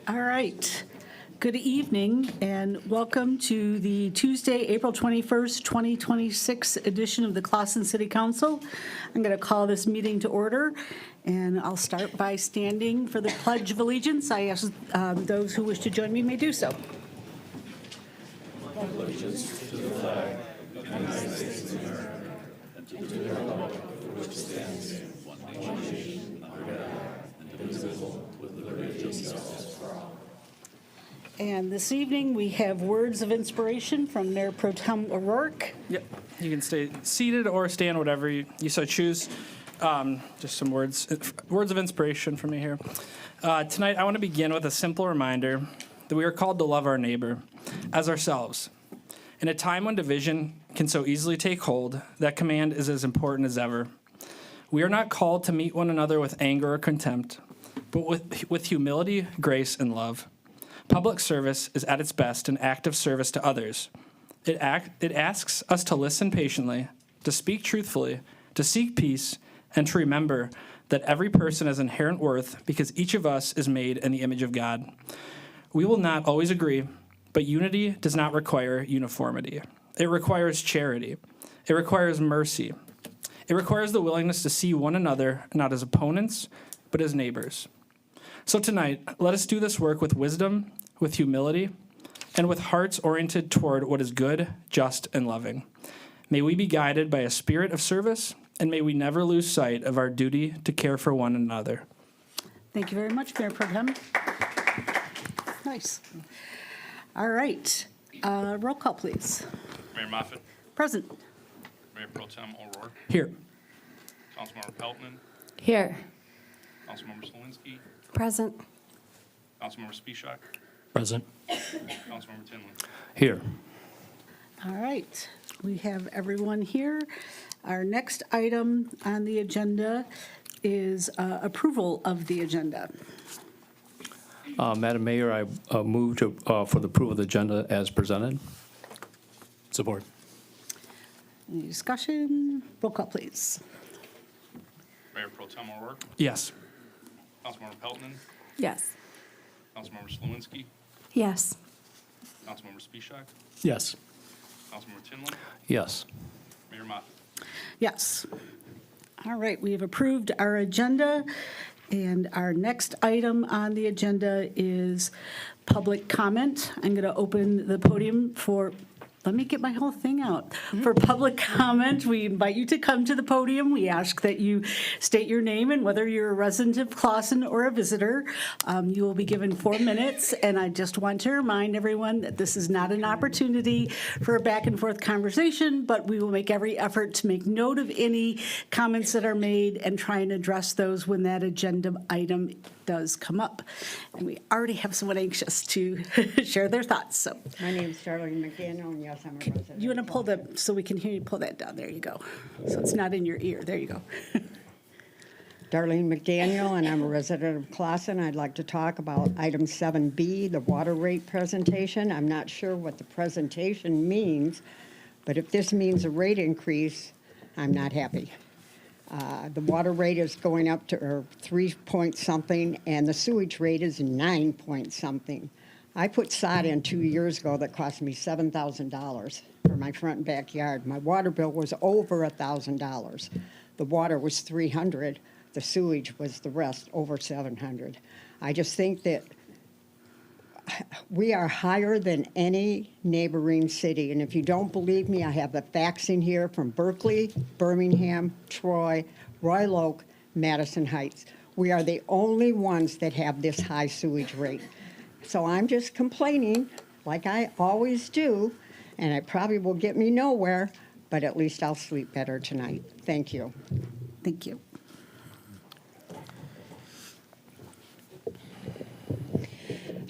All right. Good evening and welcome to the Tuesday, April 21st, 2026 edition of the Clawson City Council. I'm going to call this meeting to order and I'll start by standing for the Pledge of Allegiance. I ask those who wish to join me may do so. Allegiance to the flag of the United States of America and to the republic for which it stands, one nation, under God, indivisible, with liberty and justice for all. And this evening, we have words of inspiration from Mayor Pro Tem O'Rourke. Yep, you can stay seated or stand, whatever you so choose. Just some words of inspiration from me here. Tonight, I want to begin with a simple reminder that we are called to love our neighbor as ourselves. In a time when division can so easily take hold, that command is as important as ever. We are not called to meet one another with anger or contempt, but with humility, grace, and love. Public service is at its best an act of service to others. It asks us to listen patiently, to speak truthfully, to seek peace, and to remember that every person has inherent worth because each of us is made in the image of God. We will not always agree, but unity does not require uniformity. It requires charity. It requires mercy. It requires the willingness to see one another not as opponents, but as neighbors. So tonight, let us do this work with wisdom, with humility, and with hearts oriented toward what is good, just, and loving. May we be guided by a spirit of service, and may we never lose sight of our duty to care for one another. Thank you very much, Mayor Pro Tem. Nice. All right. Roll call, please. Mayor Moffitt. Present. Mayor Pro Tem O'Rourke. Here. Councilmember Peltman. Here. Councilmember Slawinski. Present. Councilmember Spisak. Present. Councilmember Tinley. Here. All right. We have everyone here. Our next item on the agenda is approval of the agenda. Madam Mayor, I move to, for the approval of the agenda as presented. Support. Any discussion? Roll call, please. Mayor Pro Tem O'Rourke. Yes. Councilmember Peltman. Yes. Councilmember Slawinski. Yes. Councilmember Spisak. Yes. Councilmember Tinley. Yes. Mayor Moffitt. Yes. All right, we have approved our agenda, and our next item on the agenda is public comment. I'm going to open the podium for, let me get my whole thing out. For public comment, we invite you to come to the podium. We ask that you state your name and whether you're a resident of Clawson or a visitor. You will be given 4 minutes, and I just want to remind everyone that this is not an opportunity for a back and forth conversation, but we will make every effort to make note of any comments that are made and try and address those when that agenda item does come up. And we already have someone anxious to share their thoughts, so. My name's Darlene McDaniel, and yes, I'm a resident. You want to pull that, so we can hear you pull that down. There you go. So it's not in your ear. There you go. Darlene McDaniel, and I'm a resident of Clawson. I'd like to talk about item 7B, the water rate presentation. I'm not sure what the presentation means, but if this means a rate increase, I'm not happy. The water rate is going up to 3 point something, and the sewage rate is 9 point something. I put sod in 2 years ago that cost me $7,000 for my front and backyard. My water bill was over $1,000. The water was $300. The sewage was the rest, over $700. I just think that we are higher than any neighboring city. And if you don't believe me, I have the facts in here from Berkeley, Birmingham, Troy, Royal Oak, Madison Heights. We are the only ones that have this high sewage rate. So I'm just complaining, like I always do, and it probably will get me nowhere, but at least I'll sleep better tonight. Thank you. Thank you.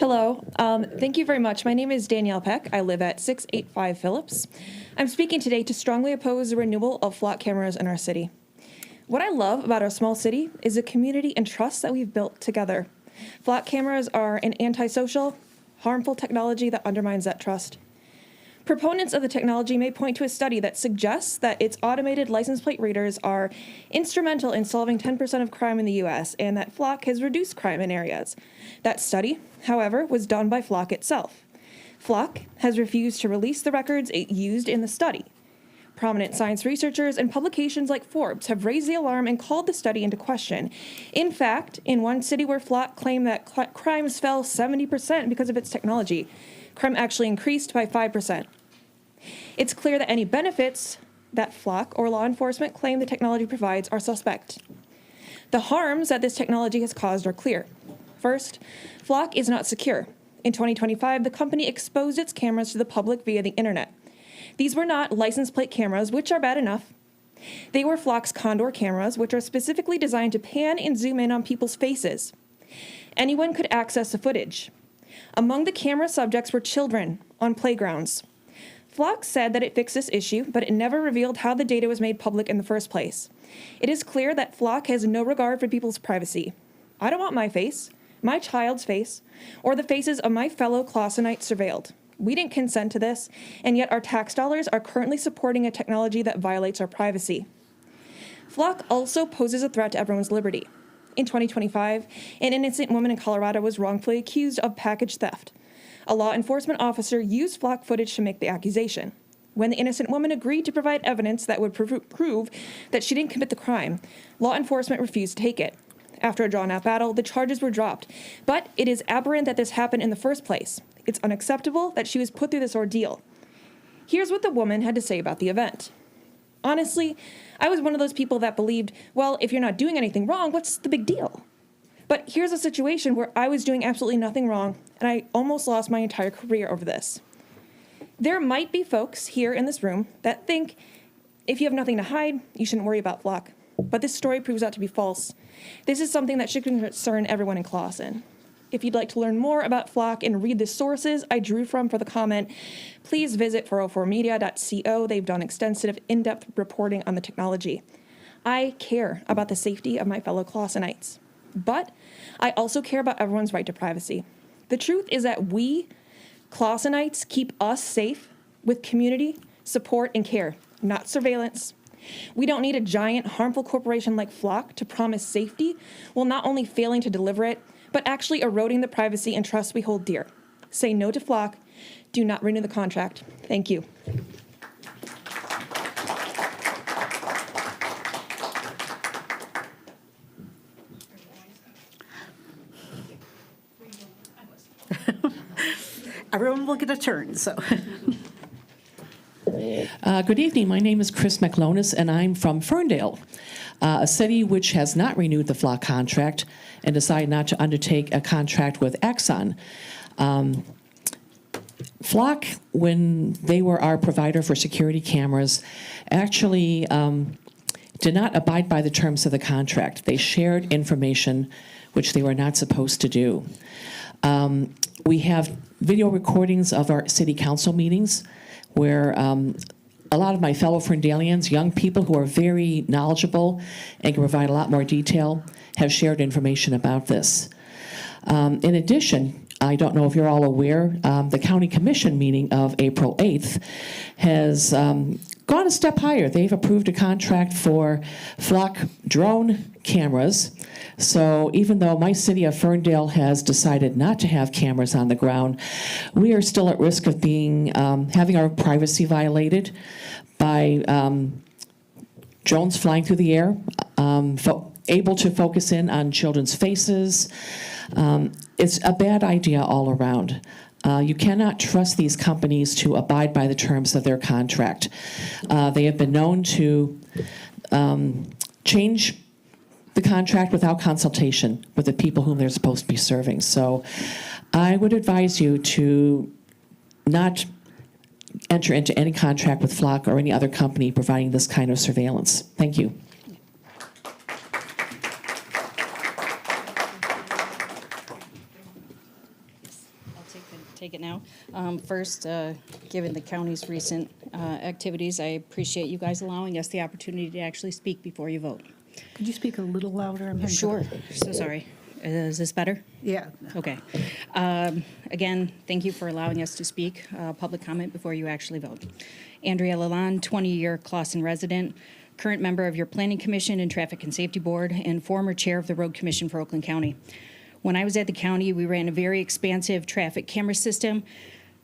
Hello. Thank you very much. My name is Danielle Peck. I live at 685 Phillips. I'm speaking today to strongly oppose the renewal of flock cameras in our city. What I love about our small city is the community and trust that we've built together. Flock cameras are an antisocial, harmful technology that undermines that trust. Proponents of the technology may point to a study that suggests that its automated license plate readers are instrumental in solving 10% of crime in the U.S. and that Flock has reduced crime in areas. That study, however, was done by Flock itself. Flock has refused to release the records it used in the study. Prominent science researchers and publications like Forbes have raised the alarm and called the study into question. In fact, in one city where Flock claimed that crimes fell 70% because of its technology, crime actually increased by 5%. It's clear that any benefits that Flock or law enforcement claim the technology provides are suspect. The harms that this technology has caused are clear. First, Flock is not secure. In 2025, the company exposed its cameras to the public via the internet. These were not license plate cameras, which are bad enough. They were Flock's Condor cameras, which are specifically designed to pan and zoom in on people's faces. Anyone could access the footage. Among the camera subjects were children on playgrounds. Flock said that it fixed this issue, but it never revealed how the data was made public in the first place. It is clear that Flock has no regard for people's privacy. I don't want my face, my child's face, or the faces of my fellow Clausenites surveilled. We didn't consent to this, and yet our tax dollars are currently supporting a technology that violates our privacy. Flock also poses a threat to everyone's liberty. In 2025, an innocent woman in Colorado was wrongfully accused of package theft. A law enforcement officer used Flock footage to make the accusation. When the innocent woman agreed to provide evidence that would prove that she didn't commit the crime, law enforcement refused to take it. After a drawn-out battle, the charges were dropped. But it is aberrant that this happened in the first place. It's unacceptable that she was put through this ordeal. Here's what the woman had to say about the event. Honestly, I was one of those people that believed, well, if you're not doing anything wrong, what's the big deal? But here's a situation where I was doing absolutely nothing wrong, and I almost lost my entire career over this. There might be folks here in this room that think if you have nothing to hide, you shouldn't worry about Flock. But this story proves out to be false. This is something that should concern everyone in Clawson. If you'd like to learn more about Flock and read the sources I drew from for the comment, please visit 404media.co. They've done extensive, in-depth reporting on the technology. I care about the safety of my fellow Clawsonites, but I also care about everyone's right to privacy. The truth is that we, Clawsonites, keep us safe with community, support, and care, not surveillance. We don't need a giant, harmful corporation like Flock to promise safety while not only failing to deliver it, but actually eroding the privacy and trust we hold dear. Say no to Flock. Do not renew the contract. Thank you. Everyone will get a turn, so. Good evening. My name is Chris McLonis, and I'm from Ferndale, a city which has not renewed the Flock contract and decided not to undertake a contract with Exxon. Flock, when they were our provider for security cameras, actually did not abide by the terms of the contract. They shared information which they were not supposed to do. We have video recordings of our city council meetings where a lot of my fellow Ferndalians, young people who are very knowledgeable and can provide a lot more detail, have shared information about this. In addition, I don't know if you're all aware, the County Commission meeting of April 8th has gone a step higher. They've approved a contract for Flock drone cameras. So even though my city of Ferndale has decided not to have cameras on the ground, we are still at risk of being having our privacy violated by drones flying through the air, able to focus in on children's faces. It's a bad idea all around. You cannot trust these companies to abide by the terms of their contract. They have been known to change the contract without consultation with the people whom they're supposed to be serving. So I would advise you to not enter into any contract with Flock or any other company providing this kind of surveillance. Thank you. Take it now. First, given the county's recent activities, I appreciate you guys allowing us the opportunity to actually speak before you vote. Could you speak a little louder? I'm having Sure. So sorry. Is this better? Yeah. Okay. Again, thank you for allowing us to speak, public comment before you actually vote. Andrea Lalonde, 20-year Clawson resident, current member of your Planning Commission and Traffic and Safety Board, and former chair of the Road Commission for Oakland County. When I was at the county, we ran a very expansive traffic camera system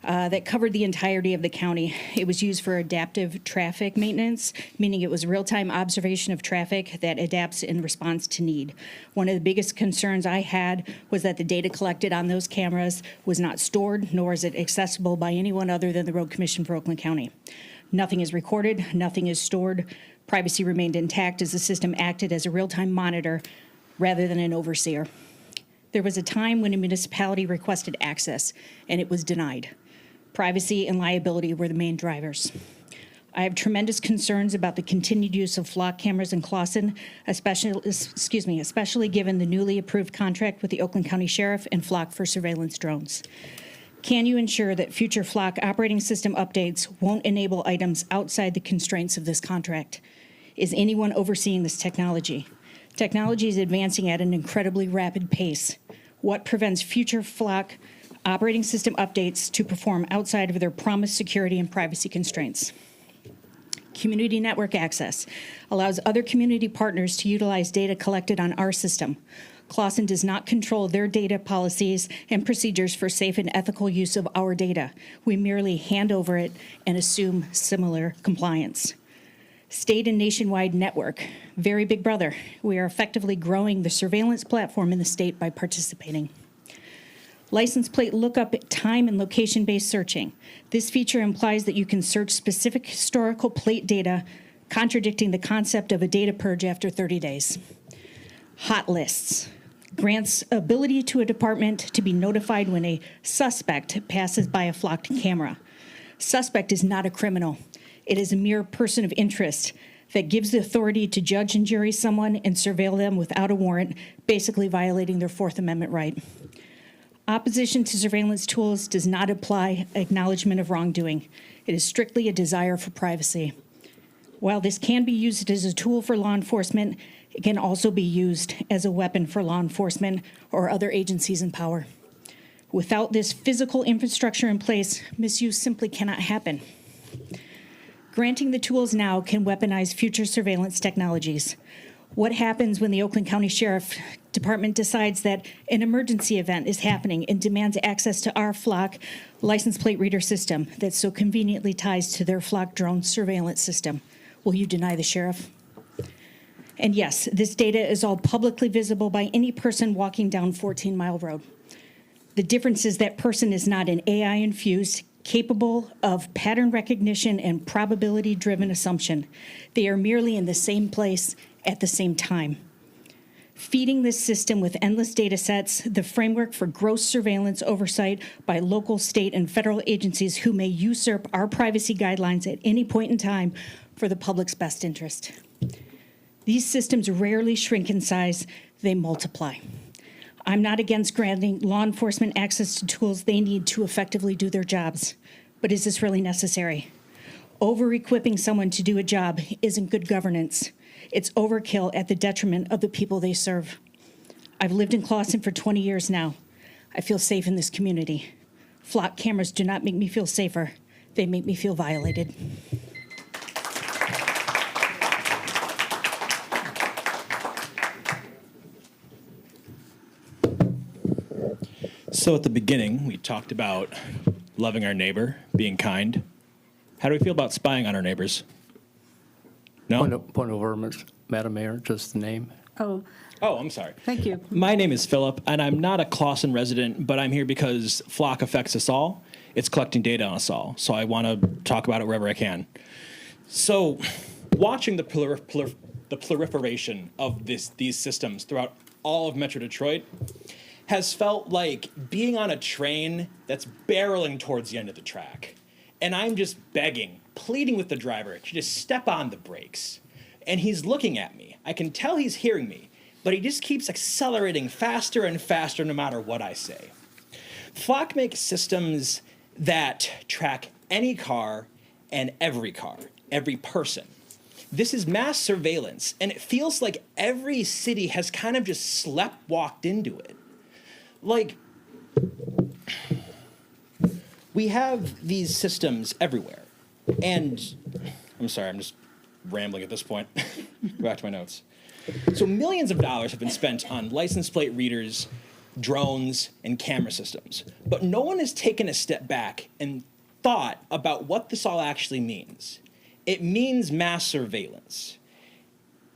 that covered the entirety of the county. It was used for adaptive traffic maintenance, meaning it was real-time observation of traffic that adapts in response to need. One of the biggest concerns I had was that the data collected on those cameras was not stored, nor is it accessible by anyone other than the Road Commission for Oakland County. Nothing is recorded, nothing is stored. Privacy remained intact as the system acted as a real-time monitor rather than an overseer. There was a time when a municipality requested access, and it was denied. Privacy and liability were the main drivers. I have tremendous concerns about the continued use of flock cameras in Clawson, especially given the newly approved contract with the Oakland County Sheriff and Flock for surveillance drones. Can you ensure that future flock operating system updates won't enable items outside the constraints of this contract? Is anyone overseeing this technology? Technology is advancing at an incredibly rapid pace. What prevents future flock operating system updates to perform outside of their promised security and privacy constraints? Community network access allows other community partners to utilize data collected on our system. Clawson does not control their data policies and procedures for safe and ethical use of our data. We merely hand over it and assume similar compliance. State and nationwide network, very big brother. We are effectively growing the surveillance platform in the state by participating. License plate lookup, time and location-based searching. This feature implies that you can search specific historical plate data, contradicting the concept of a data purge after 30 days. Hot lists grants ability to a department to be notified when a suspect passes by a flocked camera. Suspect is not a criminal. It is a mere person of interest that gives the authority to judge and jury someone and surveil them without a warrant, basically violating their Fourth Amendment right. Opposition to surveillance tools does not imply acknowledgement of wrongdoing. It is strictly a desire for privacy. While this can be used as a tool for law enforcement, it can also be used as a weapon for law enforcement or other agencies in power. Without this physical infrastructure in place, misuse simply cannot happen. Granting the tools now can weaponize future surveillance technologies. What happens when the Oakland County Sheriff Department decides that an emergency event is happening and demands access to our flock license plate reader system that so conveniently ties to their flock drone surveillance system? Will you deny the sheriff? And yes, this data is all publicly visible by any person walking down 14 Mile Road. The difference is that person is not an AI-infused, capable of pattern recognition and probability-driven assumption. They are merely in the same place at the same time. Feeding this system with endless data sets, the framework for gross surveillance oversight by local, state, and federal agencies who may usurp our privacy guidelines at any point in time for the public's best interest. These systems rarely shrink in size, they multiply. I'm not against granting law enforcement access to tools they need to effectively do their jobs, but is this really necessary? Over-equipping someone to do a job isn't good governance. It's overkill at the detriment of the people they serve. I've lived in Clawson for 20 years now. I feel safe in this community. Flock cameras do not make me feel safer. They make me feel violated. So at the beginning, we talked about loving our neighbor, being kind. How do we feel about spying on our neighbors? No? Point of order, Madam Mayor, just the name. Oh, Oh, I'm sorry. thank you. My name is Philip, and I'm not a Clawson resident, but I'm here because Flock affects us all. It's collecting data on us all, so I want to talk about it wherever I can. So watching the proliferation of these systems throughout all of Metro Detroit has felt like being on a train that's barreling towards the end of the track. And I'm just begging, pleading with the driver to just step on the brakes. And he's looking at me. I can tell he's hearing me, but he just keeps accelerating faster and faster no matter what I say. Flock makes systems that track any car and every person. This is mass surveillance, and it feels like every city has kind of just walked into it. Like, we have these systems everywhere, and I'm sorry, I'm just rambling at this point. Go back to my notes. So millions of dollars have been spent on license plate readers, drones, and camera systems, but no one has taken a step back and thought about what this all actually means. It means mass surveillance.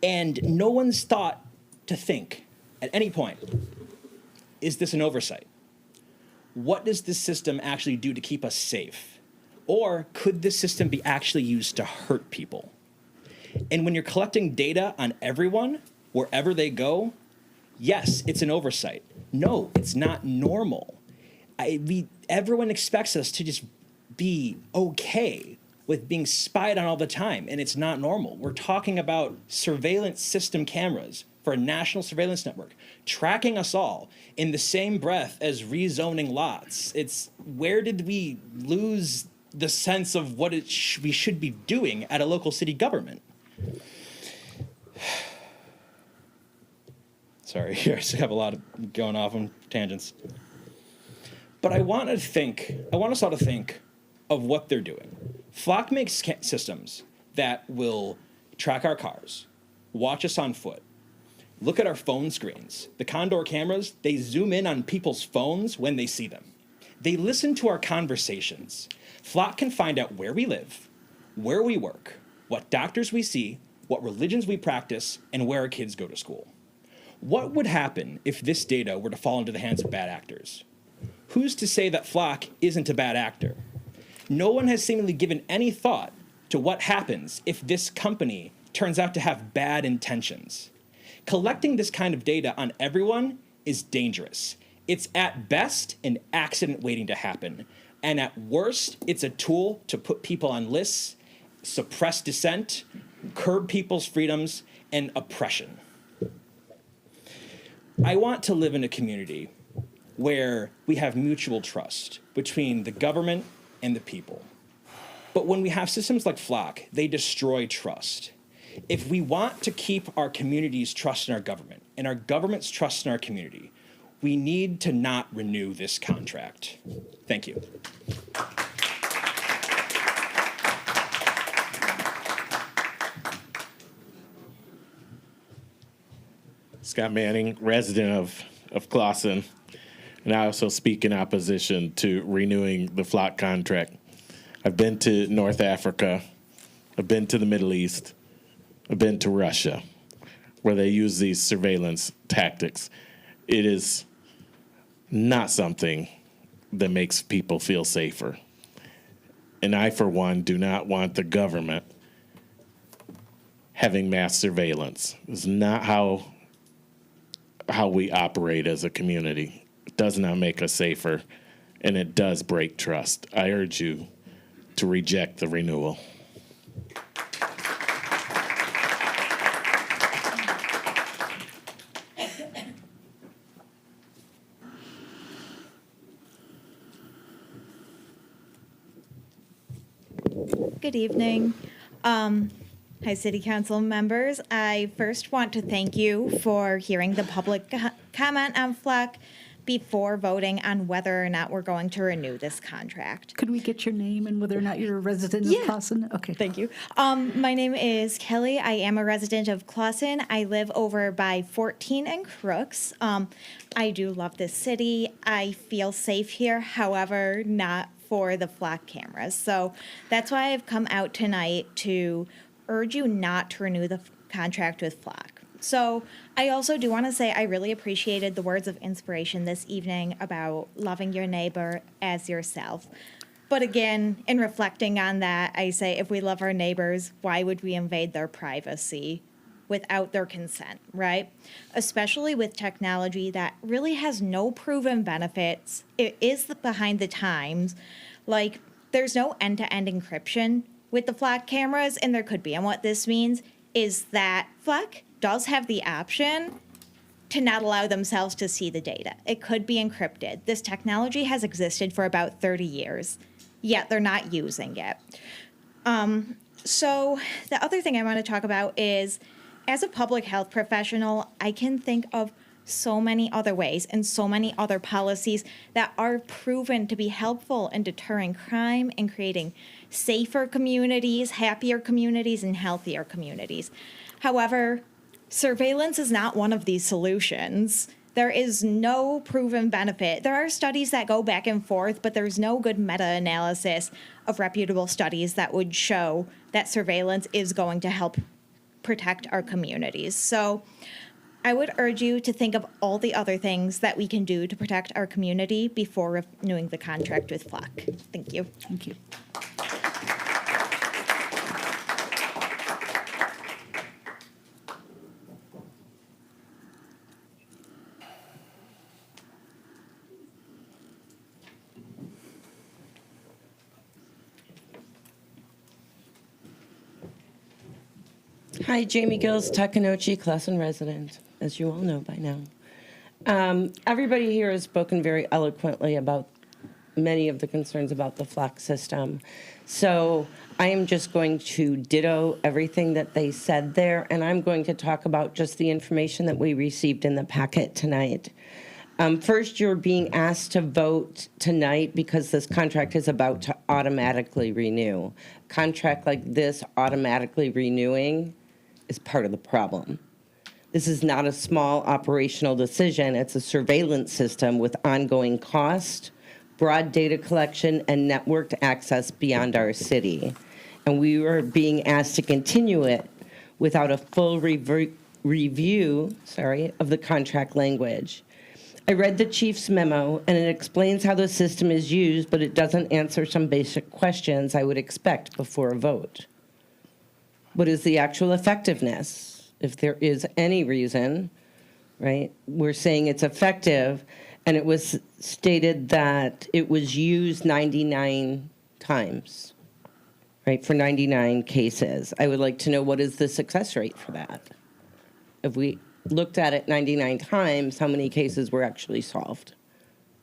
And no one's thought to think at any point, is this an oversight? What does this system actually do to keep us safe? Or could this system be actually used to hurt people? And when you're collecting data on everyone, wherever they go, yes, it's an oversight. No, it's not normal. Everyone expects us to just be okay with being spied on all the time, and it's not normal. We're talking about surveillance system cameras for a national surveillance network, tracking us all in the same breath as rezoning lots. It's where did we lose the sense of what we should be doing at a local city government? Sorry, I still have a lot of going off on tangents. But I want us all to think of what they're doing. Flock makes systems that will track our cars, watch us on foot, look at our phone screens. The Condor cameras, they zoom in on people's phones when they see them. They listen to our conversations. Flock can find out where we live, where we work, what doctors we see, what religions we practice, and where our kids go to school. What would happen if this data were to fall into the hands of bad actors? Who's to say that Flock isn't a bad actor? No one has seemingly given any thought to what happens if this company turns out to have bad intentions. Collecting this kind of data on everyone is dangerous. It's at best an accident waiting to happen, and at worst, it's a tool to put people on lists, suppress dissent, curb people's freedoms, and oppression. I want to live in a community where we have mutual trust between the government and the people. But when we have systems like Flock, they destroy trust. If we want to keep our community's trust in our government and our government's trust in our community, we need to not renew this contract. Thank you. Scott Manning, resident of Clawson, and I also speak in opposition to renewing the Flock contract. I've been to North Africa, I've been to the Middle East, I've been to Russia, where they use these surveillance tactics. It is not something that makes people feel safer. And I, for one, do not want the government having mass surveillance. It's not how we operate as a community. It does not make us safer, and it does break trust. I urge you to reject the renewal. Good evening. Hi, City Council members. I first want to thank you for hearing the public comment on Flock before voting on whether or not we're going to renew this contract. Could we get your name and whether or not you're a resident of Clawson? Okay. Thank you. My name is Kelly. I am a resident of Clawson. I live over by 14 and Crooks. I do love this city. I feel safe here, however, not for the Flock cameras. So that's why I've come out tonight to urge you not to renew the contract with Flock. So I also do want to say I really appreciated the words of inspiration this evening about loving your neighbor as yourself. But again, in reflecting on that, I say if we love our neighbors, why would we invade their privacy without their consent, right? Especially with technology that really has no proven benefits. It is behind the times. Like, there's no end-to-end encryption with the Flock cameras, and there could be. And what this means is that Flock does have the option to not allow themselves to see the data. It could be encrypted. This technology has existed for about 30 years, yet they're not using it. So the other thing I want to talk about is, as a public health professional, I can think of so many other ways and so many other policies that are proven to be helpful in deterring crime and creating safer communities, happier communities, and healthier communities. However, surveillance is not one of these solutions. There is no proven benefit. There are studies that go back and forth, but there's no good meta-analysis of reputable studies that would show that surveillance is going to help protect our communities. So I would urge you to think of all the other things that we can do to protect our community before renewing the contract with Flock. Thank you. Thank you. Hi, Jamie Gills, Takanochi, Classen resident, as you all know by now. Everybody here has spoken very eloquently about many of the concerns about the Flock system. So I am just going to ditto everything that they said there, and I'm going to talk about just the information that we received in the packet tonight. First, you're being asked to vote tonight because this contract is about to automatically renew. Contract like this automatically renewing is part of the problem. This is not a small operational decision. It's a surveillance system with ongoing cost, broad data collection, and networked access beyond our city. And we are being asked to continue it without a full review of the contract language. I read the chief's memo, and it explains how the system is used, but it doesn't answer some basic questions I would expect before a vote. What is the actual effectiveness? If there is any reason, right? We're saying it's effective, and it was stated that it was used 99 times, right, for 99 cases. I would like to know, what is the success rate for that? If we looked at it 99 times, how many cases were actually solved?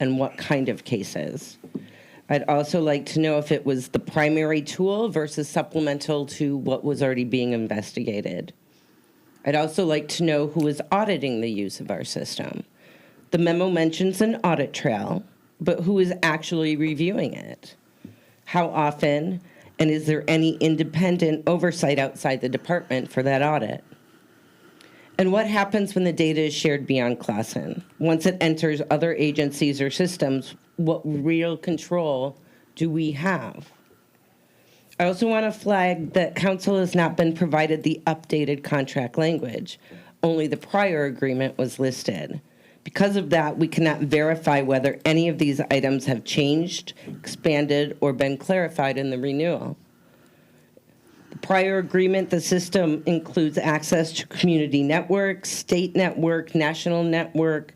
And what kind of cases? I'd also like to know if it was the primary tool versus supplemental to what was already being investigated. I'd also like to know who is auditing the use of our system. The memo mentions an audit trail, but who is actually reviewing it? How often, and is there any independent oversight outside the department for that audit? And what happens when the data is shared beyond Classen? Once it enters other agencies or systems, what real control do we have? I also want to flag that council has not been provided the updated contract language. Only the prior agreement was listed. Because of that, we cannot verify whether any of these items have changed, expanded, or been clarified in the renewal. The prior agreement, the system includes access to community network, state network, national network,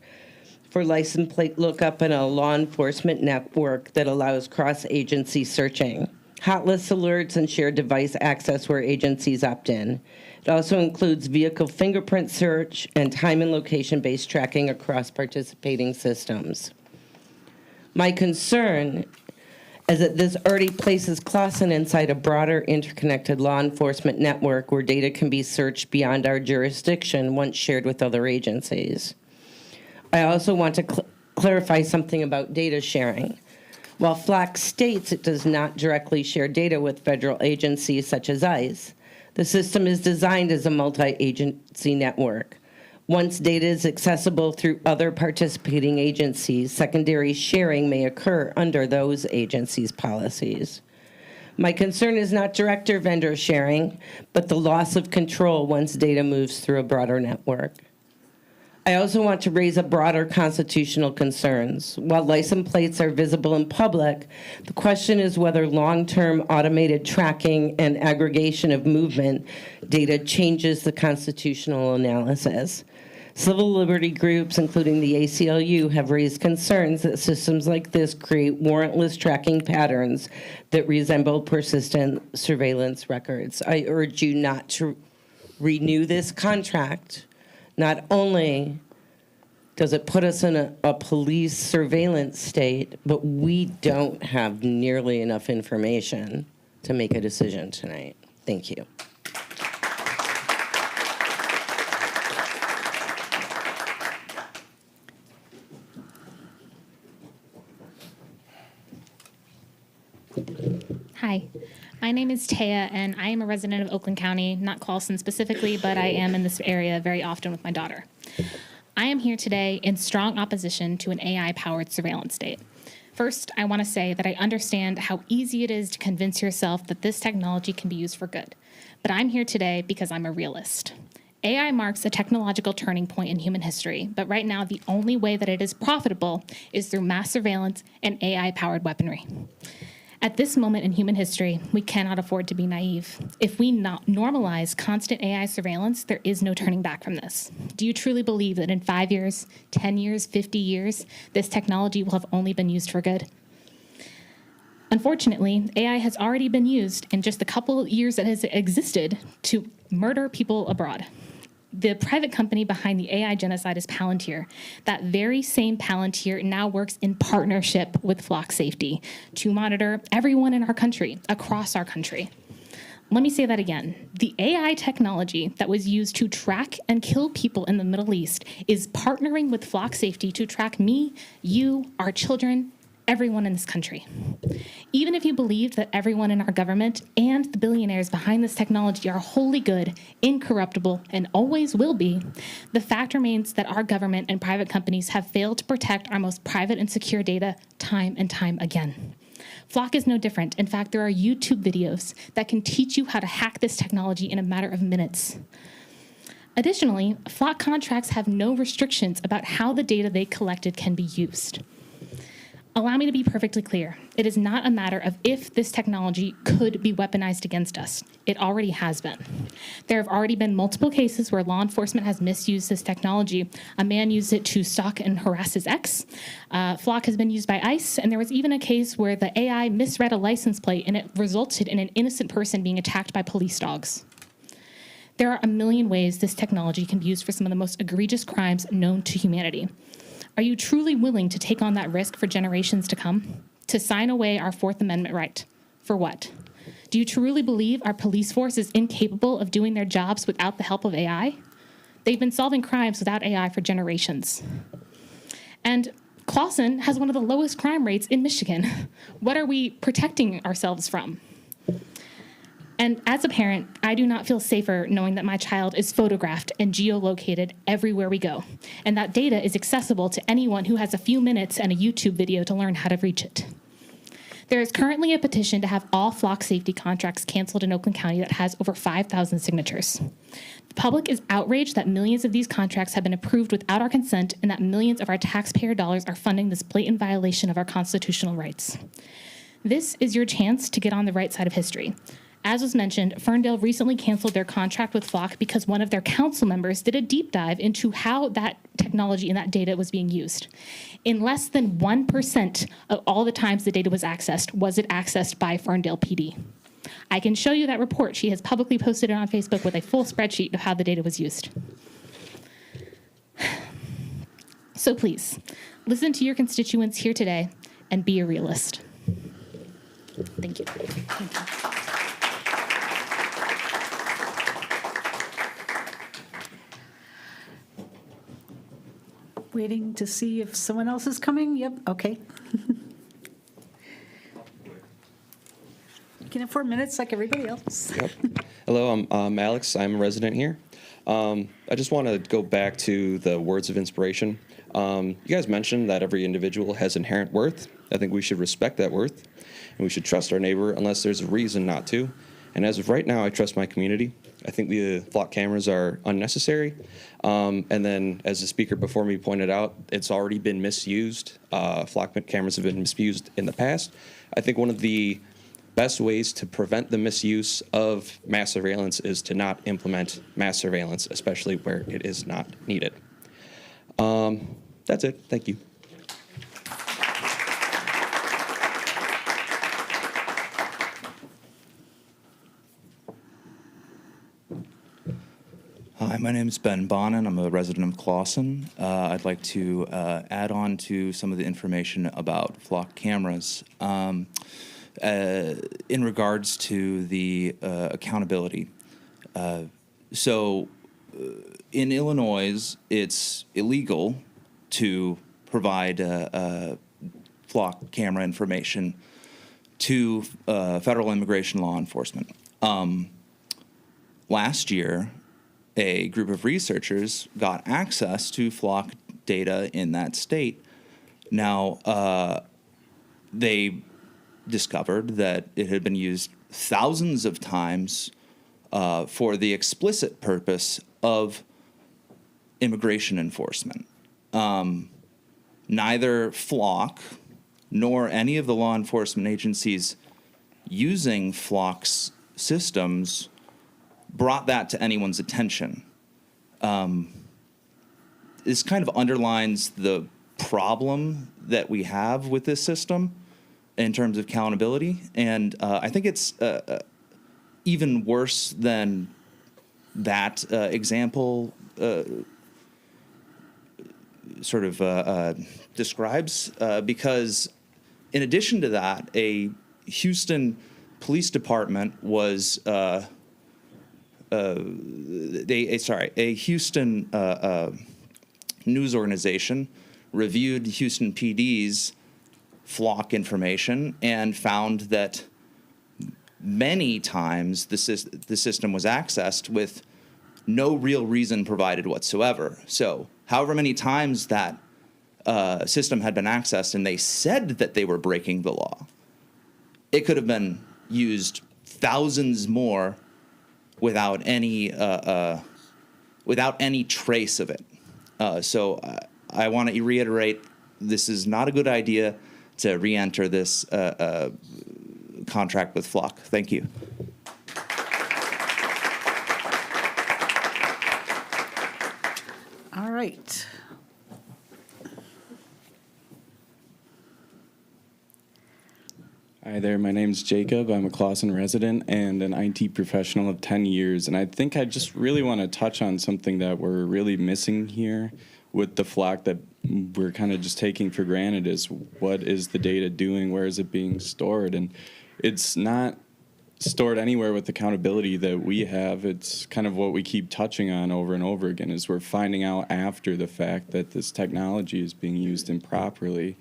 for license plate lookup, and a law enforcement network that allows cross-agency searching. Hot list alerts and shared device access where agencies opt in. It also includes vehicle fingerprint search and time and location-based tracking across participating systems. My concern is that this already places Classen inside a broader interconnected law enforcement network where data can be searched beyond our jurisdiction once shared with other agencies. I also want to clarify something about data sharing. While Flock states it does not directly share data with federal agencies such as ICE, the system is designed as a multi-agency network. Once data is accessible through other participating agencies, secondary sharing may occur under those agencies' policies. My concern is not direct or vendor sharing, but the loss of control once data moves through a broader network. I also want to raise a broader constitutional concerns. While license plates are visible in public, the question is whether long-term automated tracking and aggregation of movement data changes the constitutional analysis. Civil liberty groups, including the ACLU, have raised concerns that systems like this create warrantless tracking patterns that resemble persistent surveillance records. I urge you not to renew this contract. Not only does it put us in a police surveillance state, but we don't have nearly enough information to make a decision tonight. Thank you. Hi, my name is Taya, and I am a resident of Oakland County, not Clawson specifically, but I am in this area very often with my daughter. I am here today in strong opposition to an AI-powered surveillance state. First, I want to say that I understand how easy it is to convince yourself that this technology can be used for good. But I'm here today because I'm a realist. AI marks a technological turning point in human history, but right now the only way that it is profitable is through mass surveillance and AI-powered weaponry. At this moment in human history, we cannot afford to be naive. If we not normalize constant AI surveillance, there is no turning back from this. Do you truly believe that in 5 years, 10 years, 50 years, this technology will have only been used for good? Unfortunately, AI has already been used in just the couple of years that has existed to murder people abroad. The private company behind the AI genocide is Palantir. That very same Palantir now works in partnership with Flock Safety to monitor everyone in our country, across our country. Let me say that again. The AI technology that was used to track and kill people in the Middle East is partnering with Flock Safety to track me, you, our children, everyone in this country. Even if you believe that everyone in our government and the billionaires behind this technology are wholly good, incorruptible, and always will be, the fact remains that our government and private companies have failed to protect our most private and secure data time and time again. Flock is no different. In fact, there are YouTube videos that can teach you how to hack this technology in a matter of minutes. Additionally, Flock contracts have no restrictions about how the data they collected can be used. Allow me to be perfectly clear. It is not a matter of if this technology could be weaponized against us. It already has been. There have already been multiple cases where law enforcement has misused this technology. A man used it to stalk and harass his ex. Flock has been used by ICE, and there was even a case where the AI misread a license plate and it resulted in an innocent person being attacked by police dogs. There are a million ways this technology can be used for some of the most egregious crimes known to humanity. Are you truly willing to take on that risk for generations to come? To sign away our Fourth Amendment right? For what? Do you truly believe our police force is incapable of doing their jobs without the help of AI? They've been solving crimes without AI for generations. And Clawson has one of the lowest crime rates in Michigan. What are we protecting ourselves from? And as a parent, I do not feel safer knowing that my child is photographed and geolocated everywhere we go, and that data is accessible to anyone who has a few minutes and a YouTube video to learn how to reach it. There is currently a petition to have all Flock Safety contracts canceled in Oakland County that has over 5,000 signatures. The public is outraged that millions of these contracts have been approved without our consent and that millions of our taxpayer dollars are funding this blatant violation of our constitutional rights. This is your chance to get on the right side of history. As was mentioned, Ferndale recently canceled their contract with Flock because one of their council members did a deep dive into how that technology and that data was being used. In less than 1% of all the times the data was it accessed by Ferndale PD. I can show you that report. She has publicly posted it on Facebook with a full spreadsheet of how the data was used. So please, listen to your constituents here today and be a realist. Thank you. Thank you. Waiting to see if someone else is coming. Yep, okay. You can have 4 minutes like everybody else. Yep. Hello, I'm Alex. I'm a resident here. I just want to go back to the words of inspiration. You guys mentioned that every individual has inherent worth. I think we should respect that worth, and we should trust our neighbor unless there's a reason not to. And as of right now, I trust my community. I think the Flock cameras are unnecessary. And then, as the speaker before me pointed out, it's already been misused. Flock cameras have been misused in the past. I think one of the best ways to prevent the misuse of mass surveillance is to not implement mass surveillance, especially where it is not needed. That's it. Thank you. Hi, my name is Ben Bonnen. I'm a resident of Clawson. I'd like to add on to some of the information about Flock cameras. in regards to the accountability. So in Illinois, it's illegal to provide flock camera information to federal immigration law enforcement. Last year, a group of researchers got access to flock data in that state. Now, they discovered that it had been used thousands of times for the explicit purpose of immigration enforcement. Neither Flock nor any of the law enforcement agencies using Flock's systems brought that to anyone's attention. This kind of underlines the problem that we have with this system in terms of accountability, and I think it's even worse than that example describes, because in addition to that, a Houston police department was a Houston news organization reviewed Houston PD's flock information and found that many times the system was accessed with no real reason provided whatsoever. So however many times that system had been accessed and they said that they were breaking the law, it could have been used thousands more without any trace of it. So I want to reiterate, this is not a good idea to re-enter this contract with Flock. Thank you. All right. Hi there, my name's Jacob. I'm a Clawson resident and an IT professional of 10 years. And I think I just really want to touch on something that we're really missing here with the Flock that we're kind of just taking for granted is what is the data doing? Where is it being stored? And it's not stored anywhere with accountability that we have. It's kind of what we keep touching on over and over again is we're finding out after the fact that this technology is being used improperly.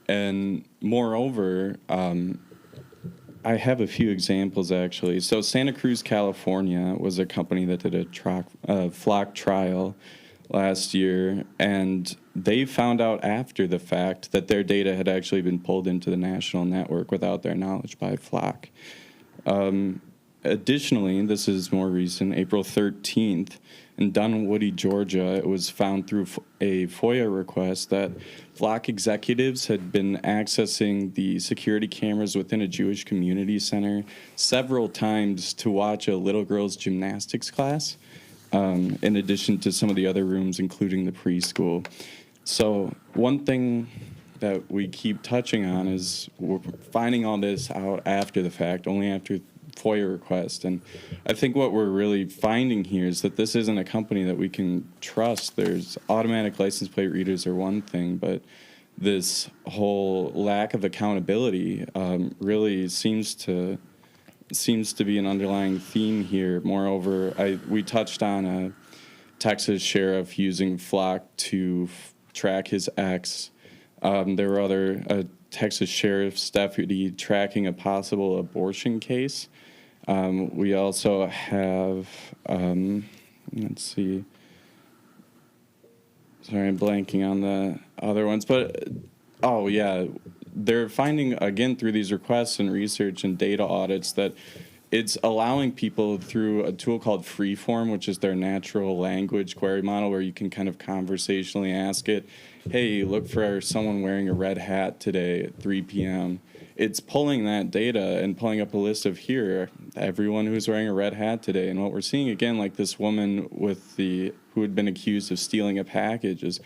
And moreover, I have a few examples actually. So Santa Cruz, California was a company that did a Flock trial last year, and they found out after the fact that their data had actually been pulled into the national network without their knowledge by Flock. Additionally, this is more recent, April 13th, in Dunwoody, Georgia, it was found through a FOIA request that Flock executives had been accessing the security cameras within a Jewish community center several times to watch a little girl's gymnastics class, in addition to some of the other rooms, including the preschool. So one thing that we keep touching on is we're finding all this out after the fact, only after FOIA request. And I think what we're really finding here is that this isn't a company that we can trust. There's automatic license plate readers are one thing, but this whole lack of accountability really seems to be an underlying theme here. Moreover, we touched on a Texas sheriff using Flock to track his ex. There were other Texas sheriff's deputy tracking a possible abortion case. We also have, let's see, sorry, I'm blanking on the other ones, but, oh yeah, they're finding, again, through these requests and research and data audits that it's allowing people through a tool called Freeform, which is their natural language query model where you can kind of conversationally ask it, hey, look for someone wearing a red hat today at 3 p.m. It's pulling that data and pulling up a list of here, everyone who's wearing a red hat today. And what we're seeing, again, like this woman who had been accused of stealing a package is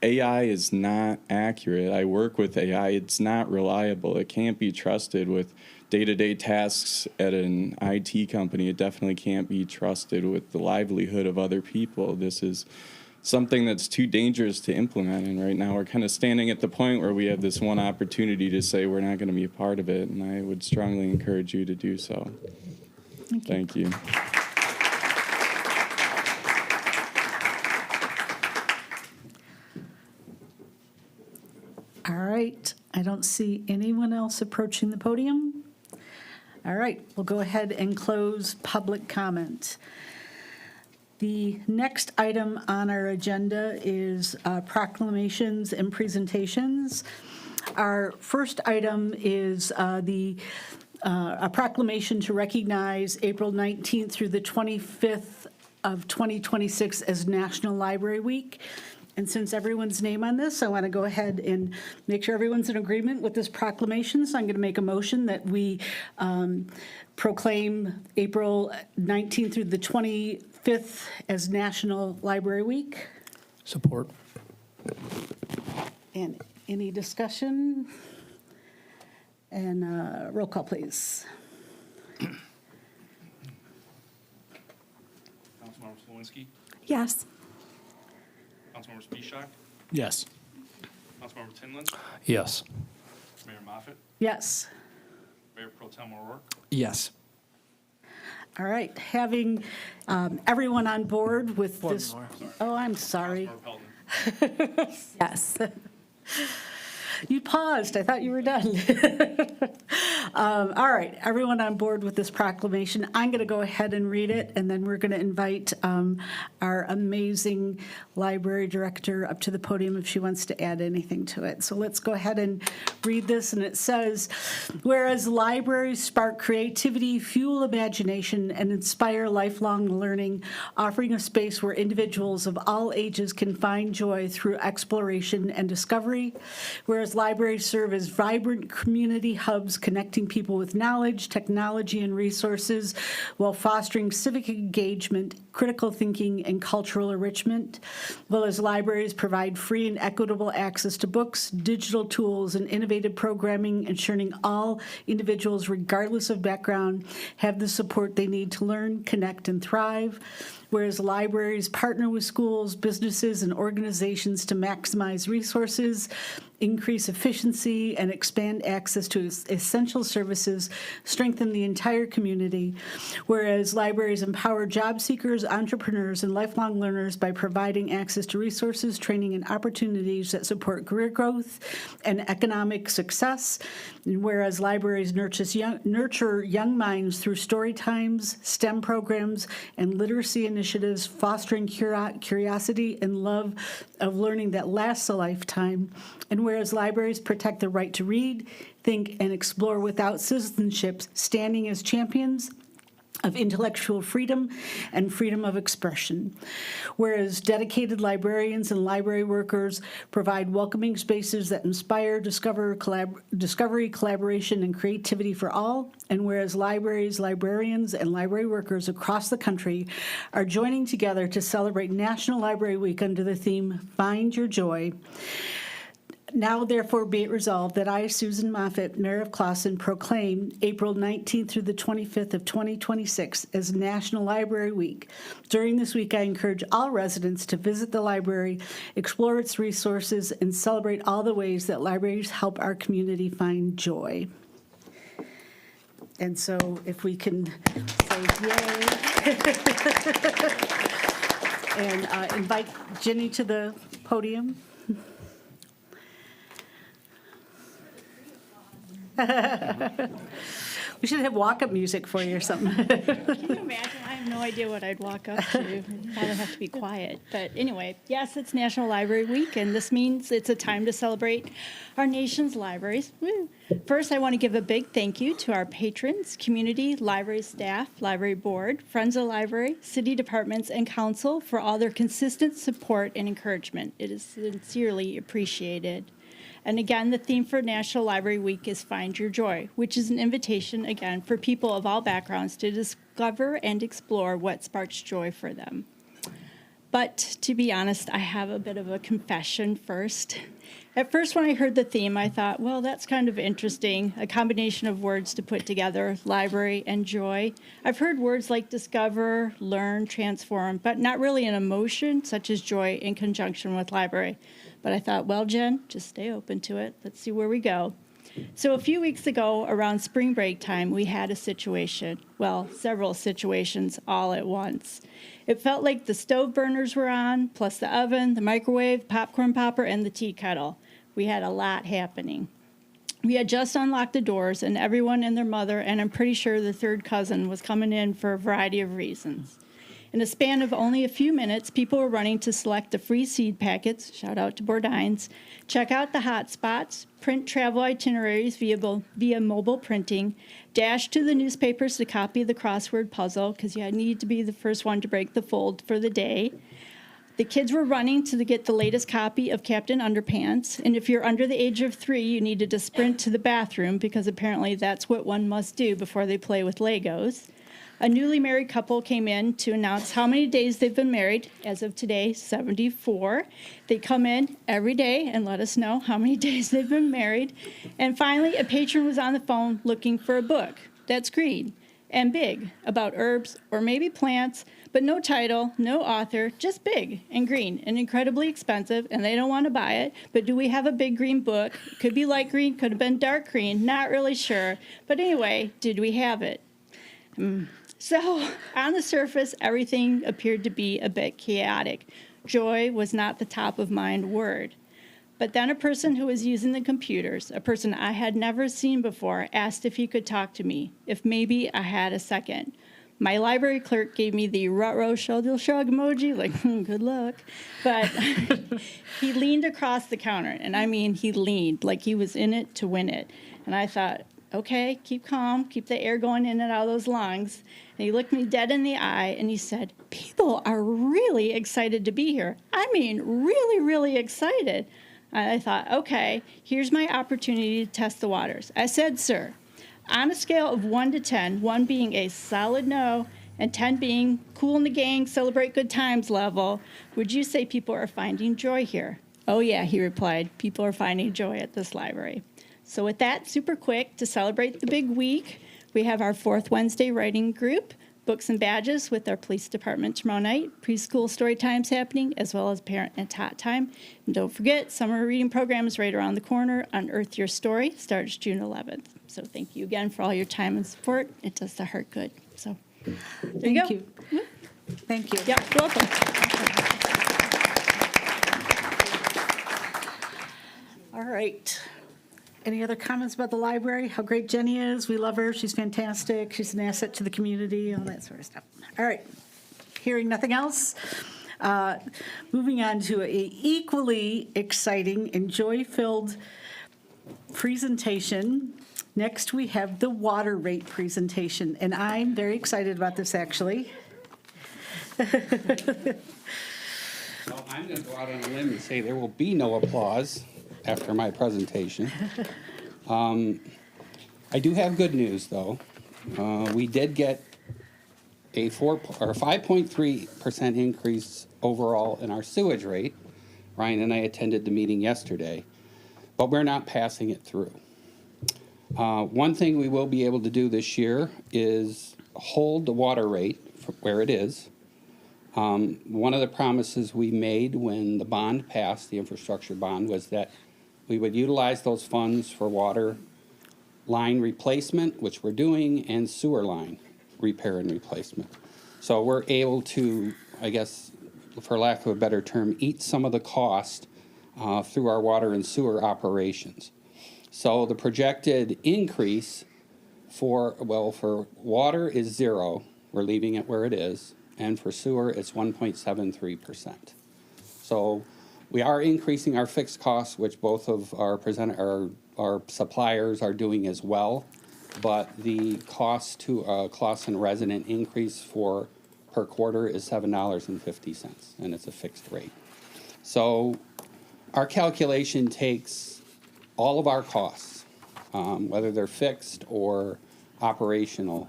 AI is not accurate. I work with AI. It's not reliable. It can't be trusted with day-to-day tasks at an IT company. It definitely can't be trusted with the livelihood of other people. This is something that's too dangerous to implement. And right now we're kind of standing at the point where we have this one opportunity to say we're not going to be a part of it. And I would strongly encourage you to do so. Thank you. All right, I don't see anyone else approaching the podium. All right, we'll go ahead and close public comment. The next item on our agenda is proclamations and presentations. Our first item is a proclamation to recognize April 19th through the 25th of 2026 as National Library Week. And since everyone's name on this, I want to go ahead and make sure everyone's in agreement with this proclamation. So I'm going to make a motion that we proclaim April 19th through the 25th as National Library Week. Support. And any discussion? And roll call, please. Councilmember Slawinski, Yes. Councilmember Spishak, Yes. Councilmember Tinlin, Yes. Mayor Moffett, Yes. Mayor Pro Tem O'Rourke. Yes. All right, having everyone on board with this. more. Oh, I'm sorry. Councilmember Pelton. Yes. You paused. I thought you were done. All right, everyone on board with this proclamation. I'm going to go ahead and read it, and then we're going to invite our amazing library director up to the podium if she wants to add anything to it. So let's go ahead and read this, and it says, whereas libraries spark creativity, fuel imagination, and inspire lifelong learning, offering a space where individuals of all ages can find joy through exploration and discovery, whereas libraries serve as vibrant community hubs connecting people with knowledge, technology, and resources while fostering civic engagement, critical thinking, and cultural enrichment, while as libraries provide free and equitable access to books, digital tools, and innovative programming, ensuring all individuals, regardless of background, have the support they need to learn, connect, and thrive, whereas libraries partner with schools, businesses, and organizations to maximize resources, increase efficiency, and expand access to essential services, strengthen the entire community, whereas libraries empower job seekers, entrepreneurs, and lifelong learners by providing access to resources, training, and opportunities that support career growth and economic success, and whereas libraries nurture young minds through story times, STEM programs, and literacy initiatives, fostering curiosity and love of learning that lasts a lifetime, and whereas libraries protect the right to read, think, and explore without citizenship, standing as champions of intellectual freedom and freedom of expression, whereas dedicated librarians and library workers provide welcoming spaces that inspire discovery, collaboration, and creativity for all, and whereas libraries, librarians, and library workers across the country are joining together to celebrate National Library Week under the theme, Find Your Joy. Now, therefore, be it resolved that I, Susan Moffett, Mayor of Clawson, proclaim April 19th through the 25th of 2026 as National Library Week. During this week, I encourage all residents to visit the library, explore its resources, and celebrate all the ways that libraries help our community find joy. And so if we can say yay. And invite Jenny to the podium. We should have walk-up music for you or something. Can you imagine? I have no idea what I'd walk up to. Probably have to be quiet. But anyway, yes, it's National Library Week, and this means it's a time to celebrate our nation's libraries. Woo. First, I want to give a big thank you to our patrons, community, library staff, library board, Friends of the Library, city departments, and council for all their consistent support and encouragement. It is sincerely appreciated. And again, the theme for National Library Week is Find Your Joy, which is an invitation, again, for people of all backgrounds to discover and explore what sparks joy for them. But to be honest, I have a bit of a confession first. At first, when I heard the theme, I thought, well, that's kind of interesting, a combination of words to put together, library and joy. I've heard words like discover, learn, transform, but not really an emotion such as joy in conjunction with library. But I thought, well, Jen, just stay open to it. Let's see where we go. So a few weeks ago, around spring break time, we had a situation, well, several situations all at once. It felt like the stove burners were on, plus the oven, the microwave, popcorn popper, and the tea kettle. We had a lot happening. We had just unlocked the doors, and everyone and their mother, and I'm pretty sure the third cousin, was coming in for a variety of reasons. In a span of only a few minutes, people were running to select the free seed packets, shout out to Bourdines, check out the hot spots, print travel itineraries via mobile printing, dash to the newspapers to copy the crossword puzzle, because you need to be the first one to break the fold for the day. The kids were running to get the latest copy of Captain Underpants, and if you're under the age of 3, you needed to sprint to the bathroom, because apparently that's what one must do before they play with Legos. A newly married couple came in to announce how many days they've been married. As of today, 74. They come in every day and let us know how many days they've been married. And finally, a patron was on the phone looking for a book that's green and big about herbs or maybe plants, but no title, no author, just big and green and incredibly expensive, and they don't want to buy it. But do we have a big green book? Could be light green, could have been dark green, not really sure. But anyway, did we have it? So on the surface, everything appeared to be a bit chaotic. Joy was not the top of mind word. But then a person who was using the computers, a person I had never seen before, asked if he could talk to me, if maybe I had a second. My library clerk gave me the ruh-roh shoulder shrug emoji, like, good luck. But he leaned across the counter, and I mean he leaned, like he was in it to win it. And I thought, okay, keep calm, keep the air going in and out of those lungs. And he looked me dead in the eye, and he said, people are really excited to be here. I mean, really, really excited. And I thought, okay, here's my opportunity to test the waters. I said, sir, on a scale of 1 to 10, 1 being a solid no, and 10 being cool in the gang, celebrate good times level, would you say people are finding joy here? Oh, yeah, he replied, people are finding joy at this library. So with that, super quick, to celebrate the big week, we have our 4th Wednesday writing group, books and badges with our police department tomorrow night, preschool story times happening, as well as parent and tot time. And don't forget, summer reading program is right around the corner. Unearth Your Story starts June 11th. So thank you again for all your time and support. It does the heart good. So there you go. Thank you. Thank you. Yep, welcome. All right. Any other comments about the library? How great Jenny is. We love her. She's fantastic. She's an asset to the community, all that sort of stuff. All right. Hearing nothing else, moving on to an equally exciting and joy-filled presentation. Next, we have the water rate presentation, and I'm very excited about this, actually. So I'm going to go out on a limb and say there will be no applause after my presentation. I do have good news, though. We did get a 5.3% increase overall in our sewage rate. Ryan and I attended the meeting yesterday, but we're not passing it through. One thing we will be able to do this year is hold the water rate where it is. One of the promises we made when the bond passed, the infrastructure bond, was that we would utilize those funds for water line replacement, which we're doing, and sewer line repair and replacement. So we're able to, I guess, for lack of a better term, eat some of the cost through our water and sewer operations. So the projected increase for water is 0. We're leaving it where it is. And for sewer, it's 1.73%. So we are increasing our fixed costs, which both of our suppliers are doing as well. But the cost to a Clawson resident increase per quarter is $7.50, and it's a fixed rate. So our calculation takes all of our costs, whether they're fixed or operational,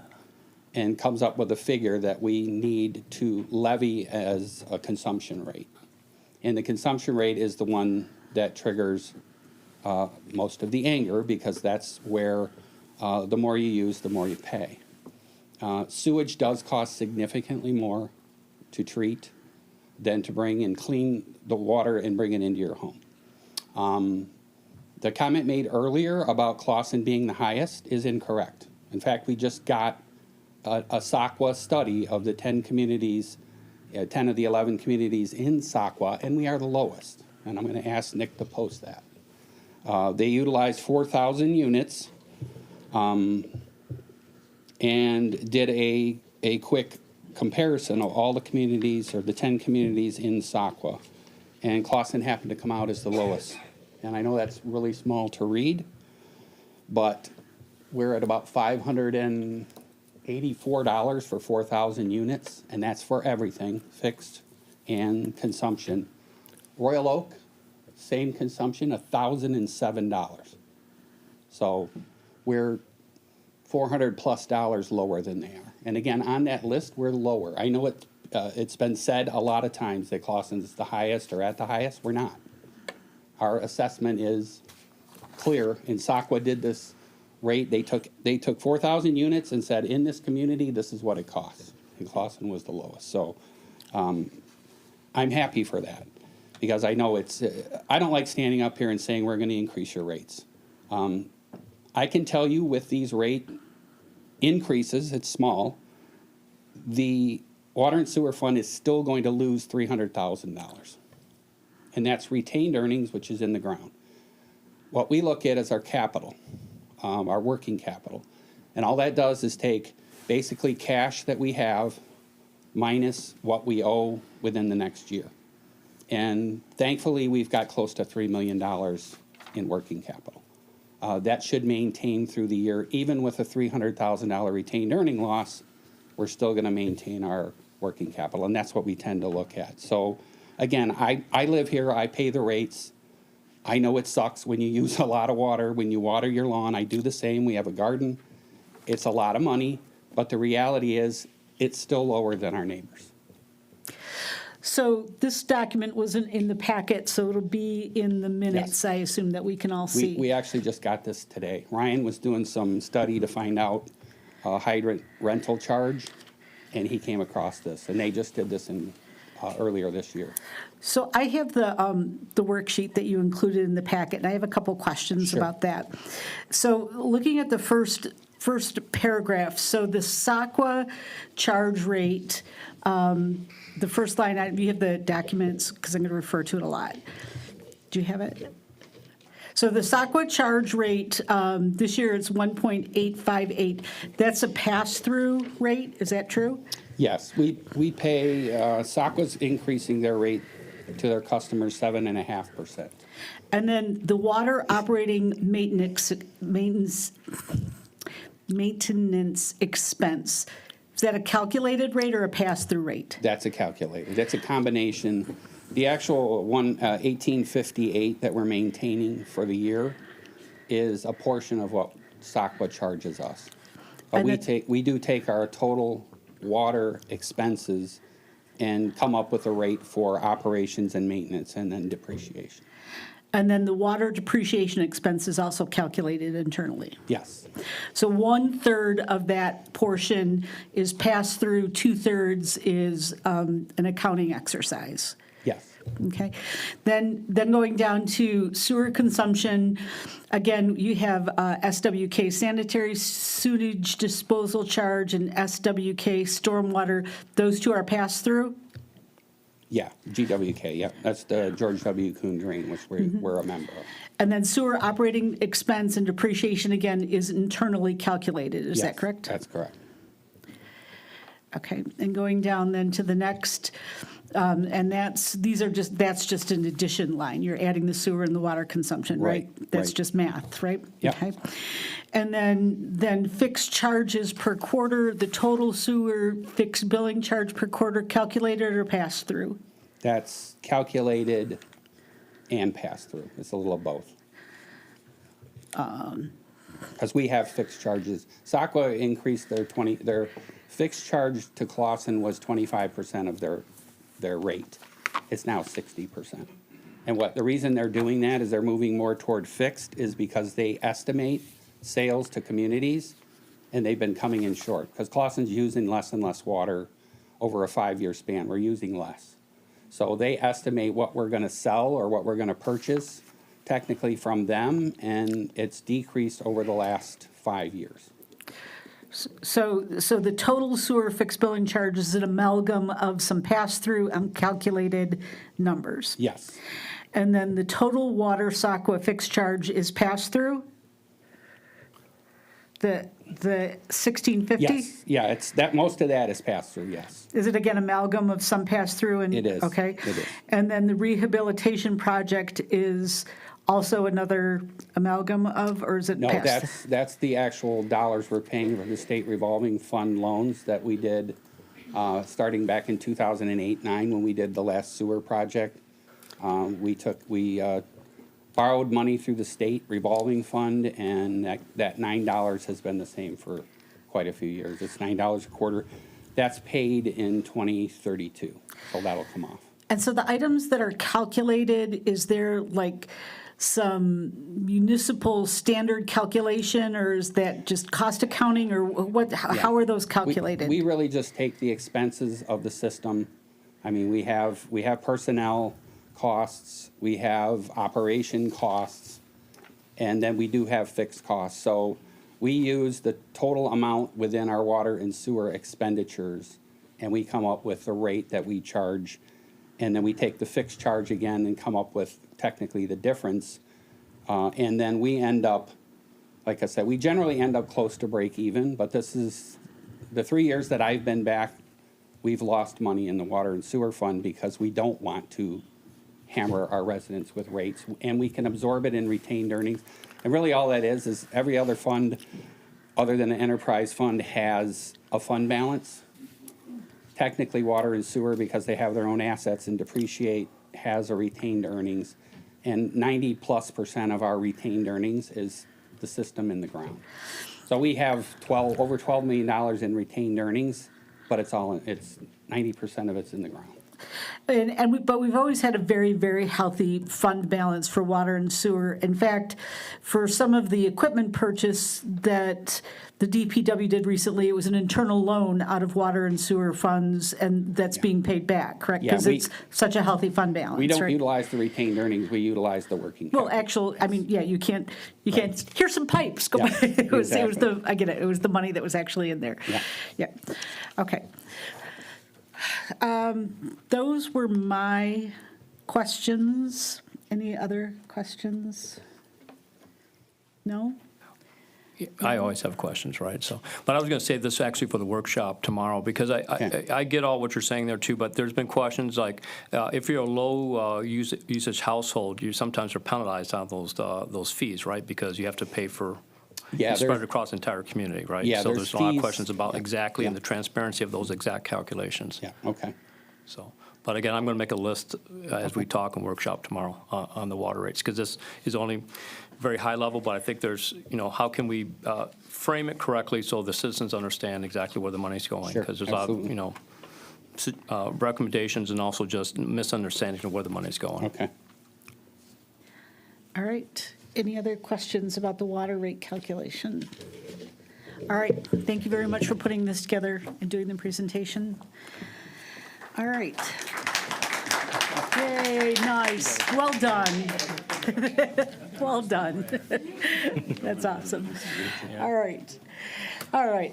and comes up with a figure that we need to levy as a consumption rate. And the consumption rate is the one that triggers most of the anger, because that's where the more you use, the more you pay. Sewage does cost significantly more to treat than to bring and clean the water and bring it into your home. The comment made earlier about Clawson being the highest is incorrect. In fact, we just got a SACWA study of the 10 communities, 10 of the 11 communities in SACWA, and we are the lowest. And I'm going to ask Nick to post that. They utilized 4,000 units and did a quick comparison of all the communities, or the 10 communities in SACWA. And Clawson happened to come out as the lowest. And I know that's really small to read, but we're at about $584 for 4,000 units, and that's for everything, fixed and consumption. Royal Oak, same consumption, $1,007. So we're $400+ lower than they are. And again, on that list, we're lower. I know it's been said a lot of times that Clawson's the highest or at the highest. We're not. Our assessment is clear, and SACWA did this rate. They took 4,000 units and said, in this community, this is what it costs. And Clawson was the lowest. So I'm happy for that, because I know I don't like standing up here and saying we're going to increase your rates. I can tell you with these rate increases, it's small, the Water and Sewer Fund is still going to lose $300,000. And that's retained earnings, which is in the ground. What we look at is our capital, our working capital. And all that does is take basically cash that we have minus what we owe within the next year. And thankfully, we've got close to $3 million in working capital. That should maintain through the year. Even with a $300,000 retained earning loss, we're still going to maintain our working capital, and that's what we tend to look at. So again, I live here, I pay the rates. I know it sucks when you use a lot of water, when you water your lawn. I do the same. We have a garden. It's a lot of money, but the reality is it's still lower than our neighbors. So this document wasn't in the packet, so it'll be in the minutes, Yes. I assume, that we can all see. We actually just got this today. Ryan was doing some study to find out hydrant rental charge, and he came across this, and they just did this earlier this year. So I have the worksheet that you included in the packet, and I have a couple questions Sure. about that. So looking at the first paragraph, so the SACWA charge rate, the first line item, you have the documents, because I'm going to refer to it a lot. Do you have it? So the SACWA charge rate, this year it's 1.858. That's a pass-through rate, is that true? Yes, we pay, SACWA's increasing their rate to their customers 7.5%. And then the water operating maintenance expense, is that a calculated rate or a pass-through rate? That's a calculator. That's a combination. The actual 1858 that we're maintaining for the year is a portion of what SACWA charges us. But we do take our total water expenses and come up with a rate for operations and maintenance and then depreciation. And then the water depreciation expense is also calculated internally? Yes. So 1/3 of that portion is passed through, 2/3 is an accounting exercise? Yes. Okay. Then going down to sewer consumption, again, you have SWK sanitary sewage disposal charge and SWK stormwater. Those two are passed through? Yeah, GWK, yeah. That's the George W. Kuhn Drain, which we're a member of. And then sewer operating expense and depreciation, again, is internally calculated. Is that correct? That's correct. Okay. And going down then to the next, and that's just an addition line. You're adding the sewer and the water consumption, right? That's just math, right? Yeah. Okay. And then fixed charges per quarter, the total sewer fixed billing charge per quarter, calculated or passed through? That's calculated and passed through. It's a little of both. Because we have fixed charges. SACWA increased their fixed charge to Clawson was 25% of their rate. It's now 60%. And what the reason they're doing that is they're moving more toward fixed is because they estimate sales to communities, and they've been coming in short because Clawson's using less and less water over a 5-year span. We're using less. So they estimate what we're going to sell or what we're going to purchase technically from them, and it's decreased over the last 5 years. So the total sewer fixed billing charge is an amalgam of some pass-through uncalculated numbers. Yes. And then the total water SACWA fixed charge is pass-through? The 1650? Yes, yeah, it's that, most of that is passed through, yes. Is it again amalgam of some pass-through? And It is. Okay. It is. And then the rehabilitation project is also another amalgam of, or is it No, pass? that's the actual dollars we're paying for the state revolving fund loans that we did starting back in 2008-9 when we did the last sewer project. We borrowed money through the state revolving fund, and that $9 has been the same for quite a few years. It's $9 a quarter. That's paid in 2032, so that'll come off. And so the items that are calculated, is there like some municipal standard calculation, or is that just cost accounting, or what? How are those calculated? We really just take the expenses of the system. I mean, we have personnel costs, we have operation costs, and then we do have fixed costs. So we use the total amount within our water and sewer expenditures, and we come up with the rate that we charge. And then we take the fixed charge again and come up with technically the difference. And then we end up, like I said, we generally end up close to break even, but this is, the 3 years that I've been back, we've lost money in the water and sewer fund because we don't want to hammer our residents with rates, and we can absorb it in retained earnings. And really all that is every other fund other than the enterprise fund has a fund balance. Technically, water and sewer, because they have their own assets and depreciate, has a retained earnings. And 90+% of our retained earnings is the system in the ground. So we have over $12 million in retained earnings, but it's 90% of it's in the ground. But we've always had a very, very healthy fund balance for water and sewer. In fact, for some of the equipment purchase that the DPW did recently, it was an internal loan out of water and sewer funds, and that's being paid back, correct? Yeah, Because it's such a healthy fund balance, We don't right? utilize the retained earnings, we utilize the working capital. Well, you can't, here's some pipes. Go Yeah, it was exactly. I get it, it was the money that was actually in there. Yeah, okay. Those were my questions. Any other questions? No? I always have questions, right? So, but I was going to say this actually for the workshop tomorrow, because I get all what you're saying there too, but there's been questions like, if you're a low usage household, you sometimes are penalized on those fees, right? Because you have to pay for, spread across the entire community, right? Yeah, So there's a lot of fees. questions about exactly and the transparency of those exact calculations. Yeah, okay. So, but again, I'm going to make a list as we talk and workshop tomorrow on the water rates, because this is only very high level, but I think there's, how can we frame it correctly so the citizens understand exactly where the money's going? Sure, Because there's a lot of, recommendations and also just misunderstanding of where the money's going. Okay. All right. Any other questions about the water rate calculation? All right. Thank you very much for putting this together and doing the presentation. All right. Yay, nice. Well done. Well done. That's awesome. All right. All right.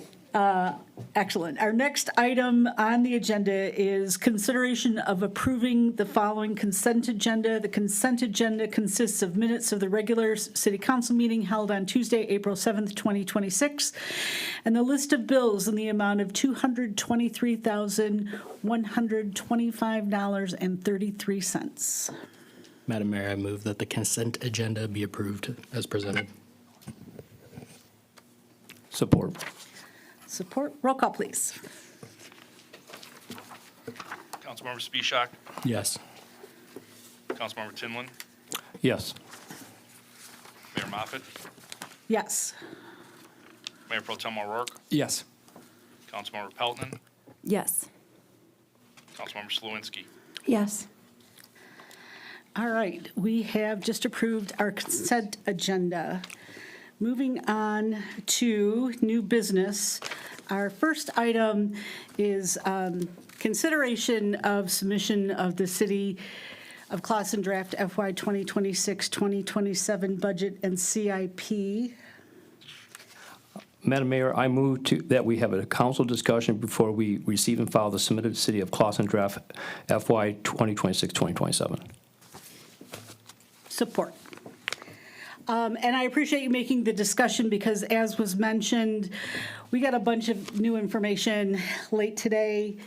Excellent. Our next item on the agenda is consideration of approving the following consent agenda. The consent agenda consists of minutes of the regular city council meeting held on Tuesday, April 7th, 2026, and the list of bills in the amount of $223,125.33. Madam Mayor, I move that the consent agenda be approved as presented. Support. Support. Roll call, please. Councilmember Spishak, Yes. Councilmember Tinlin, Yes. Mayor Moffett, Yes. Mayor Pro Tem O'Rourke, Yes. Councilmember Pelton, Yes. Councilmember Slawinski. Yes. All right, we have just approved our consent agenda. Moving on to new business. Our first item is consideration of submission of the City of Clawson Draft FY 2026-2027 Budget and CIP. Madam Mayor, I move that we have a council discussion before we receive and file the submitted City of Clawson Draft FY 2026-2027. Support. And I appreciate you making the discussion because, as was mentioned, we got a bunch of new information late today.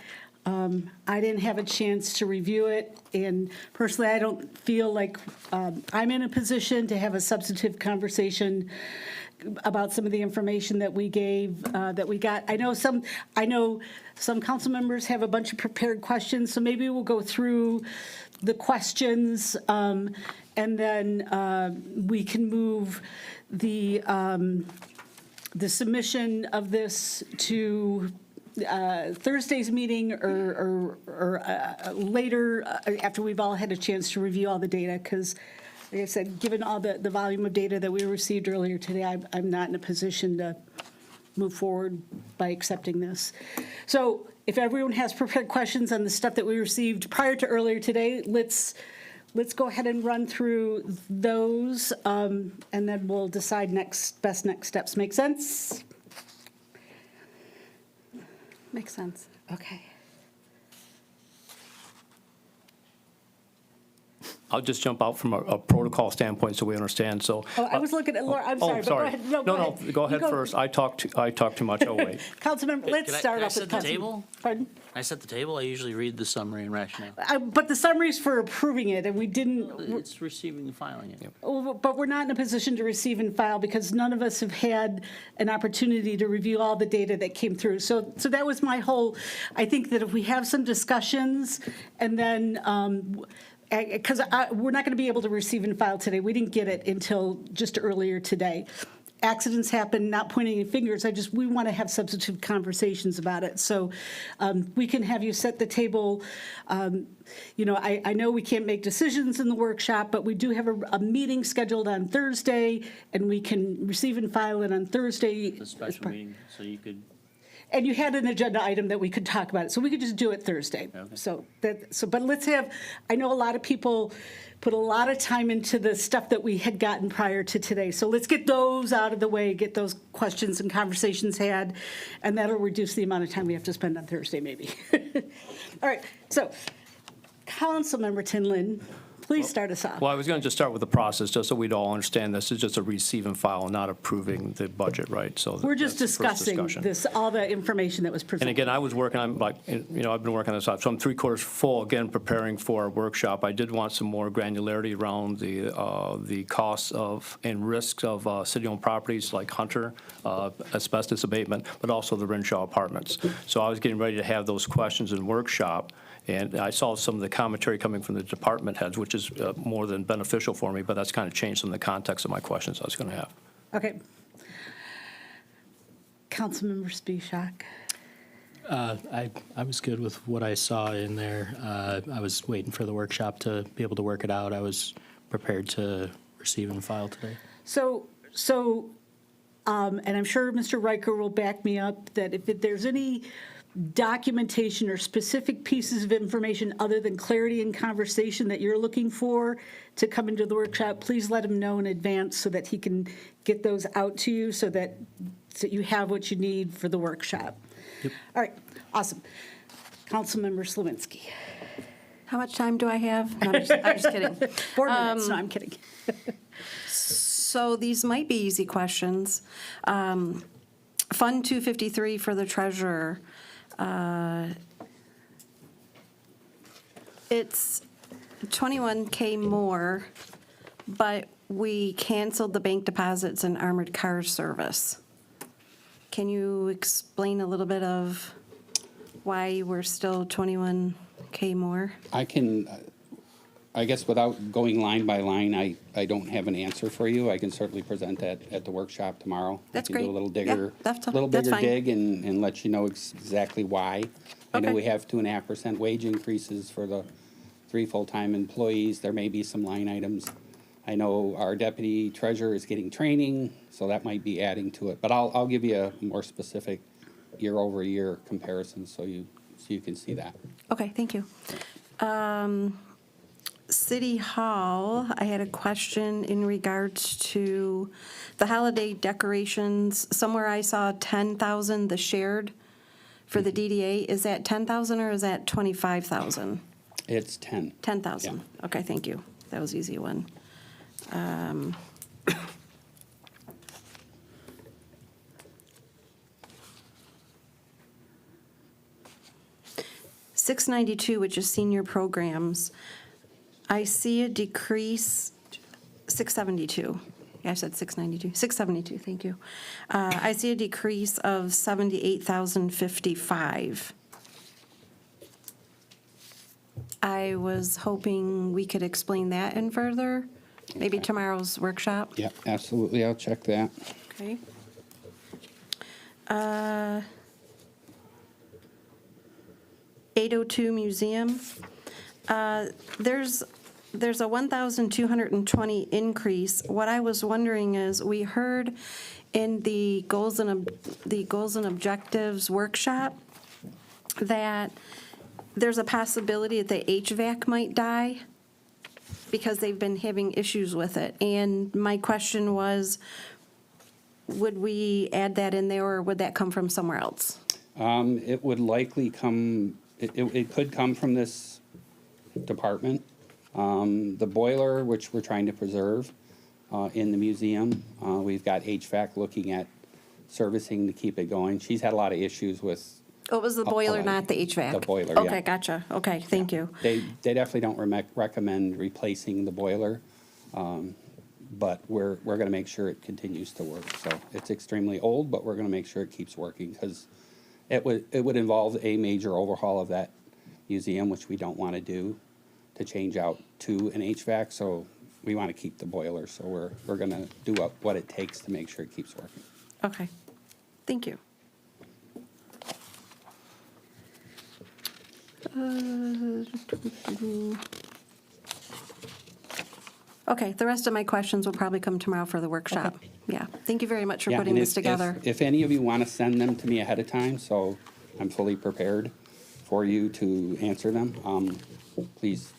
I didn't have a chance to review it, and personally, I don't feel like I'm in a position to have a substantive conversation about some of the information that we gave, that we got. I know some council members have a bunch of prepared questions, so maybe we'll go through the questions, and then we can move the submission of this to Thursday's meeting or later after we've all had a chance to review all the data, because like I said, given all the volume of data that we received earlier today, I'm not in a position to move forward by accepting this. So if everyone has prepared questions on the stuff that we received prior to earlier today, let's go ahead and run through those, and then we'll decide best next steps. Make sense? Makes sense. Okay. I'll just jump out from a protocol standpoint so we understand. So. Oh, I was looking at Laura. I'm sorry, but go ahead. No, Go ahead first. I talk too much. Oh, wait. Councilmember, let's start off with Can I set the table? Pardon? I set the table. I usually read the summary and rationale. But the summary's for approving it, and we didn't. It's receiving and filing it. But we're not in a position to receive and file because none of us have had an opportunity to review all the data that came through. So that was my whole. I think that if we have some discussions, and then. Because we're not going to be able to receive and file today. We didn't get it until just earlier today. Accidents happen, not pointing any fingers. We want to have substantive conversations about it. So we can have you set the table. I know we can't make decisions in the workshop, but we do have a meeting scheduled on Thursday, and we can receive and file it on Thursday. The special meeting, so you could. And you had an agenda item that we could talk about it, so we could just do it Thursday. Okay. But let's have. I know a lot of people put a lot of time into the stuff that we had gotten prior to today. So let's get those out of the way, get those questions and conversations had, and that'll reduce the amount of time we have to spend on Thursday, maybe. All right. So, Councilmember Tinlin. Please start us off. Well, I was going to just start with the process, just so we'd all understand this is just a receive and file, not approving the budget, right? So we're just that's the first discussing discussion. all the information that was presented. And again, I was working on, I've been working on this out, so I'm 3/4 full, again, preparing for a workshop. I did want some more granularity around the costs of and risks of city-owned properties like Hunter, asbestos abatement, but also the Renshaw Apartments. So I was getting ready to have those questions in workshop. And I saw some of the commentary coming from the department heads, which is more than beneficial for me, but that's kind of changed some of the context of my questions I was going to have. Okay. Councilmember Spishak. I was good with what I saw in there. I was waiting for the workshop to be able to work it out. I was prepared to receive and file today. And I'm sure Mr. Riker will back me up, that if there's any documentation or specific pieces of information other than clarity and conversation that you're looking for to come into the workshop, please let him know in advance so that he can get those out to you so that you have what you need for the workshop. Yep. All right, awesome. Councilmember Slawinski. How much time do I have? No, I'm just kidding. 4 minutes. No, I'm kidding. So these might be easy questions. Fund 253 for the treasurer. It's $21K more, but we canceled the bank deposits and armored car service. Can you explain a little bit of why we're still $21K more? I can, I guess without going line by line, I don't have an answer for you. I can certainly present that at the workshop tomorrow. That's I can great. do a little Yeah, bigger fine. dig and let you know exactly why. I know Okay. we have 2.5% wage increases for the 3 full-time employees. There may be some line items. I know our deputy treasurer is getting training, so that might be adding to it. But I'll give you a more specific year-over-year comparison so you can see that. Okay, thank you. City Hall, I had a question in regards to the holiday decorations. Somewhere I saw 10,000, the shared for the DDA. Is that 10,000 or is that 25,000? It's 10. 10,000. Okay, thank you. That was an easy one. 692, which is senior programs, I see a decrease, 672. Yeah, I said 692. 672, thank you. I see a decrease of 78,055. I was hoping we could explain that in further, maybe tomorrow's workshop. Yeah, absolutely. I'll check that. Okay. 802 museum. There's a 1,220 increase. What I was wondering is, we heard in the goals and objectives workshop that there's a possibility that the HVAC might die because they've been having issues with it. And my question was, would we add that in there, or would that come from somewhere else? It would likely come, it could come from this department. The boiler, which we're trying to preserve in the museum, we've got HVAC looking at servicing to keep it going. She's had a lot of issues with. Oh, it was the boiler, not the HVAC? The boiler, yeah. Okay, gotcha. Okay, thank you. They definitely don't recommend replacing the boiler, but we're going to make sure it continues to work. So it's extremely old, but we're going to make sure it keeps working, because it would involve a major overhaul of that museum, which we don't want to do, to change out to an HVAC. So we want to keep the boiler. So we're going to do what it takes to make sure it keeps working. Okay, thank you. Okay, the rest of my questions will probably come tomorrow for the workshop. Yeah, thank you very much for Yeah, putting and this together. If any of you want to send them to me ahead of time, so I'm fully prepared for you to answer them, please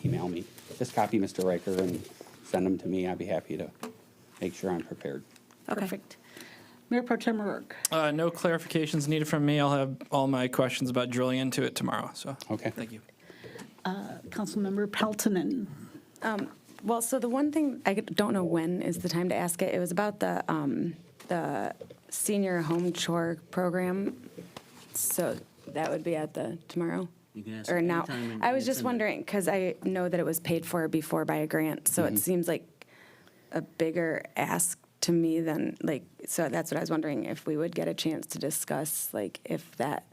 email me. Just copy Mr. Riker and send them to me. I'd be happy to make sure I'm prepared. Okay. Perfect. Mayor Pro Tem O'Rourke. No clarifications needed from me. I'll have all my questions about drilling into it tomorrow, so. Okay. Thank you. Councilmember Peltonen. Well, so the one thing, I don't know when is the time to ask it. It was about the senior home chore program. So that would be at the tomorrow? You can ask Or now? anytime in- I was in just December. wondering, because I know that it was paid for before by a grant, so it seems like a bigger ask to me than, like, so that's what I was wondering, if we would get a chance to discuss, like, if that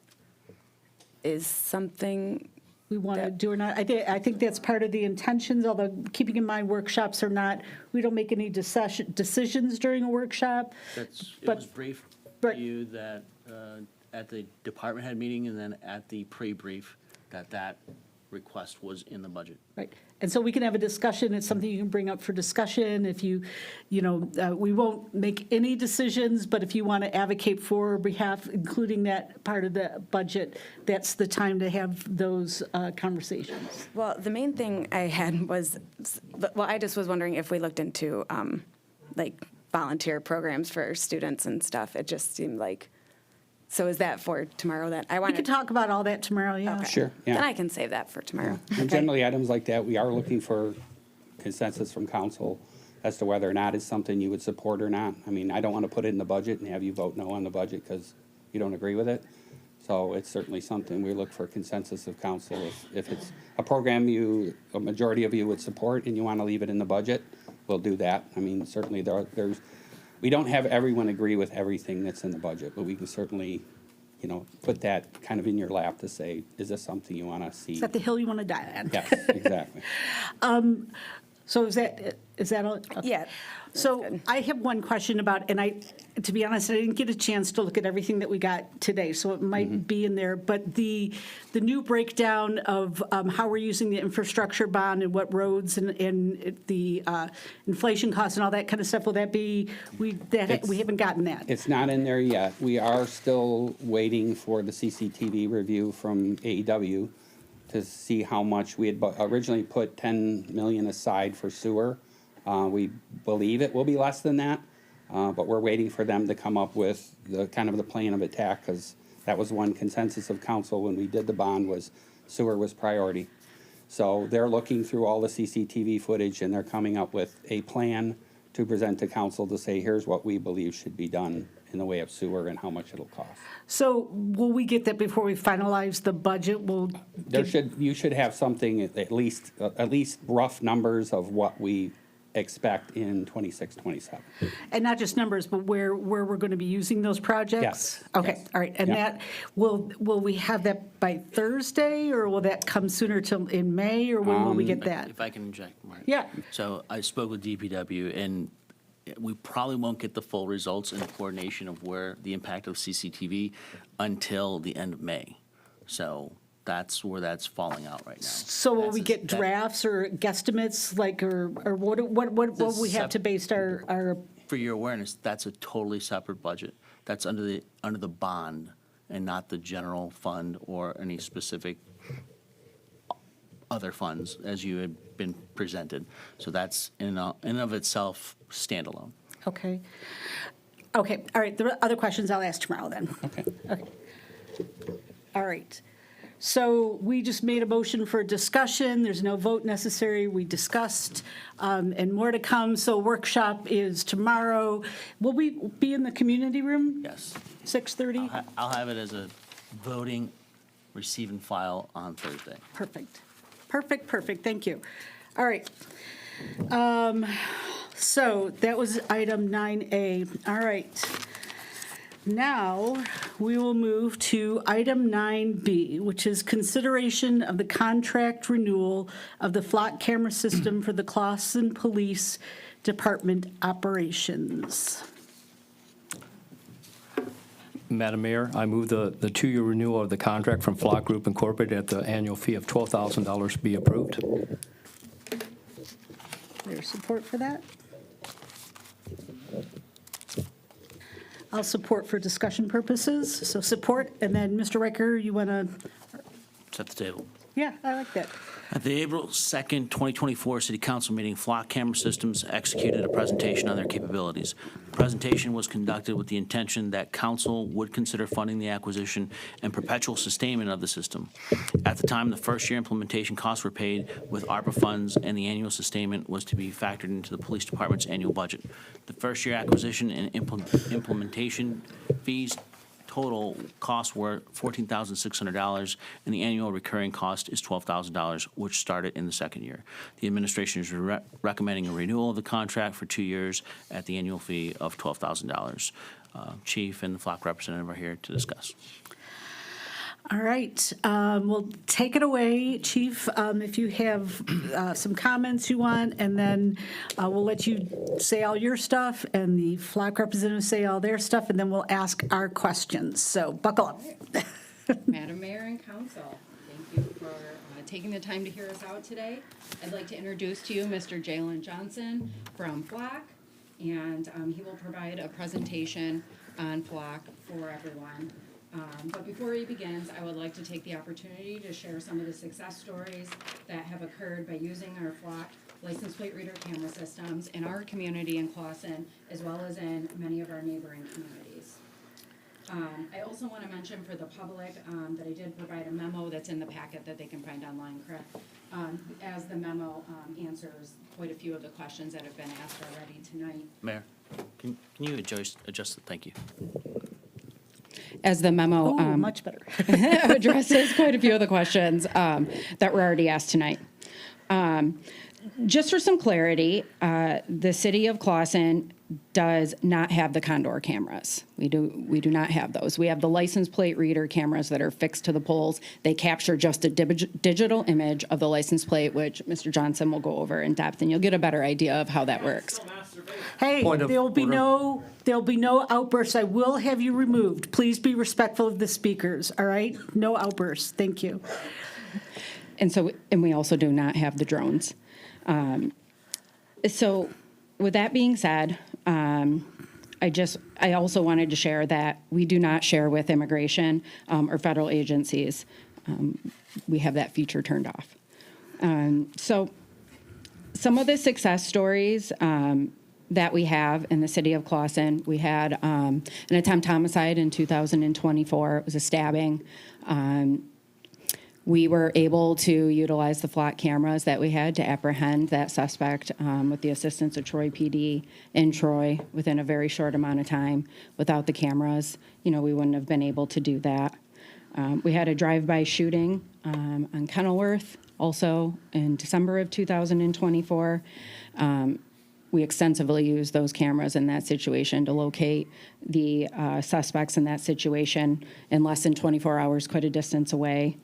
is something We want to do or not. I think that's part of the intentions, although keeping in mind workshops are not, we don't make any decisions during a workshop. It but- was briefed right. to you that at the department head meeting and then at the pre-brief, that request was in the budget. Right. And so we can have a discussion. It's something you can bring up for discussion. If we won't make any decisions, but if you want to advocate for behalf, including that part of the budget, that's the time to have those conversations. Well, the main thing I had was, well, I just was wondering if we looked into, like, volunteer programs for students and stuff. It just seemed like, so is that for tomorrow then? I We wanted. can talk about all that tomorrow, yeah. Okay. Sure, yeah. Then I can save that for tomorrow. And generally, items like that, we are looking for consensus from council as to whether or not it's something you would support or not. I mean, I don't want to put it in the budget and have you vote no on the budget because you don't agree with it. So it's certainly something we look for consensus of council. If it's a program a majority of you would support and you want to leave it in the budget, we'll do that. I mean, certainly we don't have everyone agree with everything that's in the budget, but we can certainly, put that kind of in your lap to say, is this something you want to see? Is that the hill you want to die on? Yes, exactly. So is that all? Okay. Yeah. So I have one question about, and to be honest, I didn't get a chance to look at everything that we got today, so it might be in there, but the new breakdown of how we're using the infrastructure bond and what roads and the inflation costs and all that kind of stuff, will that be, we haven't gotten that? It's not in there yet. We are still waiting for the CCTV review from AEW to see how much we had originally put 10 million aside for sewer. We believe it will be less than that, but we're waiting for them to come up with the kind of the plan of attack, because that was one consensus of council when we did the bond, was sewer was priority. So they're looking through all the CCTV footage and they're coming up with a plan to present to council to say, here's what we believe should be done in the way of sewer and how much it'll cost. So will we get that before we finalize the budget? You should have something, at least rough numbers of what we expect in 26, 27. And not just numbers, but where we're going to be using those projects? Yes. Okay, Yes. all right. And Yep. that, will we have that by Thursday, or will that come sooner till in May, or when will we get that? If I can inject, Mark. Yeah. So I spoke with DPW, and we probably won't get the full results and coordination of where the impact of CCTV until the end of May. So that's where that's falling out right now. So will we get drafts or guesstimates, like, or what will we have to base our, For your awareness, that's a totally separate budget. That's under the bond and not the general fund or any specific other funds as you had been presented. So that's in and of itself standalone. okay. Okay, all right, the other questions I'll ask tomorrow then. Okay. Okay. All right. So we just made a motion for discussion. There's no vote necessary. We discussed, and more to come. So workshop is tomorrow. Will we be in the community room? Yes. 6:30? I'll have it as a voting, receive and file on Thursday. Perfect. Perfect. Thank you. All right. So that was item 9A. All right. Now, we will move to item 9B, which is consideration of the contract renewal of the flock camera system for the Clawson Police Department operations. Madam Mayor, I move the two-year renewal of the contract from Flock Group Incorporated at the annual fee of $12,000 be approved. There's support for that? I'll support for discussion purposes. So support, and then Mr. Riker, you want to, Set the table. yeah, I like that. At the April 2nd, 2024 City Council meeting, Flock Camera Systems executed a presentation on their capabilities. The presentation was conducted with the intention that council would consider funding the acquisition and perpetual sustainment of the system. At the time, the first-year implementation costs were paid with ARPA funds, and the annual sustainment was to be factored into the police department's annual budget. The first-year acquisition and implementation fees total costs were $14,600, and the annual recurring cost is $12,000, which started in the second year. The administration is recommending a renewal of the contract for 2 years at the annual fee of $12,000. Chief and the Flock representative are here to discuss. All right, well, take it away, Chief, if you have some comments you want, and then we'll let you say all your stuff, and the Flock representatives say all their stuff, and then we'll ask our questions. So buckle up. Madam Mayor and Council, thank you for taking the time to hear us out today. I'd like to introduce to you Mr. Jalen Johnson from Flock, and he will provide a presentation on Flock for everyone. But before he begins, I would like to take the opportunity to share some of the success stories that have occurred by using our Flock license plate reader camera systems in our community in Clawson, as well as in many of our neighboring communities. I also want to mention for the public that I did provide a memo that's in the packet that they can find online, correct? As the memo answers quite a few of the questions that have been asked already tonight. Mayor, can you adjust it? Thank you. As the memo much better. addresses quite a few of the questions that were already asked tonight. just for some clarity, the city of Clawson does not have the Condor cameras. We do not have those. We have the license plate reader cameras that are fixed to the poles. They capture just a digital image of the license plate, which Mr. Johnson will go over in depth, and you'll get a better idea of how that works. Hey, there'll be no outbursts. I will have you removed. Please be respectful of the speakers, all right? No outbursts. Thank you. And we also do not have the drones. So with that being said, I also wanted to share that we do not share with immigration or federal agencies. We have that feature turned off. So some of the success stories that we have in the city of Clawson, we had an attempt homicide in 2024. It was a stabbing. We were able to utilize the flock cameras that we had to apprehend that suspect with the assistance of Troy PD in Troy within a very short amount of time. Without the cameras, we wouldn't have been able to do that. We had a drive-by shooting on Kenilworth also in December of 2024. We extensively used those cameras in that situation to locate the suspects in that situation in less than 24 hours, quite a distance away.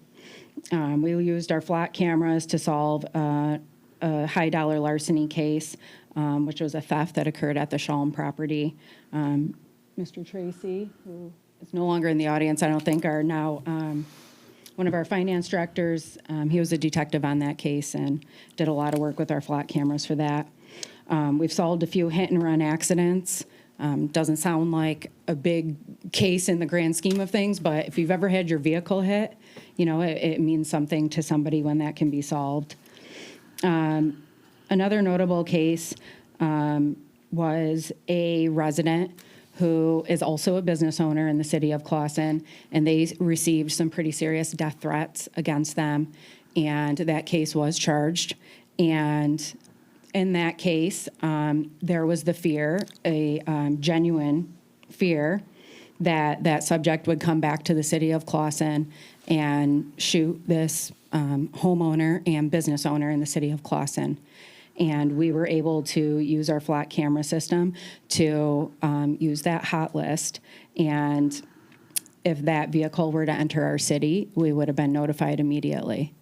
We used our flat cameras to solve a high-dollar larceny case, which was a theft that occurred at the Shalom property. Mr. Tracy, who is no longer in the audience, I don't think, are now one of our finance directors. He was a detective on that case and did a lot of work with our flat cameras for that. We've solved a few hit-and-run accidents. Doesn't sound like a big case in the grand scheme of things, but if you've ever had your vehicle hit, it means something to somebody when that can be solved. Another notable case was a resident who is also a business owner in the city of Clawson, and they received some pretty serious death threats against them, and that case was charged. And in that case, there was the fear, a genuine fear, that that subject would come back to the city of Clawson and shoot this homeowner and business owner in the city of Clawson. And we were able to use our flat camera system to use that hot list. And if that vehicle were to enter our city, we would have been notified immediately.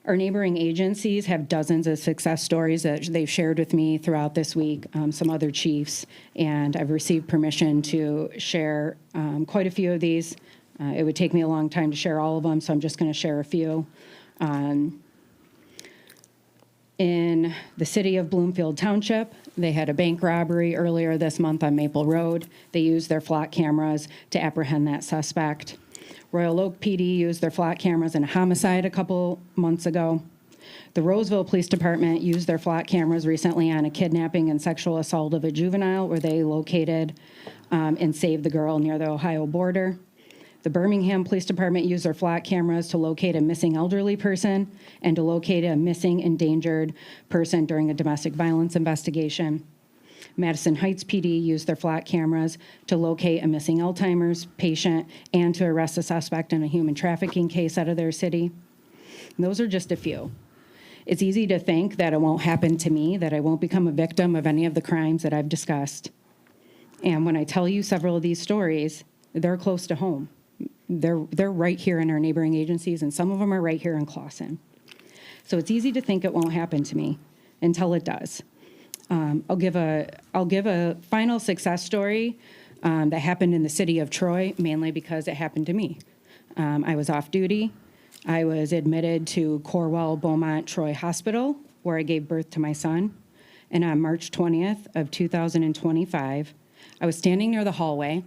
Our neighboring agencies have dozens of success stories that they've shared with me throughout this week, some other chiefs, and I've received permission to share quite a few of these. It would take me a long time to share all of them, so I'm just going to share a few. In the city of Bloomfield Township, they had a bank robbery earlier this month on Maple Road. They used their flat cameras to apprehend that suspect. Royal Oak PD used their flat cameras in a homicide a couple months ago. The Roseville Police Department used their flat cameras recently on a kidnapping and sexual assault of a juvenile where they located and saved the girl near the Ohio border. The Birmingham Police Department used their flat cameras to locate a missing elderly person and to locate a missing endangered person during a domestic violence investigation. Madison Heights PD used their flat cameras to locate a missing Alzheimer's patient and to arrest a suspect in a human trafficking case out of their city. And those are just a few. It's easy to think that it won't happen to me, that I won't become a victim of any of the crimes that I've discussed. And when I tell you several of these stories, they're close to home. They're right here in our neighboring agencies, and some of them are right here in Clawson. So it's easy to think it won't happen to me until it does. I'll give a final success story that happened in the city of Troy, mainly because it happened to me. I was off duty. I was admitted to Corwell Beaumont Troy Hospital, where I gave birth to my son. And on March 20th of 2025, I was standing near the hallway,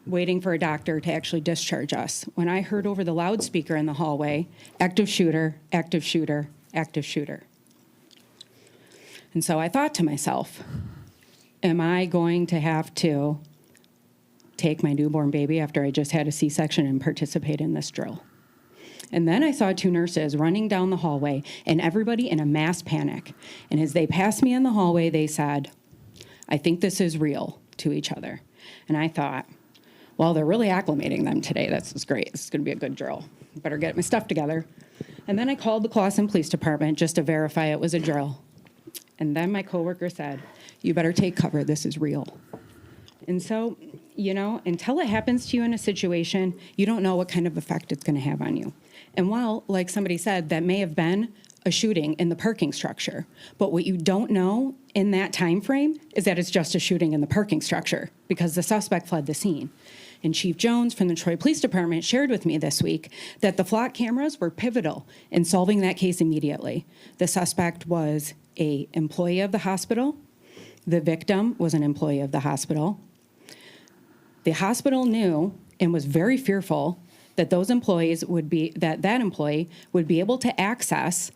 waiting for a doctor to actually discharge us, when I heard over the loudspeaker in the hallway, active shooter, active shooter, active shooter. And so I thought to myself, am I going to have to take my newborn baby after I just had a C-section and participate in this drill? And then I saw two nurses running down the hallway and everybody in a mass panic. And as they passed me in the hallway, they said, "I think this is real," to each other. And I thought, well, they're really acclimating them today. This is great. This is going to be a good drill. better get my stuff together. And then I called the Clawson Police Department just to verify it was a drill. And then my coworker said, you better take cover, this is real. And so, you know, until it happens to you in a situation, you don't know what kind of effect it's going to have on you. And while, like somebody said, that may have been a shooting in the parking structure, but what you don't know in that time frame is that it's just a shooting in the parking structure because the suspect fled the scene. And Chief Jones from the Troy Police Department shared with me this week that the flock cameras were pivotal in solving that case immediately. The suspect was an employee of the hospital. The victim was an employee of the hospital. The hospital knew and was very fearful that those employees would be, that employee would be able to access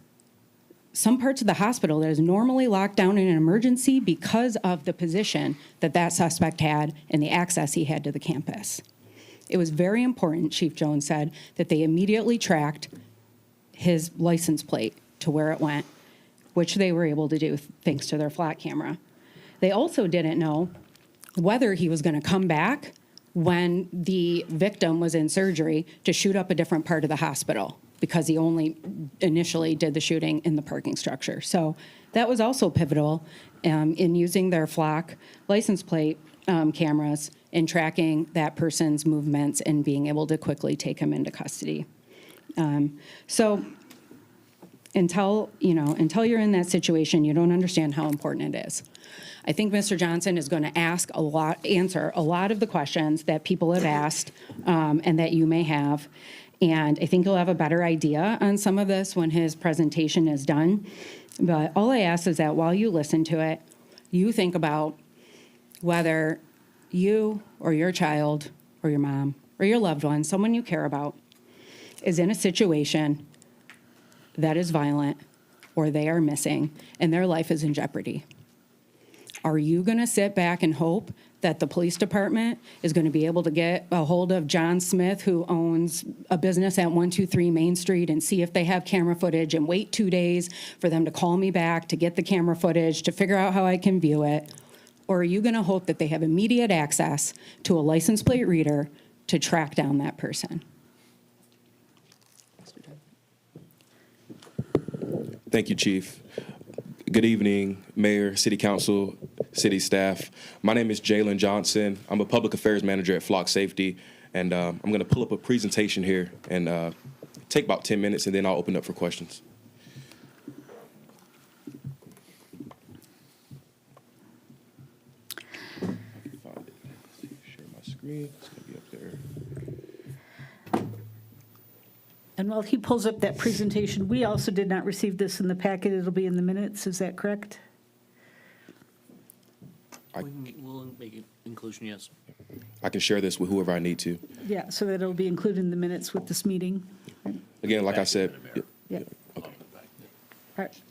some parts of the hospital that is normally locked down in an emergency because of the position that that suspect had and the access he had to the campus. It was very important, Chief Jones said, that they immediately tracked his license plate to where it went, which they were able to do thanks to their flat camera. They also didn't know whether he was going to come back when the victim was in surgery to shoot up a different part of the hospital, because he only initially did the shooting in the parking structure. So that was also pivotal in using their flock license plate cameras in tracking that person's movements and being able to quickly take him into custody. So until you're in that situation, you don't understand how important it is. I think Mr. Johnson is going to answer a lot of the questions that people have asked and that you may have. And I think you'll have a better idea on some of this when his presentation is done. But all I ask is that while you listen to it, you think about whether you or your child or your mom or your loved one, someone you care about, is in a situation that is violent or they are missing and their life is in jeopardy. Are you going to sit back and hope that the police department is going to be able to get a hold of John Smith, who owns a business at 123 Main Street, and see if they have camera footage and wait 2 days for them to call me back to get the camera footage to figure out how I can view it? Or are you going to hope that they have immediate access to a license plate reader to track down that person? Thank you, Chief. Good evening, Mayor, City Council, City staff. My name is Jalen Johnson. I'm a Public Affairs Manager at Flock Safety, and I'm going to pull up a presentation here and take about 10 minutes, and then I'll open up for questions. Share my screen. It's going to be up there. And while he pulls up that presentation, we also did not receive this in the packet. It'll be in the minutes. Is that correct? We'll make an inclusion, yes. I can share this with whoever I need to. Yeah, so that it'll be included in the minutes with this meeting. Again, like I said, Yeah.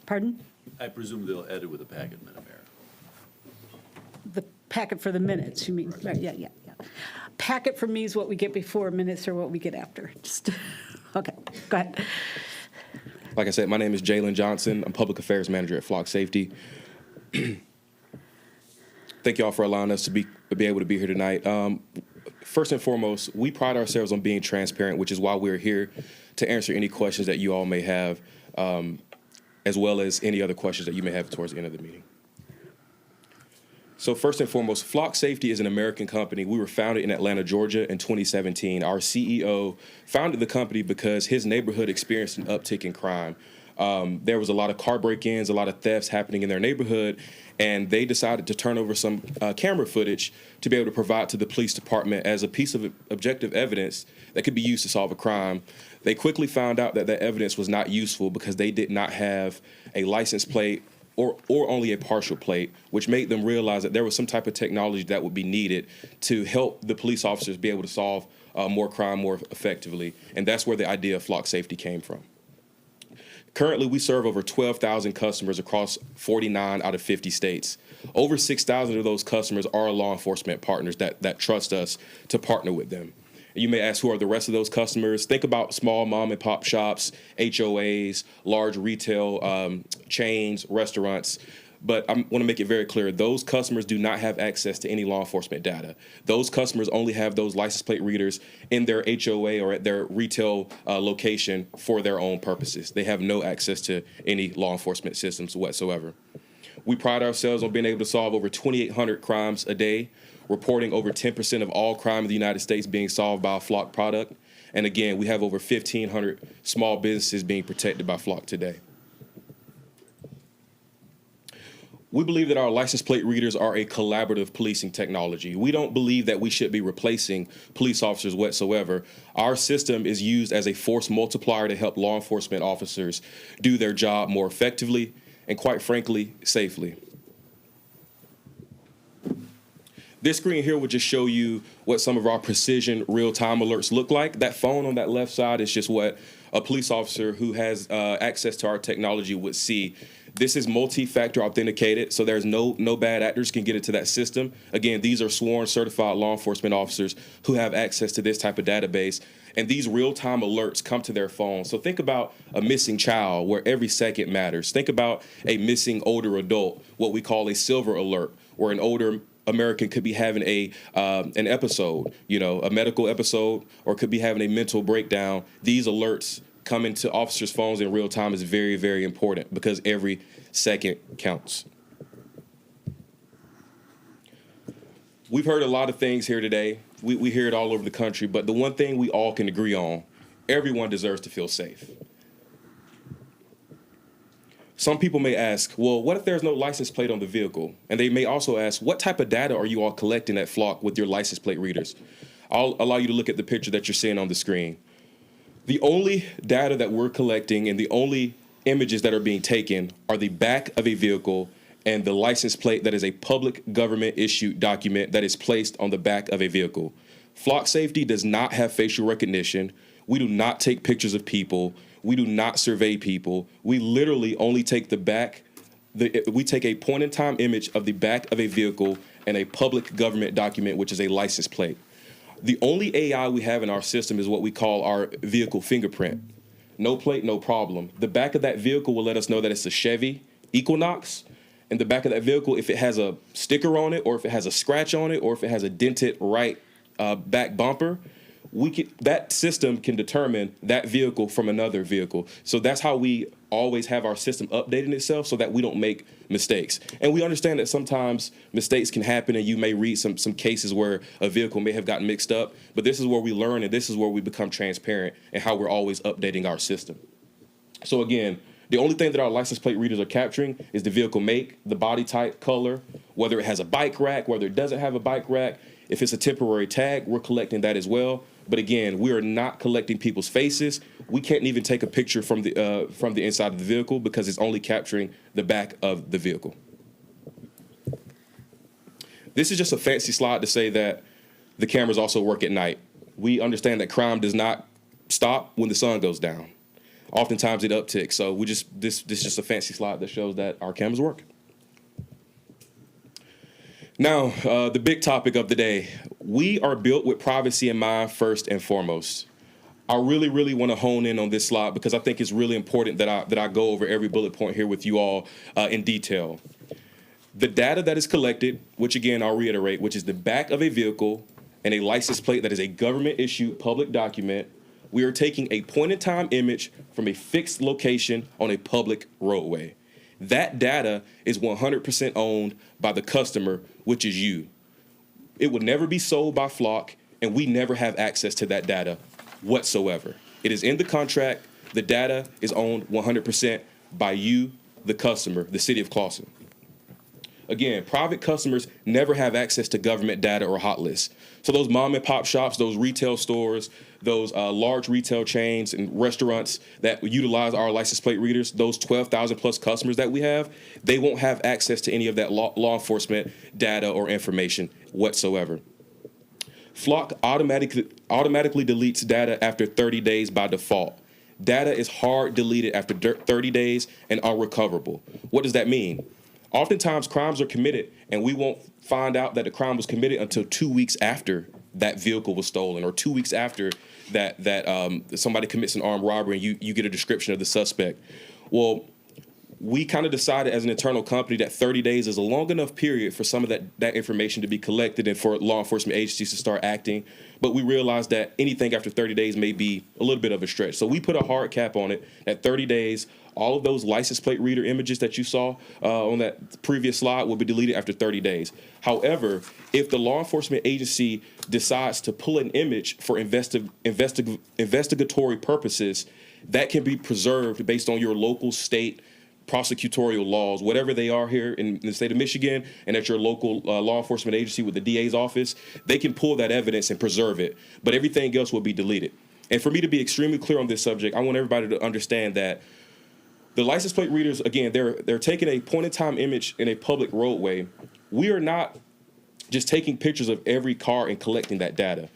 Pardon? I presume they'll edit with a packet, Madam Mayor. The packet for the minutes, you mean? Right, yeah. Packet for me is what we get before, minutes are what we get after. Just, okay, go ahead. Like I said, my name is Jalen Johnson. I'm Public Affairs Manager at Flock Safety. Thank y'all for allowing us to be able to be here tonight. First and foremost, we pride ourselves on being transparent, which is why we're here to answer any questions that you all may have, as well as any other questions that you may have towards the end of the meeting. So first and foremost, Flock Safety is an American company. We were founded in Atlanta, Georgia in 2017. Our CEO founded the company because his neighborhood experienced an uptick in crime. There was a lot of car break-ins, a lot of thefts happening in their neighborhood, and they decided to turn over some camera footage to be able to provide to the police department as a piece of objective evidence that could be used to solve a crime. They quickly found out that that evidence was not useful because they did not have a license plate or only a partial plate, which made them realize that there was some type of technology that would be needed to help the police officers be able to solve more crime more effectively. And that's where the idea of Flock Safety came from. Currently, we serve over 12,000 customers across 49 out of 50 states. Over 6,000 of those customers are law enforcement partners that trust us to partner with them. You may ask, who are the rest of those customers? Think about small mom and pop shops, HOAs, large retail chains, restaurants. But I want to make it very clear, those customers do not have access to any law enforcement data. Those customers only have those license plate readers in their HOA or at their retail location for their own purposes. They have no access to any law enforcement systems whatsoever. We pride ourselves on being able to solve over 2,800 crimes a day, reporting over 10% of all crime in the United States being solved by a Flock product. And again, we have over 1,500 small businesses being protected by Flock today. We believe that our license plate readers are a collaborative policing technology. We don't believe that we should be replacing police officers whatsoever. Our system is used as a force multiplier to help law enforcement officers do their job more effectively and, quite frankly, safely. This screen here will just show you what some of our precision real-time alerts look like. That phone on that left side is just what a police officer who has access to our technology would see. This is multi-factor authenticated, so there's no bad actors can get into that system. Again, these are sworn certified law enforcement officers who have access to this type of database. And these real-time alerts come to their phone. So think about a missing child where every second matters. Think about a missing older adult, what we call a silver alert, where an older American could be having an episode, a medical episode, or could be having a mental breakdown. These alerts coming to officers' phones in real time is very, very important because every second counts. We've heard a lot of things here today. We hear it all over the country, but the one thing we all can agree on, everyone deserves to feel safe. Some people may ask, well, what if there's no license plate on the vehicle? And they may also ask, what type of data are you all collecting at Flock with your license plate readers? I'll allow you to look at the picture that you're seeing on the screen. The only data that we're collecting and the only images that are being taken are the back of a vehicle and the license plate that is a public government issued document that is placed on the back of a vehicle. Flock Safety does not have facial recognition. We do not take pictures of people. We do not survey people. We literally only take we take a point in time image of the back of a vehicle and a public government document, which is a license plate. The only AI we have in our system is what we call our vehicle fingerprint. No plate, no problem. The back of that vehicle will let us know that it's a Chevy Equinox. And the back of that vehicle, if it has a sticker on it, or if it has a scratch on it, or if it has a dented right back bumper, that system can determine that vehicle from another vehicle. So that's how we always have our system updating itself so that we don't make mistakes. And we understand that sometimes mistakes can happen and you may read some cases where a vehicle may have gotten mixed up, but this is where we learn and this is where we become transparent and how we're always updating our system. So again, the only thing that our license plate readers are capturing is the vehicle make, the body type, color, whether it has a bike rack, whether it doesn't have a bike rack. If it's a temporary tag, we're collecting that as well. But again, we are not collecting people's faces. We can't even take a picture from the inside of the vehicle because it's only capturing the back of the vehicle. This is just a fancy slide to say that the cameras also work at night. We understand that crime does not stop when the sun goes down. Oftentimes it upticks. So this is just a fancy slide that shows that our cameras work. Now, the big topic of the day. We are built with privacy in mind first and foremost. I really, really want to hone in on this slide because I think it's really important that I go over every bullet point here with you all in detail. The data that is collected, which again, I'll reiterate, which is the back of a vehicle and a license plate that is a government-issued public document, we are taking a point-in-time image from a fixed location on a public roadway. That data is 100% owned by the customer, which is you. It would never be sold by Flock, and we never have access to that data whatsoever. It is in the contract. The data is owned 100% by you, the customer, the city of Clawson. Again, private customers never have access to government data or hot lists. So those mom and pop shops, those retail stores, those large retail chains and restaurants that utilize our license plate readers, those 12,000 plus customers that we have, they won't have access to any of that law enforcement data or information whatsoever. Flock automatically deletes data after 30 days by default. Data is hard deleted after 30 days and unrecoverable. What does that mean? Oftentimes, crimes are committed, and we won't find out that the crime was committed until 2 weeks after that vehicle was stolen, or 2 weeks after that somebody commits an armed robbery and you get a description of the suspect. Well, we kind of decided as an internal company that 30 days is a long enough period for some of that information to be collected and for law enforcement agencies to start acting. But we realized that anything after 30 days may be a little bit of a stretch. So we put a hard cap on it at 30 days. All of those license plate reader images that you saw on that previous slide will be deleted after 30 days. However, if the law enforcement agency decides to pull an image for investigatory purposes, that can be preserved based on your local state prosecutorial laws, whatever they are here in the state of Michigan and at your local law enforcement agency with the DA's office. They can pull that evidence and preserve it, but everything else will be deleted. And for me to be extremely clear on this subject, I want everybody to understand that the license plate readers, again, they're taking a point-in-time image in a public roadway. We are not just taking pictures of every car and collecting that data.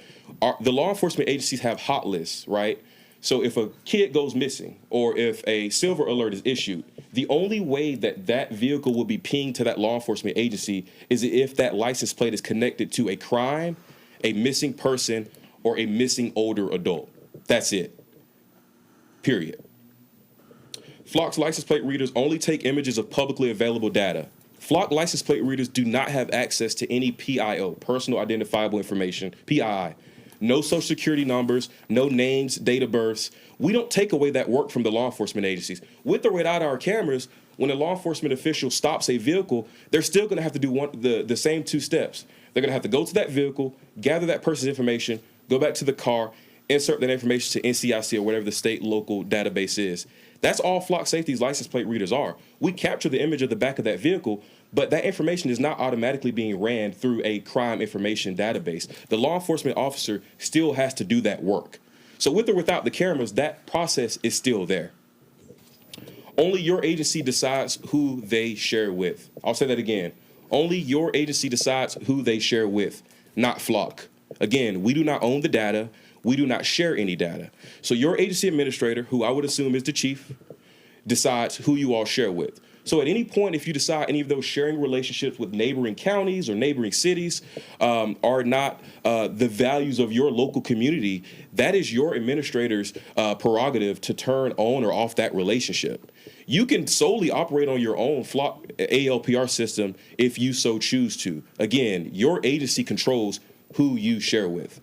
The law enforcement agencies have hot lists, right? So if a kid goes missing or if a silver alert is issued, the only way that that vehicle will be pinged to that law enforcement agency is if that license plate is connected to a crime, a missing person, or a missing older adult. That's it. Period. Flock's license plate readers only take images of publicly available data. Flock license plate readers do not have access to any PIO, personal identifiable information, PII. No social security numbers, no names, date of births. We don't take away that work from the law enforcement agencies. With or without our cameras, when a law enforcement official stops a vehicle, they're still going to have to do the same two steps. They're going to have to go to that vehicle, gather that person's information, go back to the car, insert that information to NCIC or whatever the state local database is. That's all Flock Safety's license plate readers are. We capture the image of the back of that vehicle, but that information is not automatically being ran through a crime information database. The law enforcement officer still has to do that work. So with or without the cameras, that process is still there. Only your agency decides who they share with. I'll say that again. Only your agency decides who they share with, not Flock. Again, we do not own the data. We do not share any data. So your agency administrator, who I would assume is the chief, decides who you all share with. So at any point, if you decide any of those sharing relationships with neighboring counties or neighboring cities are not the values of your local community, that is your administrator's prerogative to turn on or off that relationship. You can solely operate on your own Flock ALPR system if you so choose to. Again, your agency controls who you share with.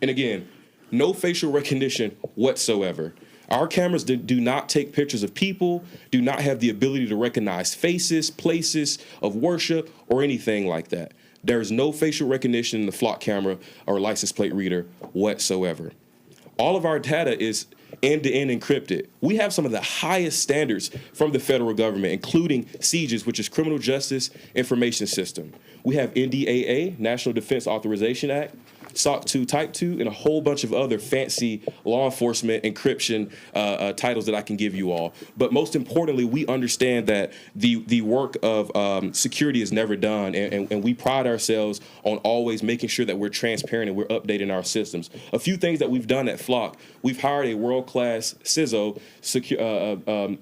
And again, no facial recognition whatsoever. Our cameras do not take pictures of people, do not have the ability to recognize faces, places of worship, or anything like that. There is no facial recognition in the Flock camera or license plate reader whatsoever. All of our data is end-to-end encrypted. We have some of the highest standards from the federal government, including CJIS, which is Criminal Justice Information System. We have NDAA, National Defense Authorization Act, SOC 2 Type 2, and a whole bunch of other fancy law enforcement encryption titles that I can give you all. But most importantly, we understand that the work of security is never done, and we pride ourselves on always making sure that we're transparent and we're updating our systems. A few things that we've done at Flock: we've hired a world-class CISO,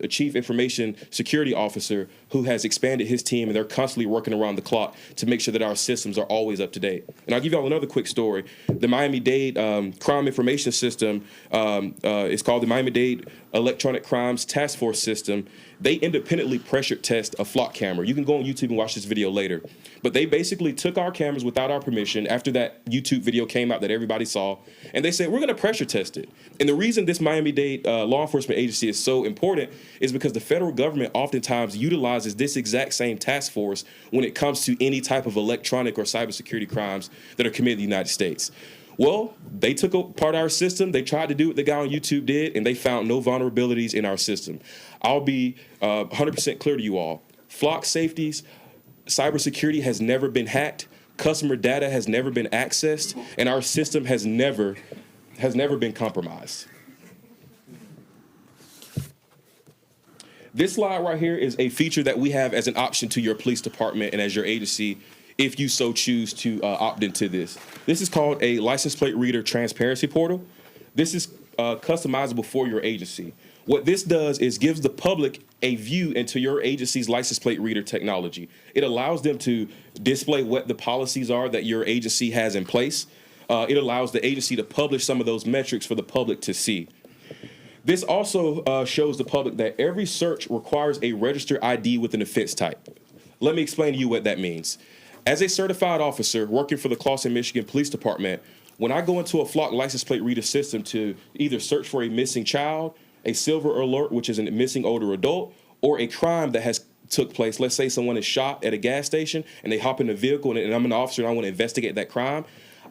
a Chief Information Security Officer, who has expanded his team, and they're constantly working around the clock to make sure that our systems are always up to date. And I'll give you all another quick story. The Miami-Dade Crime Information System is called the Miami-Dade Electronic Crimes Task Force System. They independently pressure test a Flock camera. You can go on YouTube and watch this video later. But they basically took our cameras without our permission after that YouTube video came out that everybody saw, and they said, we're going to pressure test it. And the reason this Miami-Dade law enforcement agency is so important is because the federal government oftentimes utilizes this exact same task force when it comes to any type of electronic or cybersecurity crimes that are committed in the United States. Well, they took apart our system. They tried to do what the guy on YouTube did, and they found no vulnerabilities in our system. I'll be 100% clear to you all. Flock Safety's cybersecurity has never been hacked. Customer data has never been accessed, and our system has never been compromised. This slide right here is a feature that we have as an option to your police department and as your agency, if you so choose to opt into this. This is called a license plate reader transparency portal. This is customizable for your agency. What this does is gives the public a view into your agency's license plate reader technology. It allows them to display what the policies are that your agency has in place. It allows the agency to publish some of those metrics for the public to see. This also shows the public that every search requires a registered ID with an offense type. Let me explain to you what that means. As a certified officer working for the Clawson, Michigan Police Department, when I go into a flock license plate reader system to either search for a missing child, a silver alert, which is a missing older adult, or a crime that has took place, let's say someone is shot at a gas station and they hop in a vehicle and I'm an officer and I want to investigate that crime,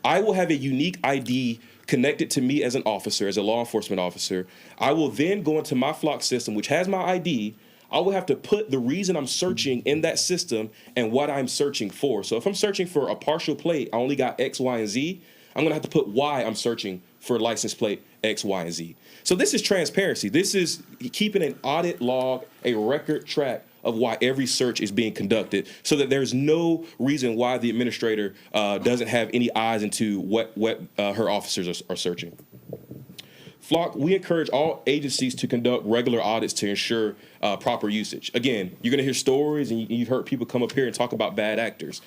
I will have a unique ID connected to me as an officer, as a law enforcement officer. I will then go into my flock system, which has my ID. I will have to put the reason I'm searching in that system and what I'm searching for. So if I'm searching for a partial plate, I only got X, Y, and Z, I'm going to have to put why I'm searching for license plate X, Y, and Z. So this is transparency. This is keeping an audit log, a record track of why every search is being conducted so that there's no reason why the administrator doesn't have any eyes into what her officers are searching. Flock, we encourage all agencies to conduct regular audits to ensure proper usage. Again, you're going to hear stories and you've heard people come up here and talk about bad actors.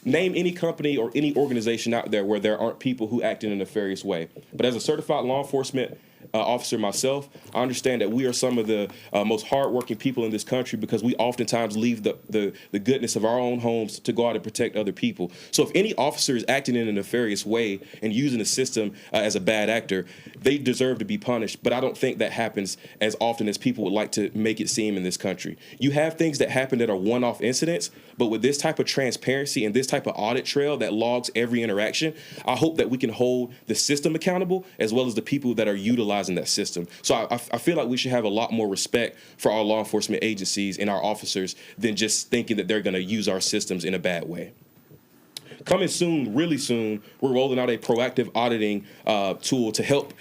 Name any company or any organization out there where there aren't people who act in a nefarious way. But as a certified law enforcement officer myself, I understand that we are some of the most hardworking people in this country because we oftentimes leave the goodness of our own homes to go out and protect other people. So if any officer is acting in a nefarious way and using the system as a bad actor, they deserve to be punished. But I don't think that happens as often as people would like to make it seem in this country. You have things that happen that are one-off incidents, but with this type of transparency and this type of audit trail that logs every interaction, I hope that we can hold the system accountable as well as the people that are utilizing that system. So I feel like we should have a lot more respect for our law enforcement agencies and our officers than just thinking that they're going to use our systems in a bad way. Coming soon, really soon, we're rolling out a proactive auditing tool to help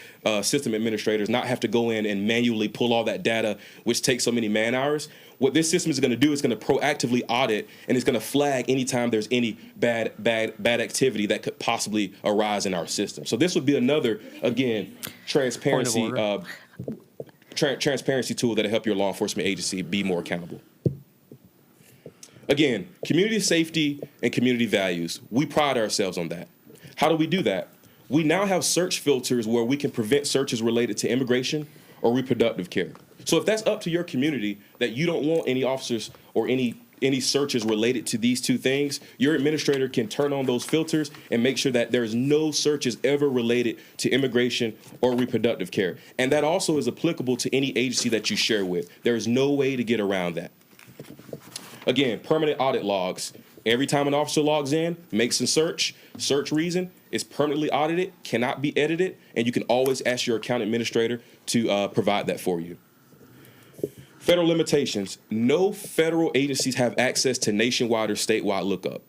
system administrators not have to go in and manually pull all that data, which takes so many man hours. What this system is going to do is going to proactively audit, and it's going to flag anytime there's any bad activity that could possibly arise in our system. So this would be another, again, transparency transparency tool that'll help your law enforcement agency be more accountable. Again, community safety and community values. We pride ourselves on that. How do we do that? We now have search filters where we can prevent searches related to immigration or reproductive care. So if that's up to your community that you don't want any officers or any searches related to these two things, your administrator can turn on those filters and make sure that there's no searches ever related to immigration or reproductive care. And that also is applicable to any agency that you share with. There is no way to get around that. Again, permanent audit logs. Every time an officer logs in, makes a search reason, is permanently audited, cannot be edited, and you can always ask your account administrator to provide that for you. Federal limitations. No federal agencies have access to nationwide or statewide lookup.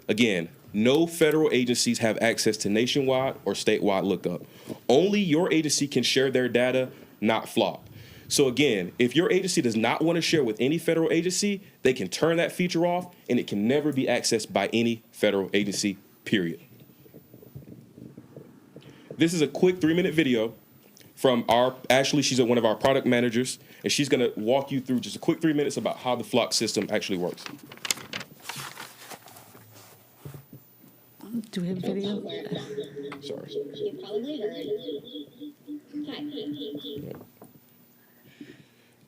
Again, no federal agencies have access to nationwide or statewide lookup. Only your agency can share their data, not Flock. So again, if your agency does not want to share with any federal agency, they can turn that feature off and it can never be accessed by any federal agency, period. This is a quick 3-minute video from Ashley, she's one of our product managers, and she's gonna walk you through just a quick 3 minutes about how the Flock system actually works. Do we have video? Sorry. You've probably heard. Hi.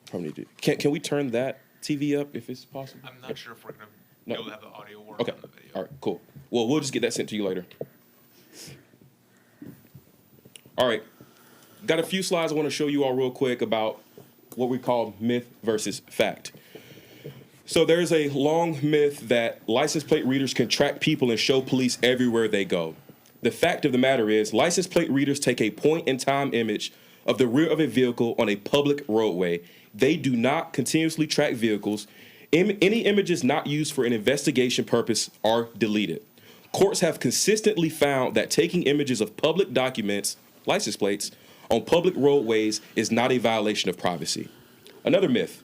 Probably need to. Can we turn that TV up if it's possible? I'm not sure if we're going to be able to have the audio work Okay. on the video. All right, cool. Well, we'll just get that sent to you later. All right. Got a few slides I want to show you all real quick about what we call myth versus fact. So there's a long myth that license plate readers can track people and show police everywhere they go. The fact of the matter is license plate readers take a point-in-time image of the rear of a vehicle on a public roadway. They do not continuously track vehicles. Any images not used for an investigation purpose are deleted. Courts have consistently found that taking images of public documents, license plates, on public roadways is not a violation of privacy. Another myth,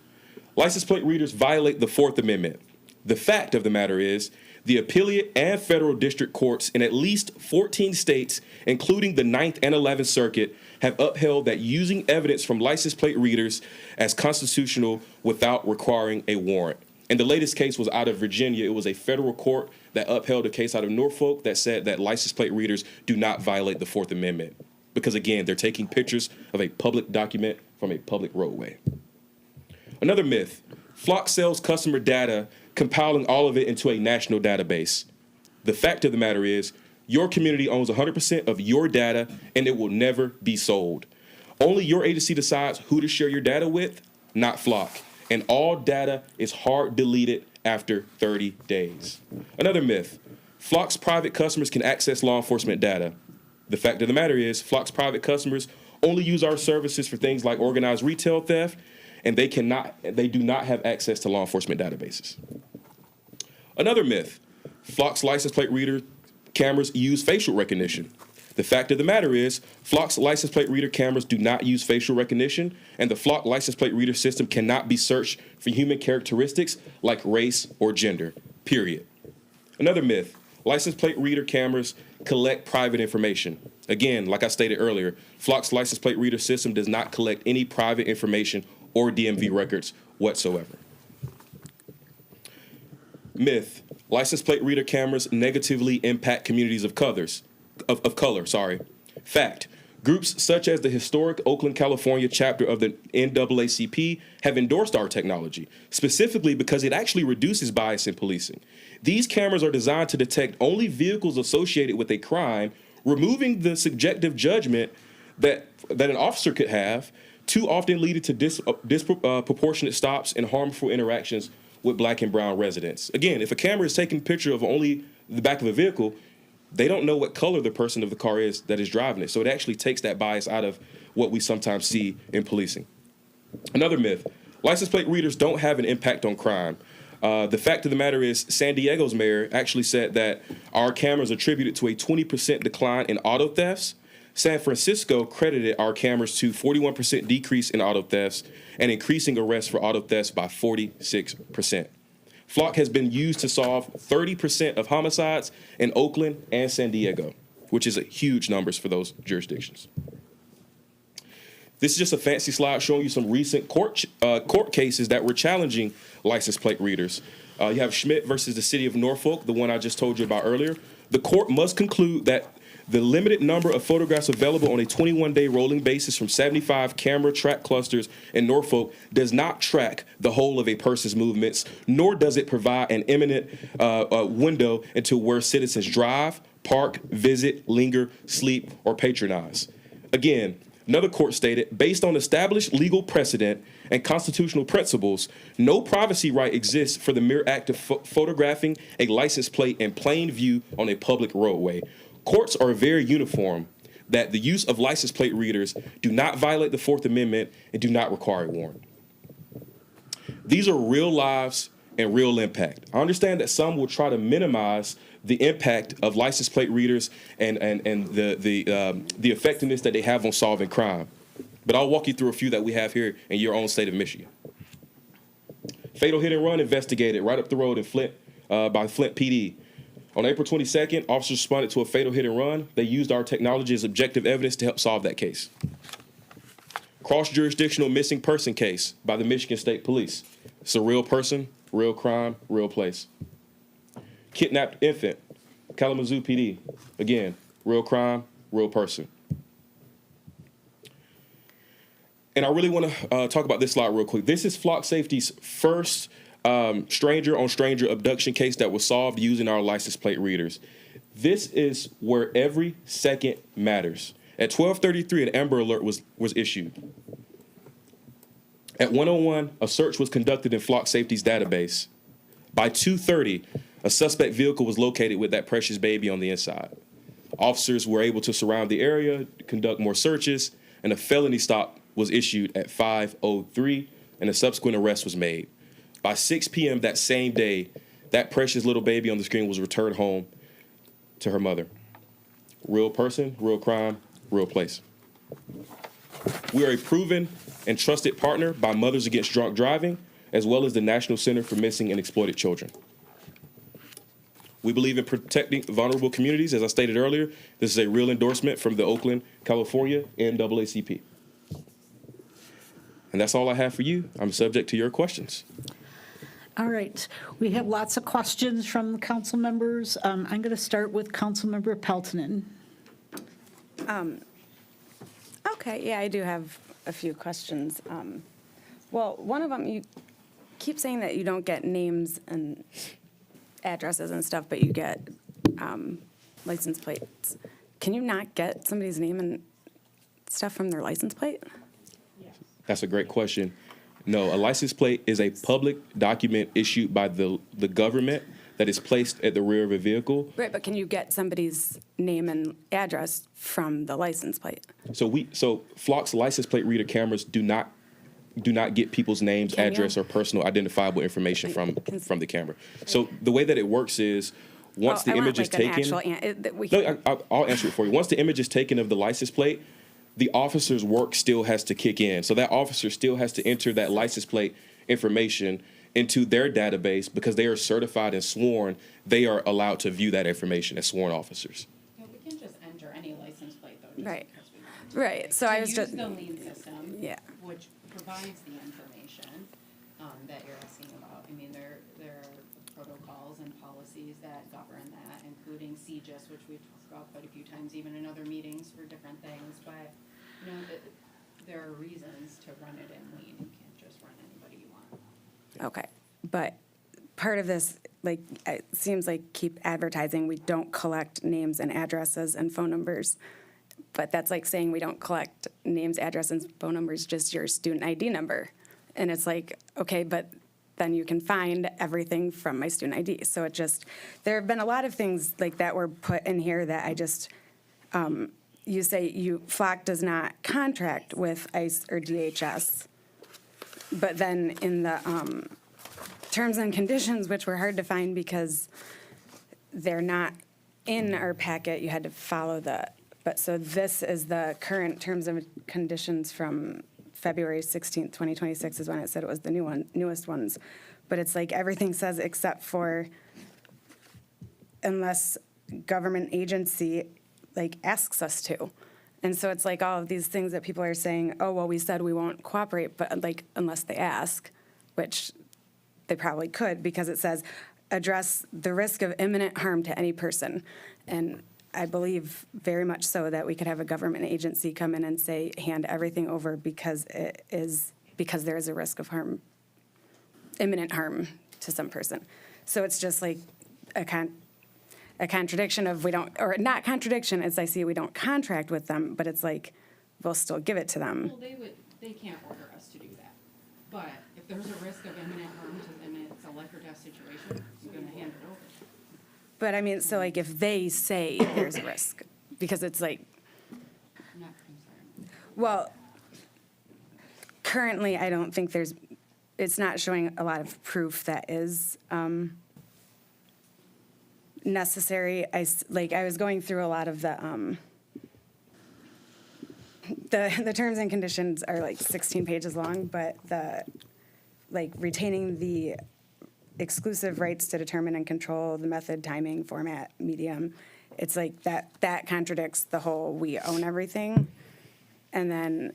license plate readers violate the Fourth Amendment. The fact of the matter is the appellate and federal district courts in at least 14 states, including the 9th and 11th Circuit, have upheld that using evidence from license plate readers as constitutional without requiring a warrant. And the latest case was out of Virginia. It was a federal court that upheld a case out of Norfolk that said that license plate readers do not violate the Fourth Amendment. because, again, they're taking pictures of a public document from a public roadway. Another myth, Flock sells customer data, compiling all of it into a national database. The fact of the matter is, your community owns 100% of your data, and it will never be sold. Only your agency decides who to share your data with, not Flock. And all data is hard deleted after 30 days. Another myth, Flock's private customers can access law enforcement data. The fact of the matter is, Flock's private customers only use our services for things like organized retail theft, and they do not have access to law enforcement databases. Another myth, Flock's license plate reader cameras use facial recognition. The fact of the matter is, Flock's license plate reader cameras do not use facial recognition, and the Flock license plate reader system cannot be searched for human characteristics like race or gender, period. Another myth, license plate reader cameras collect private information. Again, like I stated earlier, Flock's license plate reader system does not collect any private information or DMV records whatsoever. Myth, license plate reader cameras negatively impact communities of color. Fact, groups such as the historic Oakland, California chapter of the NAACP have endorsed our technology, specifically because it actually reduces bias in policing. These cameras are designed to detect only vehicles associated with a crime, removing the subjective judgment that an officer could have, too often leading to disproportionate stops and harmful interactions with Black and brown residents. Again, if a camera is taking a picture of only the back of a vehicle, they don't know what color the person of the car is that is driving it. So it actually takes that bias out of what we sometimes see in policing. Another myth, license plate readers don't have an impact on crime. The fact of the matter is, San Diego's mayor actually said that our cameras attributed to a 20% decline in auto thefts. San Francisco credited our cameras to 41% decrease in auto thefts and increasing arrests for auto thefts by 46%. Flock has been used to solve 30% of homicides in Oakland and San Diego, which is a huge numbers for those jurisdictions. This is just a fancy slide showing you some recent court cases that were challenging license plate readers. You have Schmidt versus the city of Norfolk, the one I just told you about earlier. The court must conclude that the limited number of photographs available on a 21-day rolling basis from 75 camera track clusters in Norfolk does not track the whole of a person's movements, nor does it provide an imminent window into where citizens drive, park, visit, linger, sleep, or patronize. Again, another court stated, based on established legal precedent and constitutional principles, no privacy right exists for the mere act of photographing a license plate in plain view on a public roadway. Courts are very uniform that the use of license plate readers do not violate the Fourth Amendment and do not require a warrant. These are real lives and real impact. I understand that some will try to minimize the impact of license plate readers and the effectiveness that they have on solving crime. But I'll walk you through a few that we have here in your own state of Michigan. Fatal hit and run investigated right up the road in Flint by Flint PD. On April 22nd, officers responded to a fatal hit and run. They used our technology as objective evidence to help solve that case. Cross-jurisdictional missing person case by the Michigan State Police. It's a real person, real crime, real place. Kidnapped infant, Kalamazoo PD. Again, real crime, real person. And I really want to talk about this slide real quick. This is Flock Safety's first stranger-on-stranger abduction case that was solved using our license plate readers. This is where every second matters. At 12:33, an Amber Alert was issued. At 1:01, a search was conducted in Flock Safety's database. By 2:30, a suspect vehicle was located with that precious baby on the inside. Officers were able to surround the area, conduct more searches, and a felony stop was issued at 5:03, and a subsequent arrest was made. By 6 p.m. that same day, that precious little baby on the screen was returned home to her mother. Real person, real crime, real place. We are a proven and trusted partner by Mothers Against Drunk Driving, as well as the National Center for Missing and Exploited Children. We believe in protecting vulnerable communities. As I stated earlier, this is a real endorsement from the Oakland, California NAACP. And that's all I have for you. I'm subject to your questions. All right, we have lots of questions from the council members. I'm going to start with Councilmember Peltonen. Okay, yeah, I do have a few questions. Well, one of them, you keep saying that you don't get names and addresses and stuff, but you get license plates. Can you not get somebody's name and stuff from their license plate? That's a great question. No, a license plate is a public document issued by the government that is placed at the rear of a vehicle. Right, but can you get somebody's name and address from the license plate? So Flock's license plate reader cameras do not get people's names, Can you? address, or personal identifiable information from the camera. So the way that it works is once the image is taken. I'll answer it for you. Once the image is taken of the license plate, the officer's work still has to kick in. So that officer still has to enter that license plate information into their database because they are certified and sworn. They are allowed to view that information as sworn officers. Yeah, we can just enter any license plate though. Just Right. because we want to. Right, so I was use just. the lien system. Yeah. Which provides the information that you're asking about. I mean, there are protocols and policies that govern that, including CGIS, which we've talked about quite a few times, even in other meetings for different things. But, you know, there are reasons to run it in lien. You can't just run anybody you want. Okay, but part of this, like, it seems like keep advertising, we don't collect names and addresses and phone numbers. But that's like saying we don't collect names, addresses, and phone numbers, just your student ID number. And it's like, okay, but then you can find everything from my student ID. So it just, there have been a lot of things like that were put in here that I just, you say Flock does not contract with ICE or DHS. But then in the terms and conditions, which were hard to find because they're not in our packet, you had to follow but so this is the current terms and conditions from February 16th, 2026 is when it said it was the newest ones. But it's like everything says except for unless government agency like asks us to. And so it's like all of these things that people are saying, oh, well, we said we won't cooperate, but like unless they ask, which they probably could because it says address the risk of imminent harm to any person. And I believe very much so that we could have a government agency come in and say, hand everything over because there is a risk of harm, imminent harm to some person. So it's just like a contradiction of we don't, or not contradiction as I see it, we don't contract with them, but it's like, we'll still give it to them. Well, they can't order us to do that. But if there's a risk of imminent harm to them, it's a life or death situation, you're gonna hand it over. But I mean, so like if they say there's a risk, because it's like, I'm sorry. well, currently I don't think it's not showing a lot of proof that is necessary. I was going through a lot of the terms and conditions are like 16 pages long, but retaining the exclusive rights to determine and control the method, timing, format, medium. It's like that contradicts the whole we own everything. And then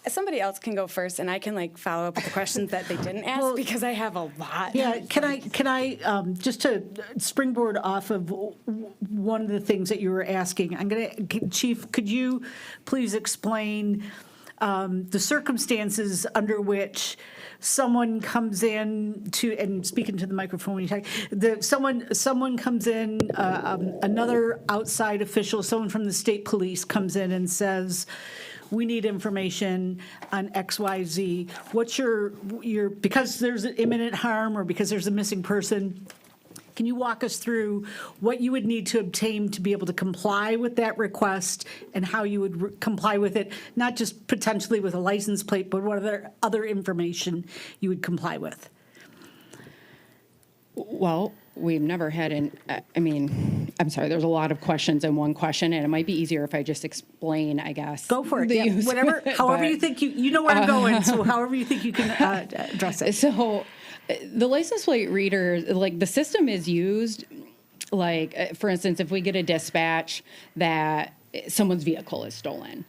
somebody else can go first and I can like follow up with the questions that they didn't ask because I have a lot. Yeah, can I just to springboard off of one of the things that you were asking, Chief, could you please explain the circumstances under which someone comes in to, and speaking to the microphone when you talk, someone comes in, another outside official, someone from the state police comes in and says, we need information on XYZ. What's your, because there's imminent harm or because there's a missing person, can you walk us through what you would need to obtain to be able to comply with that request and how you would comply with it, not just potentially with a license plate, but what other information you would comply with? Well, we've never had I'm sorry, there's a lot of questions in one question, and it might be easier if I just explain, I guess. Go for it. Yeah, whatever, however you think you know where I'm going, so however you think you can address it. So the license plate reader, like the system is used, like, for instance, if we get a dispatch that someone's vehicle is stolen,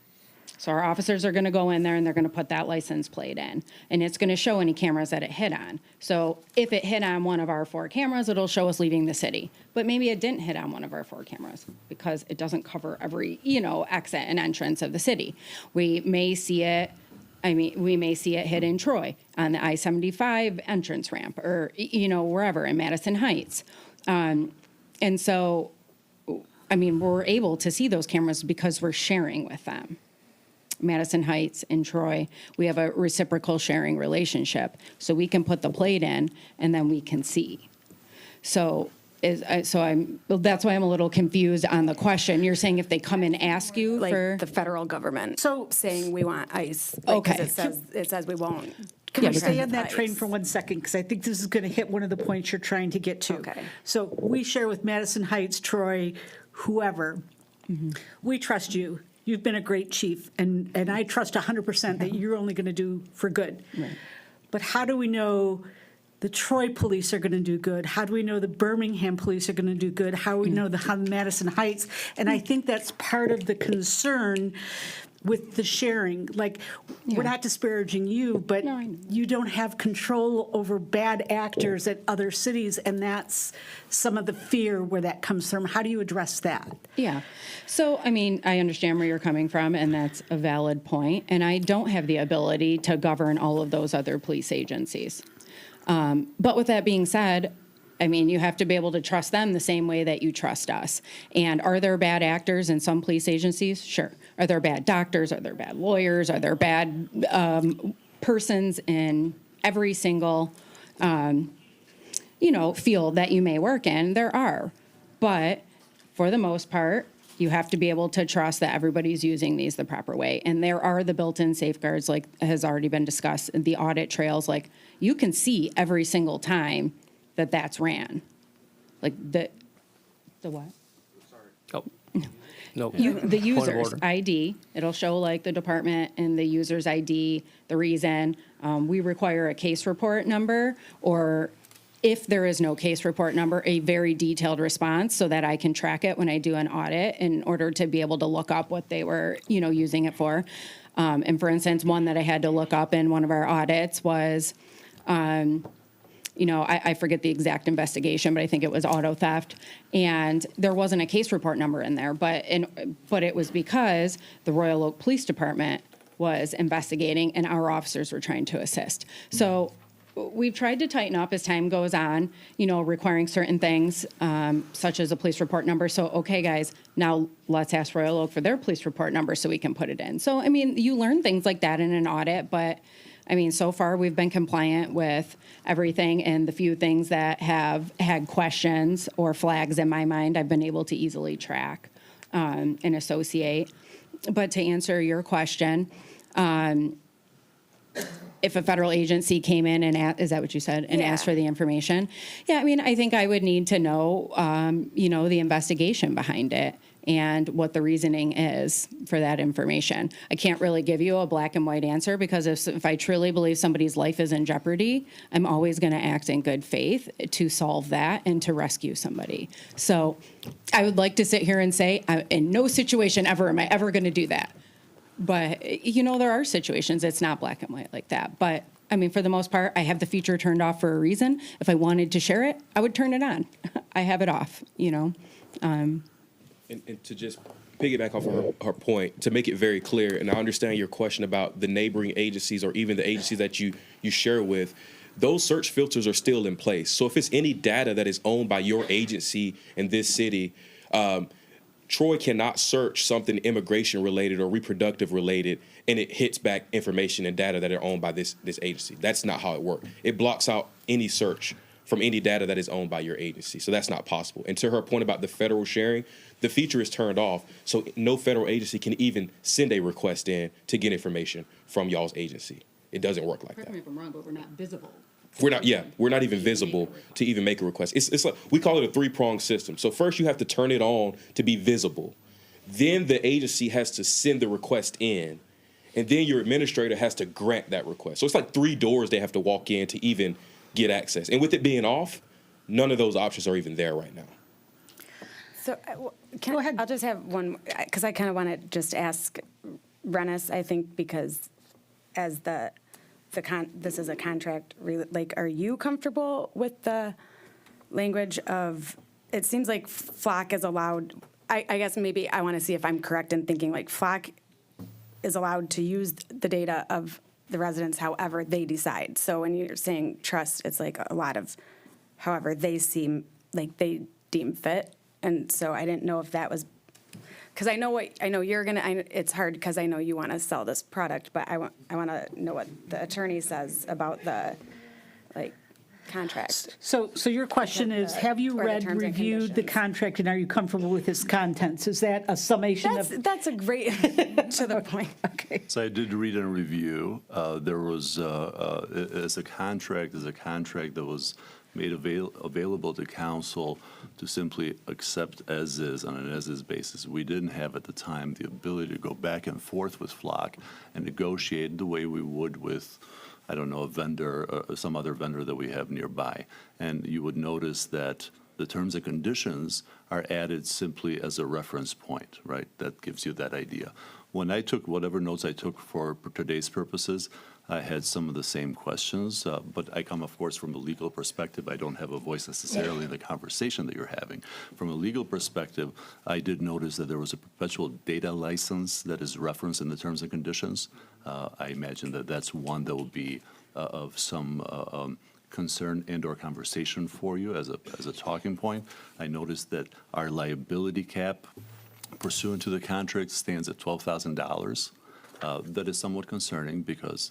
So our officers are going to go in there and they're going to put that license plate in, and it's going to show any cameras that it hit on. So if it hit on one of our 4 cameras, it'll show us leaving the city. But maybe it didn't hit on one of our 4 cameras because it doesn't cover every, exit and entrance of the city. We may see it hit in Troy on the I-75 entrance ramp or, wherever in Madison Heights. And so, we're able to see those cameras because we're sharing with them. Madison Heights and Troy, we have a reciprocal sharing relationship. So we can put the plate in and then we can see. That's why I'm a little confused on the question. You're saying if they come and ask you Like for the federal government saying we want ICE. Okay. 'Cause it says we won't. Can we Yeah, stay on because- that train for 1 second? Because I think this is going to hit one of the points you're trying to get to. Okay. So we share with Madison Heights, Troy, whoever. We trust you. You've been a great chief, and I trust 100% that you're only going to do for good. Right. But how do we know the Troy police are going to do good? How do we know the Birmingham police are going to do good? How do we know how Madison Heights? And I think that's part of the concern with the sharing. Like, we're not disparaging you, but you don't have control over bad actors at other cities, and that's some of the fear where that comes from. How do you address that? Yeah. So, I understand where you're coming from, and that's a valid point. And I don't have the ability to govern all of those other police agencies. But with that being said, you have to be able to trust them the same way that you trust us. And are there bad actors in some police agencies? Sure. Are there bad doctors? Are there bad lawyers? Are there bad persons in every single, field that you may work in? There are. But for the most part, you have to be able to trust that everybody's using these the proper way. And there are the built-in safeguards, like has already been discussed, the audit trails. Like, you can see every single time that that's ran. Like the what? Oh, no. The Point of user's order. ID. It'll show like the department and the user's ID, the reason. We require a case report number, or if there is no case report number, a very detailed response so that I can track it when I do an audit in order to be able to look up what they were, using it for. And for instance, one that I had to look up in one of our audits was, I forget the exact investigation, but I think it was auto theft. And there wasn't a case report number in there, but it was because the Royal Oak Police Department was investigating and our officers were trying to assist. So we've tried to tighten up as time goes on, requiring certain things, such as a police report number. So, okay, guys, now let's ask Royal Oak for their police report number so we can put it in. So, you learn things like that in an audit, but so far we've been compliant with everything, and the few things that have had questions or flags in my mind, I've been able to easily track and associate. But to answer your question, if a federal agency came in and is that what you said, and asked for the information? Yeah, I think I would need to know, the investigation behind it and what the reasoning is for that information. I can't really give you a black and white answer because if I truly believe somebody's life is in jeopardy, I'm always going to act in good faith to solve that and to rescue somebody. So I would like to sit here and say, in no situation ever am I ever going to do that. But, there are situations it's not black and white like that. But, for the most part, I have the feature turned off for a reason. If I wanted to share it, I would turn it on. I have it off, And to just piggyback off of her point, to make it very clear, and I understand your question about the neighboring agencies or even the agencies that you share with, those search filters are still in place. So if it's any data that is owned by your agency in this city, Troy cannot search something immigration related or reproductive related, and it hits back information and data that are owned by this agency. That's not how it works. It blocks out any search from any data that is owned by your agency. So that's not possible. And to her point about the federal sharing, the feature is turned off, so no federal agency can even send a request in to get information from y'all's agency. It doesn't work like that. Correct me if I'm wrong, but we're not visible. We're not even visible to even make a request. It's like, we call it a 3-pronged system. So first you have to turn it on to be visible. Then the agency has to send the request in, and then your administrator has to grant that request. So it's like 3 doors they have to walk in to even get access. And with it being off, none of those options are even there right now. So Go ahead. I'll just have one, because I kind of want to just ask Rennis, I think, because as this is a contract, like, are you comfortable with the language of, it seems like Flock is allowed, I guess maybe I want to see if I'm correct in thinking like Flock is allowed to use the data of the residents however they decide. So when you're saying trust, it's like a lot of however they seem like they deem fit. And so I didn't know if that was, because I know you're gonna. It's hard because I know you want to sell this product, but I want to know what the attorney says about the contract. So your question is, have you Or the read, terms and reviewed the conditions. contract, and are you comfortable with its contents? Is that a summation of? That's a great to the point. Okay. So I did read and review. There was, as a contract that was made available to council to simply accept as is on an as-is basis. We didn't have at the time the ability to go back and forth with Flock and negotiate the way we would with, I don't know, a vendor or some other vendor that we have nearby. And you would notice that the terms and conditions are added simply as a reference point, right? That gives you that idea. When I took whatever notes I took for today's purposes, I had some of the same questions, but I come, of course, from a legal perspective. I don't have a voice necessarily in the conversation that you're having. From a legal perspective, I did notice that there was a perpetual data license that is referenced in the terms and conditions. I imagine that that's one that will be of some concern and/or conversation for you as a talking point. I noticed that our liability cap pursuant to the contract stands at $12,000. That is somewhat concerning because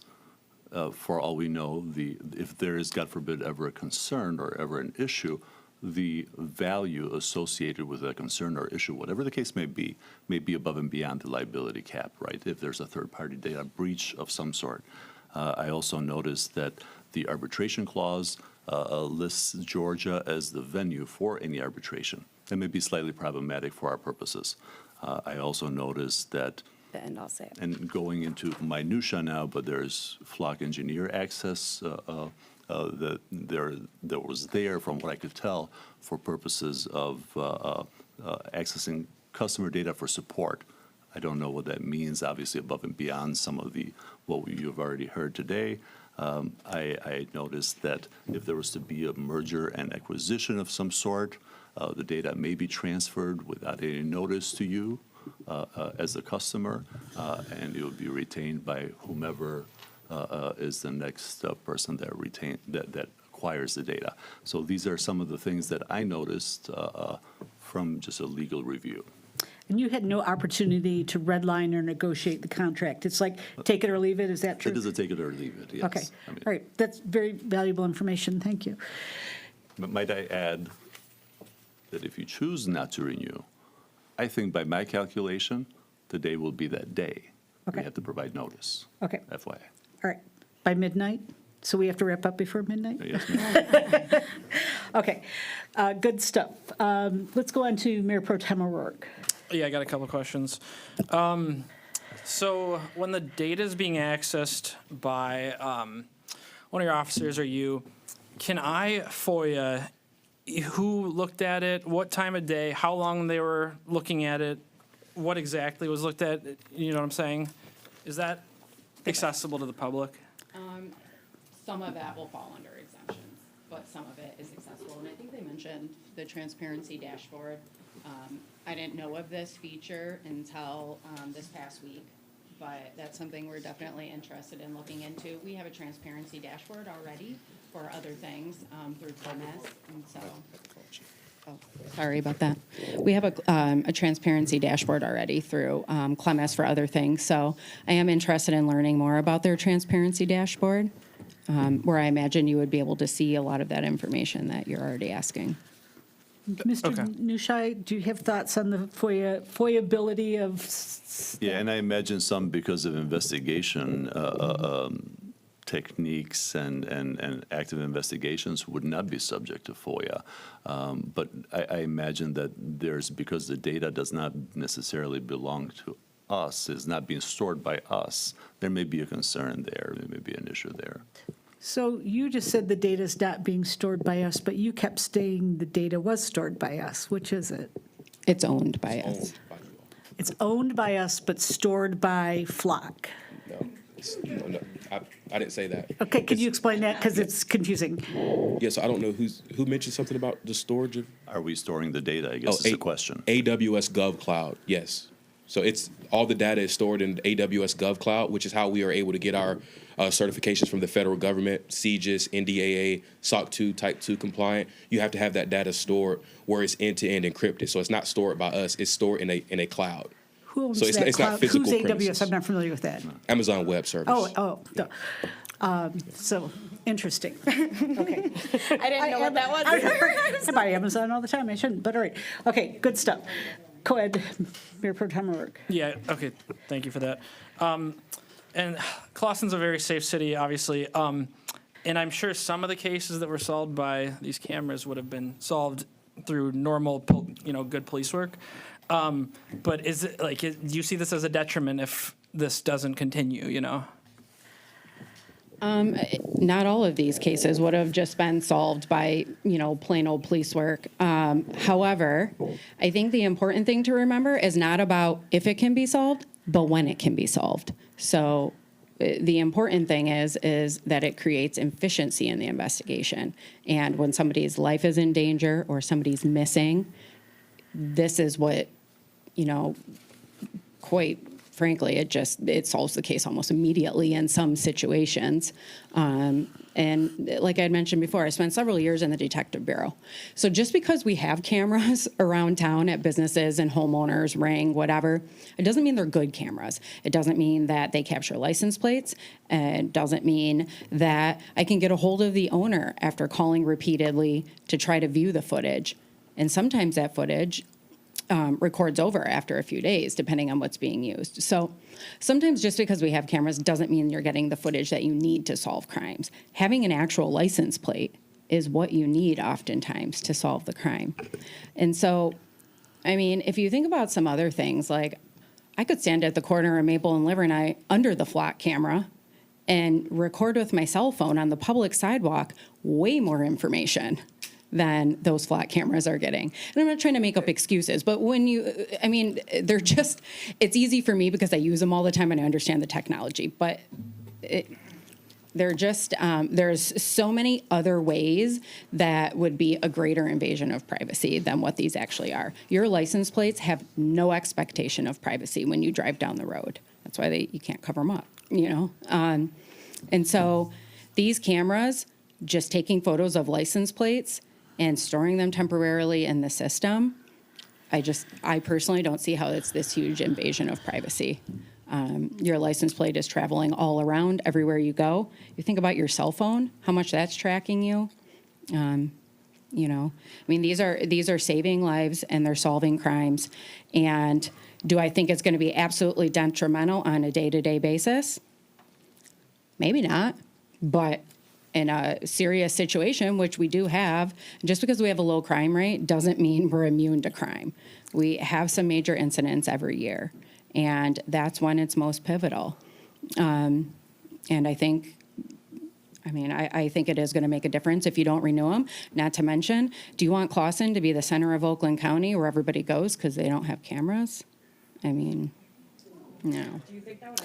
for all we know, if there is, God forbid, ever a concern or ever an issue, the value associated with that concern or issue, whatever the case may be above and beyond the liability cap, right? If there's a third-party data breach of some sort. I also noticed that the arbitration clause lists Georgia as the venue for any arbitration. That may be slightly problematic for our purposes. I also noticed that, And I'll say it. and going into minutia now, but there's Flock engineer access that was there, from what I could tell, for purposes of accessing customer data for support. I don't know what that means, obviously above and beyond some of what you've already heard today. I noticed that if there was to be a merger and acquisition of some sort, the data may be transferred without any notice to you as a customer, and it would be retained by whomever is the next person that acquires the data. So these are some of the things that I noticed from just a legal review. And you had no opportunity to redline or negotiate the contract. It's like take it or leave it. Is that true? It is a take it or leave it, yes. Okay. All right. That's very valuable information. Thank you. But might I add that if you choose not to renew, I think by my calculation, the day will be that day. Okay. We have to provide notice. Okay. FYI. All right. By midnight? So we have to wrap up before midnight? Yes, ma'am. Okay. Good stuff. Let's go on to Mayor Pro Tem O'Rourke. Yeah, I got a couple of questions. So when the data is being accessed by one of your officers or you, can I FOIA who looked at it, what time of day, how long they were looking at it, what exactly was looked at? You know what I'm saying? Is that accessible to the public? Some of that will fall under exemptions, but some of it is accessible. And I think they mentioned the transparency dashboard. I didn't know of this feature until this past week, but that's something we're definitely interested in looking into. We have a transparency dashboard already for other things through CMS, and so. Sorry about that. We have a transparency dashboard already through CLEMS for other things. So I am interested in learning more about their transparency dashboard, where I imagine you would be able to see a lot of that information that you're already asking. Mr. Nushai, do you have thoughts on the FOIA-ability of? Yeah, and I imagine some because of investigation techniques and active investigations would not be subject to FOIA. But I imagine that because the data does not necessarily belong to us, is not being stored by us, there may be a concern there, there may be an issue there. So you just said the data's not being stored by us, but you kept saying the data was stored by us. Which is it? It's owned by us. It's owned by us, but stored by Flock. No, I didn't say that. Okay, could you explain that? Because it's confusing. Yeah, so I don't know who mentioned something about the storage of. Are we storing the data, I guess is the question. AWS Gov Cloud, yes. So it's all the data is stored in AWS Gov Cloud, which is how we are able to get our certifications from the federal government, CGIS, NDAA, SOC 2, Type 2 compliant. You have to have that data stored where it's end-to-end encrypted. So it's not stored by us, it's stored in a cloud. Who owns So it's that not cloud? physical Who's AWS? premises. I'm not familiar with that. Amazon Web Service. So interesting. Okay. I didn't know what that was. I buy Amazon all the time. I shouldn't, but all right. Okay, good stuff. Go ahead, Mayor Pro Tem O'Rourke. Yeah, okay, thank you for that. And Clawson's a very safe city, obviously. And I'm sure some of the cases that were solved by these cameras would have been solved through normal, good police work. But is it do you see this as a detriment if this doesn't continue, Not all of these cases would have just been solved by, plain old police work. However, I think the important thing to remember is not about if it can be solved, but when it can be solved. So the important thing is that it creates efficiency in the investigation. And when somebody's life is in danger or somebody's missing, this is what, quite frankly, it solves the case almost immediately in some situations. And like I had mentioned before, I spent several years in the Detective Bureau. So just because we have cameras around town at businesses and homeowners, Ring, whatever, it doesn't mean they're good cameras. It doesn't mean that they capture license plates. It doesn't mean that I can get a hold of the owner after calling repeatedly to try to view the footage. And sometimes that footage records over after a few days, depending on what's being used. So sometimes just because we have cameras doesn't mean you're getting the footage that you need to solve crimes. Having an actual license plate is what you need oftentimes to solve the crime. And so, I mean, if you think about some other things, like I could stand at the corner of Maple and Livernois under the Flock camera and record with my cell phone on the public sidewalk way more information than those Flock cameras are getting. And I'm not trying to make up excuses, but they're just, it's easy for me because I use them all the time and I understand the technology, but they're just, there's so many other ways that would be a greater invasion of privacy than what these actually are. Your license plates have no expectation of privacy when you drive down the road. That's why you can't cover them up, and so these cameras, just taking photos of license plates and storing them temporarily in the system, I personally don't see how it's this huge invasion of privacy. Your license plate is traveling all around everywhere you go. You think about your cell phone, how much that's tracking you. These are saving lives and they're solving crimes. And do I think it's going to be absolutely detrimental on a day-to-day basis? Maybe not, but in a serious situation, which we do have, just because we have a low crime rate doesn't mean we're immune to crime. We have some major incidents every year, and that's when it's most pivotal. And I think it is going to make a difference if you don't renew them. Not to mention, do you want Clawson to be the center of Oakland County where everybody goes because they don't have cameras? No. Do you think that would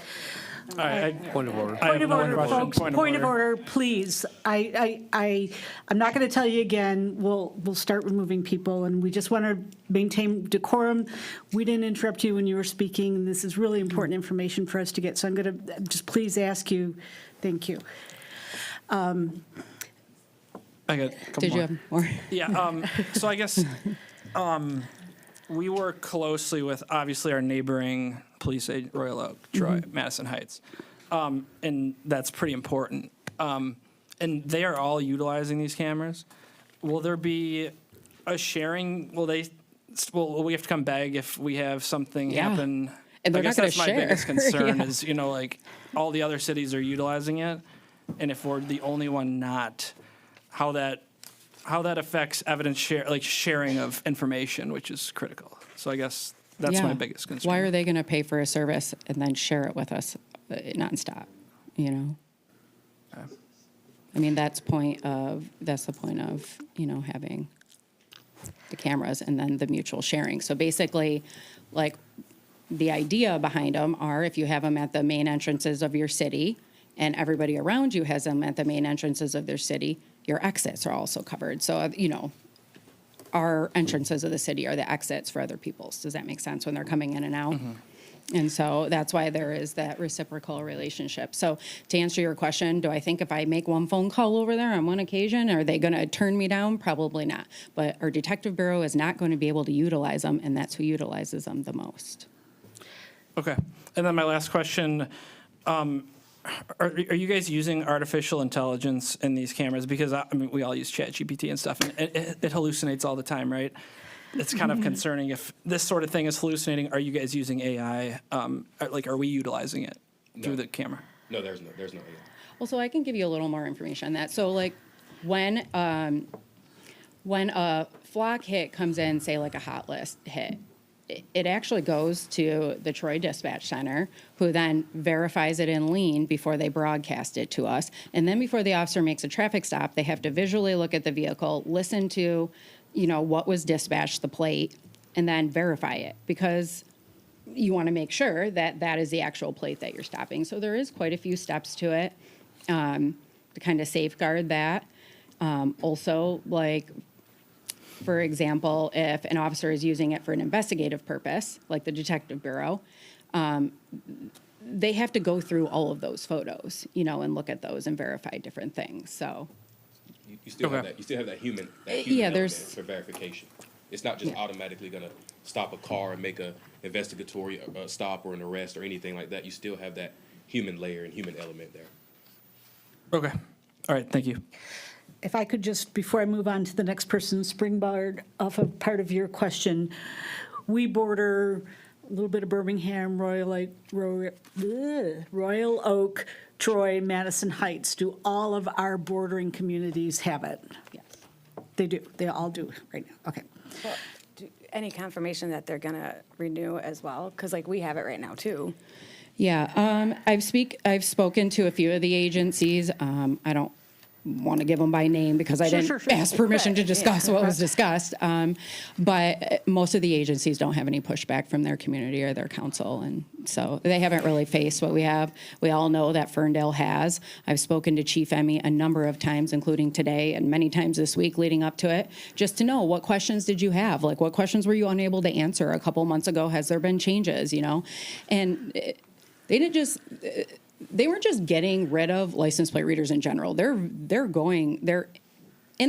Point of order. Point of order, folks. Point of order, please. I'm not going to tell you again. We'll start removing people, and we just want to maintain decorum. We didn't interrupt you when you were speaking. This is really important information for us to get. So I'm going to just please ask you. Thank you. I got a couple Did you have more? Yeah. So I guess we work closely with obviously our neighboring police aid, Royal Oak, Troy, Madison Heights, and that's pretty important. And they are all utilizing these cameras. Will there be a sharing? Will we have to come back if we have something happen? And they're I guess not gonna that's my share. biggest concern Yeah. is all the other cities are utilizing it, and if we're the only one not, how that affects evidence sharing of information, which is critical. So I guess that's my biggest concern. Why are they going to pay for a service and then share it with us nonstop? That's the point of having the cameras and then the mutual sharing. So basically, the idea behind them are if you have them at the main entrances of your city and everybody around you has them at the main entrances of their city, your exits are also covered. So, you know, our entrances of the city are the exits for other people's. Does that make sense when they're coming in and out? And so that's why there is that reciprocal relationship. So to answer your question, do I think if I make one phone call over there on one occasion, are they going to turn me down? Probably not. But our detective bureau is not going to be able to utilize them, and that's who utilizes them the most. Okay. And then my last question, are you guys using artificial intelligence in these cameras? Because, I mean, we all use ChatGPT and stuff, and it hallucinates all the time, right? It's kind of concerning if this sort of thing is hallucinating. Are you guys using AI? Are we utilizing it through the camera? No, there's no AI. Well, so I can give you a little more information on that. So, like, when a flock hit comes in, say, like a hot list hit, it actually goes to the Troy Dispatch Center, who then verifies it in Lean before they broadcast it to us. And then before the officer makes a traffic stop, they have to visually look at the vehicle, listen to, you know, what was dispatched, the plate, and then verify it, because you want to make sure that that is the actual plate that you're stopping. So there is quite a few steps to it to kind of safeguard that. Also, like, for example, if an officer is using it for an investigative purpose, like the Detective Bureau, they have to go through all of those photos, you know, and look at those and verify different things. So You still have that. You still have that human. Yeah, element there's- for verification. It's not just automatically going to stop a car and make a investigatory stop or an arrest or anything like that. You still have that human layer and human element there. Okay. All right. Thank you. If I could just, before I move on to the next person, springboard off of part of your question, we border a little bit of Birmingham, Royal Oak, Troy, Madison Heights. Do all of our bordering communities have it? Yes. They do. They all do right now. Okay. Well, any confirmation that they're going to renew as well? Because, like, we have it right now, too. Yeah, I've spoken to a few of the agencies. I don't want to give them by name because I didn't ask permission to discuss what was discussed. But most of the agencies don't have any pushback from their community or their council. And so they haven't really faced what we have. We all know that Ferndale has. I've spoken to Chief Emmy a number of times, including today and many times this week leading up to it, just to know what questions did you have? Like, what questions were you unable to answer a couple months ago? Has there been changes, you know? And they weren't just getting rid of license plate readers in general. They're in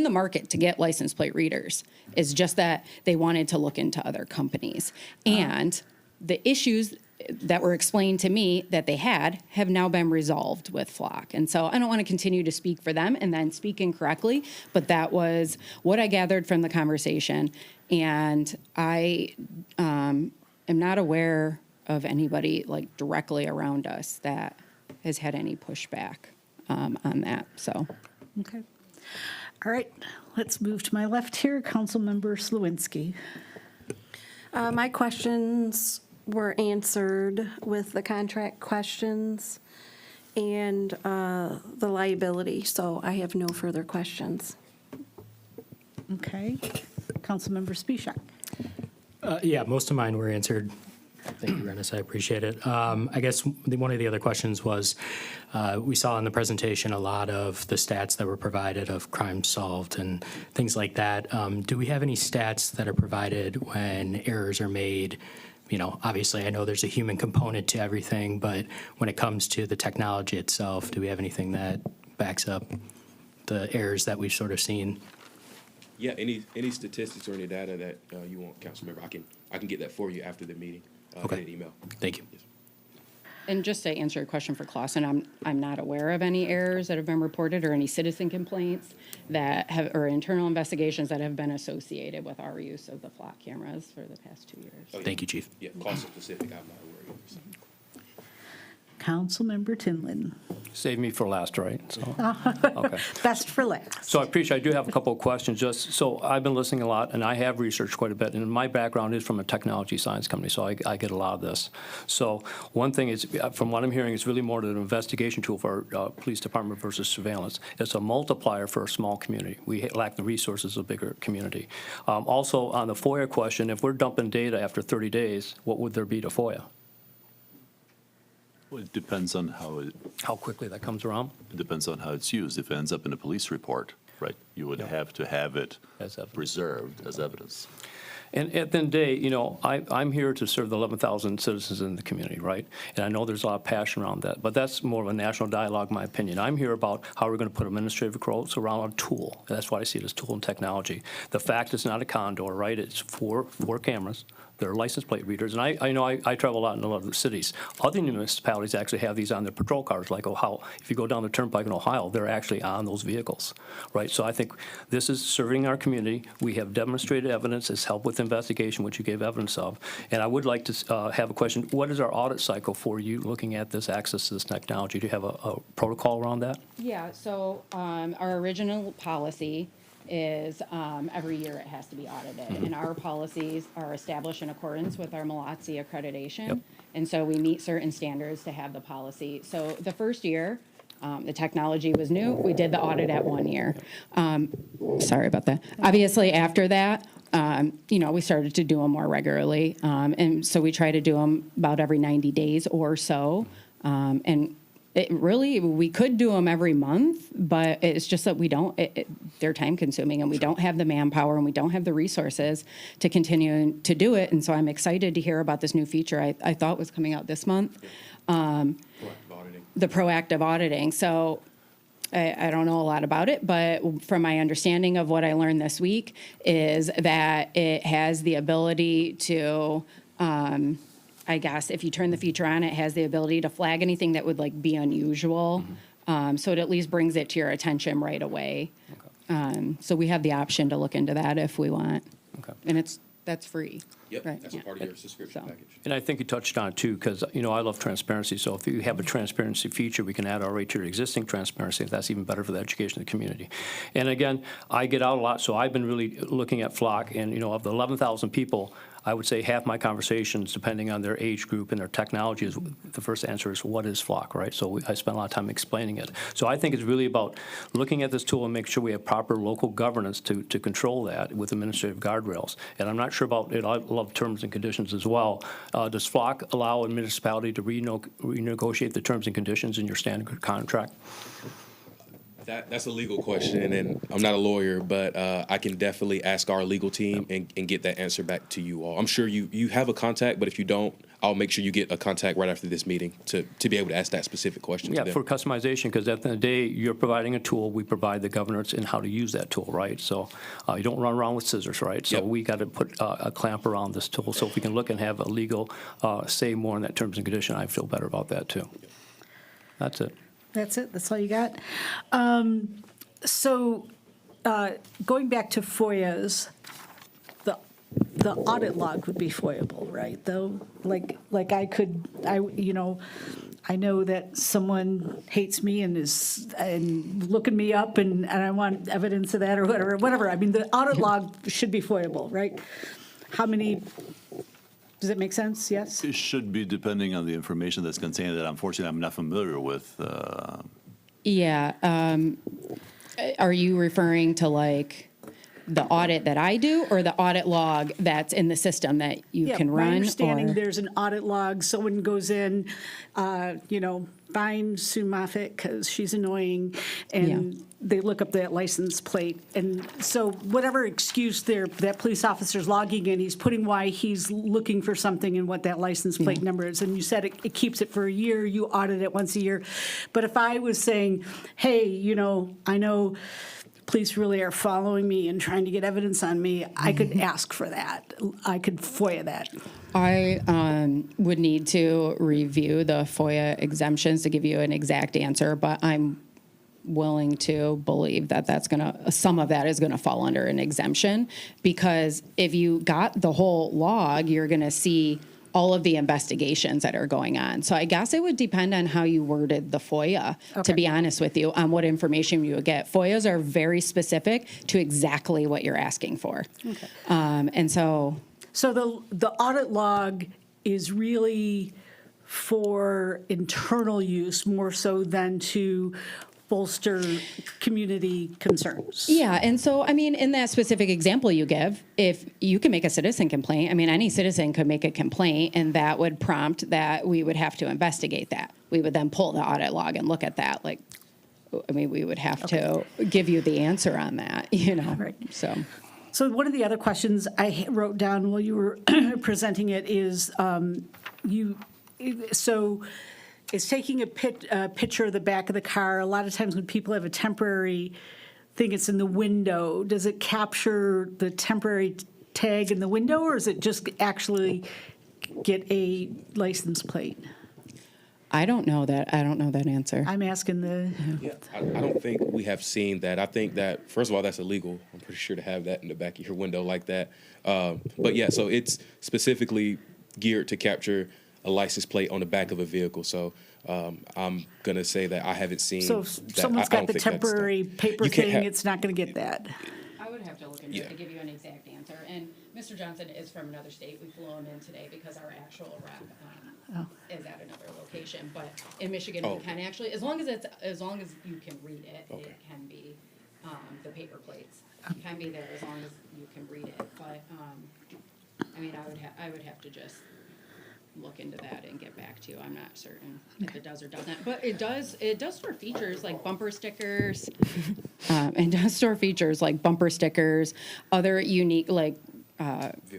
the market to get license plate readers. It's just that they wanted to look into other companies. And the issues that were explained to me that they had have now been resolved with Flock. And so I don't want to continue to speak for them and then speak incorrectly, but that was what I gathered from the conversation. And I am not aware of anybody like directly around us that has had any pushback on that. So, Okay. All right. Let's move to my left here. Councilmember Slawinski. My questions were answered with the contract questions and the liability, so I have no further questions. Okay. Councilmember Spishak. Yeah, most of mine were answered. Thank you, Rennis. I appreciate it. I guess one of the other questions was, we saw in the presentation a lot of the stats that were provided of crime solved and things like that. Do we have any stats that are provided when errors are made? You know, obviously, I know there's a human component to everything, but when it comes to the technology itself, do we have anything that backs up the errors that we've sort of seen? Yeah, any statistics or any data that you want, Councilmember, I can get that for you after the meeting. Okay. In an email. Thank you. Yes. and just to answer your question for Clausen, I'm not aware of any errors that have been reported or any citizen complaints that have, or internal investigations that have been associated with our use of the flock cameras for the past 2 years. Oh, yeah. Thank you, Chief. Yeah, Clausen specific, I'm not aware of. So. Councilmember Tinlin. Save me for last, right? So, okay. Best for last. So I do have a couple of questions. Just so I've been listening a lot, and I have researched quite a bit. And my background is from a technology science company, so I get a lot of this. So one thing is, from what I'm hearing, it's really more than an investigation tool for police department versus surveillance. It's a multiplier for a small community. We lack the resources of a bigger community. Also, on the FOIA question, if we're dumping data after 30 days, what would there be to FOIA? Well, it depends on how quickly that comes around. It depends on how it's used. If it ends up in a police report, right, you would have to have it preserved as evidence. And at the end of the day, I'm here to serve the 11,000 citizens in the community, right? And I know there's a lot of passion around that, but that's more of a national dialogue, in my opinion. I'm here about how we're going to put administrative controls around a tool. And that's why I see it as tool and technology. The fact it's not a condor, right? It's four cameras. They're license plate readers. And I know I travel a lot in a lot of the cities. Other municipalities actually have these on their patrol cars, like Ohio. If you go down the turnpike in Ohio, they're actually on those vehicles, right? So I think this is serving our community. We have demonstrated evidence. It's helped with investigation, which you gave evidence of. And I would like to have a question. What is our audit cycle for you looking at this access to this technology? Do you have a protocol around that? Yeah, so our original policy is every year it has to be audited. And our policies are established in accordance with our Malazzi accreditation. Yep. And so we meet certain standards to have the policy. So the first year, the technology was new. We did the audit at 1 year. Sorry about that. Obviously, after that, we started to do them more regularly. And so we try to do them about every 90 days or so. And we could do them every month, but it's just that we don't, they're time consuming and we don't have the manpower and we don't have the resources to continue to do it. And so I'm excited to hear about this new feature I thought was coming out this month, the proactive auditing. So I don't know a lot about it, but from my understanding of what I learned this week is that it has the ability to, I guess if you turn the feature on, it has the ability to flag anything that would be unusual. So it at least brings it to your attention right away. So we have the option to look into that if we want. Okay. And that's free. Yep, Right, that's yeah. a part of your subscription package. And I think you touched on it too, because, I love transparency. So if you have a transparency feature, we can add our right to your existing transparency. That's even better for the education of the community. And again, I get out a lot, so I've been really looking at Flock. And, of the 11,000 people, I would say half my conversations, depending on their age group and their technology, is the first answer is, what is Flock, right? So I spent a lot of time explaining it. So I think it's really about looking at this tool and make sure we have proper local governance to control that with administrative guardrails. And I'm not sure about it. I love terms and conditions as well. Does Flock allow a municipality to renegotiate the terms and conditions in your standard contract? That's a legal question, and I'm not a lawyer, but I can definitely ask our legal team and get that answer back to you all. I'm sure you have a contact, but if you don't, I'll make sure you get a contact right after this meeting to be able to ask that specific question to Yeah, them. for customization, because at the end of the day, you're providing a tool, we provide the governance in how to use that tool, right? So you don't run around with scissors, right? So we got to put a clamp around this tool. So if we can look and have a legal say more in that terms and condition, I feel better about that too. That's it. That's it? That's all you got? So going back to FOIAs, the audit log would be FOIAble, right, though? Like I know that someone hates me and looking me up and I want evidence of that or whatever. I mean, the audit log should be FOIAble, right? How many... Does it make sense? Yes? It should be, depending on the information that's contained, that unfortunately I'm not familiar with. Yeah. Are you referring to the audit that I do or the audit log that's in the system that you can run? My understanding, or? there's an audit log. Someone goes in, finds Sue Moffett because she's annoying, and they look up that license plate. And so whatever excuse that police officer's logging in, he's putting why he's looking for something and what that license plate number is. And you said it keeps it for a year. You audit it once a year. But if I was saying, hey, I know police really are following me and trying to get evidence on me, I could ask for that. I could FOIA that. I would need to review the FOIA exemptions to give you an exact answer, but I'm willing to believe that some of that is going to fall under an exemption, because if you got the whole log, you're going to see all of the investigations that are going on. So I guess it would depend on how you worded the FOIA, to be honest with you, on what information you would get. FOIAs are very specific to exactly what you're asking for. Okay. And so So the audit log is really for internal use more so than to bolster community concerns. yeah, and so, I mean, in that specific example you give, if you can make a citizen complaint, I mean, any citizen could make a complaint, and that would prompt that we would have to investigate that. We would then pull the audit log and look at that, like, I mean, we would have to give you the answer on that, you know? Right. So one of the other questions I wrote down while you were presenting it is, it's taking a picture of the back of the car. A lot of times when people have a temporary thing, it's in the window. Does it capture the temporary tag in the window, or is it just actually get a license plate? I don't know that answer. I'm asking the. Yeah, I don't think we have seen that. I think that, first of all, that's illegal. I'm pretty sure to have that in the back of your window like that. But yeah, so it's specifically geared to capture a license plate on the back of a vehicle. So I'm going to say that I haven't seen So if that. someone's I got don't the think that's temporary done. paper You can't thing, have- it's not going to get that. I would have to look into it to give you an exact answer. And Mr. Johnson is from another state. We flew him in today because our actual rep is at another location. But in Michigan, we can actually, as long as you can read it, it can be the paper plates can be there as long as you can read it. But I mean, I would have to just look into that and get back to you. I'm not certain if it does or doesn't, but it does store features like bumper stickers. And does store features like bumper stickers, other unique, like,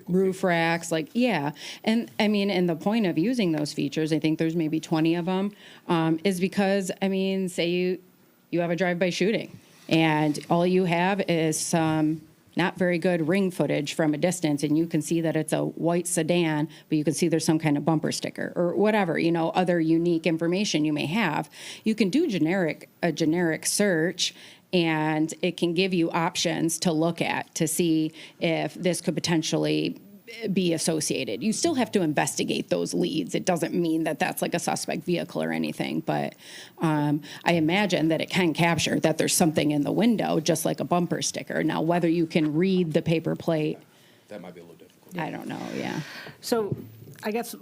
roof racks, like, yeah. And I mean, and the point of using those features, I think there's maybe 20 of them, is because, I mean, say you have a drive-by shooting and all you have is some not very good ring footage from a distance, and you can see that it's a white sedan, but you can see there's some kind of bumper sticker or whatever, you know, other unique information you may have. You can do a generic search, and it can give you options to look at to see if this could potentially be associated. You still have to investigate those leads. It doesn't mean that that's like a suspect vehicle or anything, but I imagine that it can capture that there's something in the window, just like a bumper sticker. Now, whether you can read the paper plate, That might be a little difficult. I don't know, yeah. So I guess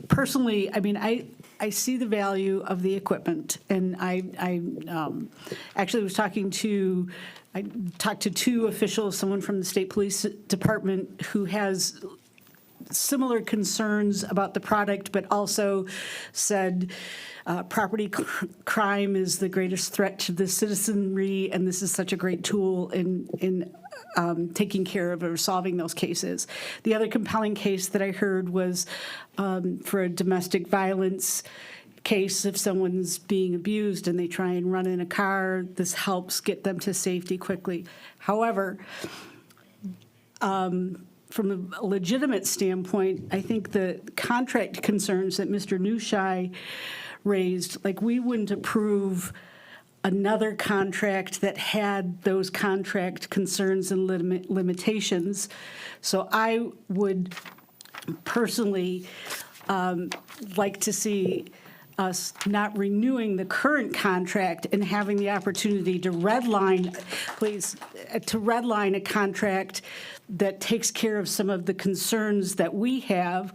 personally, I mean, I see the value of the equipment, and I actually was I talked to two officials, someone from the State Police Department who has similar concerns about the product, but also said property crime is the greatest threat to the citizenry, and this is such a great tool in taking care of or solving those cases. The other compelling case that I heard was for a domestic violence case. If someone's being abused and they try and run in a car, this helps get them to safety quickly. However, from a legitimate standpoint, I think the contract concerns that Mr. Newshai raised, like, we wouldn't approve another contract that had those contract concerns and limitations. So I would personally like to see us not renewing the current contract and having the opportunity to redline a contract that takes care of some of the concerns that we have.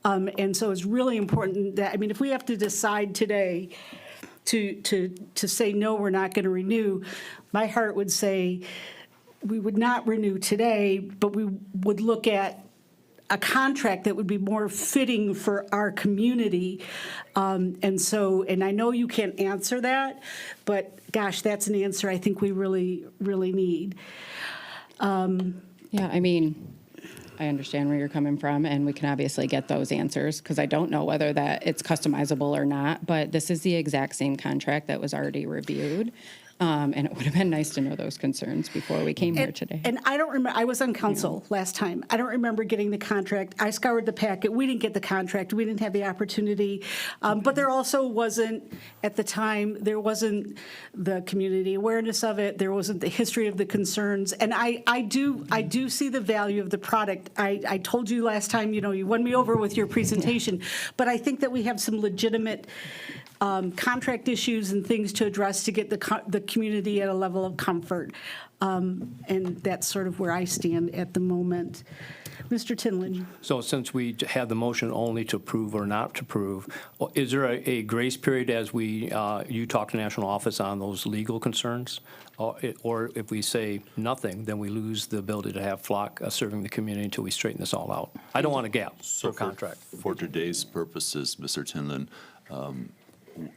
And so it's really important that, I mean, if we have to decide today to say, no, we're not going to renew, my heart would say we would not renew today, but we would look at a contract that would be more fitting for our community. And I know you can't answer that, but gosh, that's an answer I think we really, really need. Yeah, I mean, I understand where you're coming from, and we can obviously get those answers, because I don't know whether that it's customizable or not, but this is the exact same contract that was already reviewed. And it would have been nice to know those concerns before we came here today. And I don't remember, I was on council last time. I don't remember getting the contract. I scoured the packet. We didn't get the contract. We didn't have the opportunity. But there also wasn't, at the time, there wasn't the community awareness of it. There wasn't the history of the concerns. And I do see the value of the product. I told you last time, you won me over with your presentation. But I think that we have some legitimate contract issues and things to address to get the community at a level of comfort. And that's sort of where I stand at the moment. Mr. Tinlin. So since we have the motion only to approve or not to approve, is there a grace period as you talk to national office on those legal concerns? Or if we say nothing, then we lose the ability to have Flock serving the community until we straighten this all out? I don't want a gap for contract. For today's purposes, Mr. Tinlin,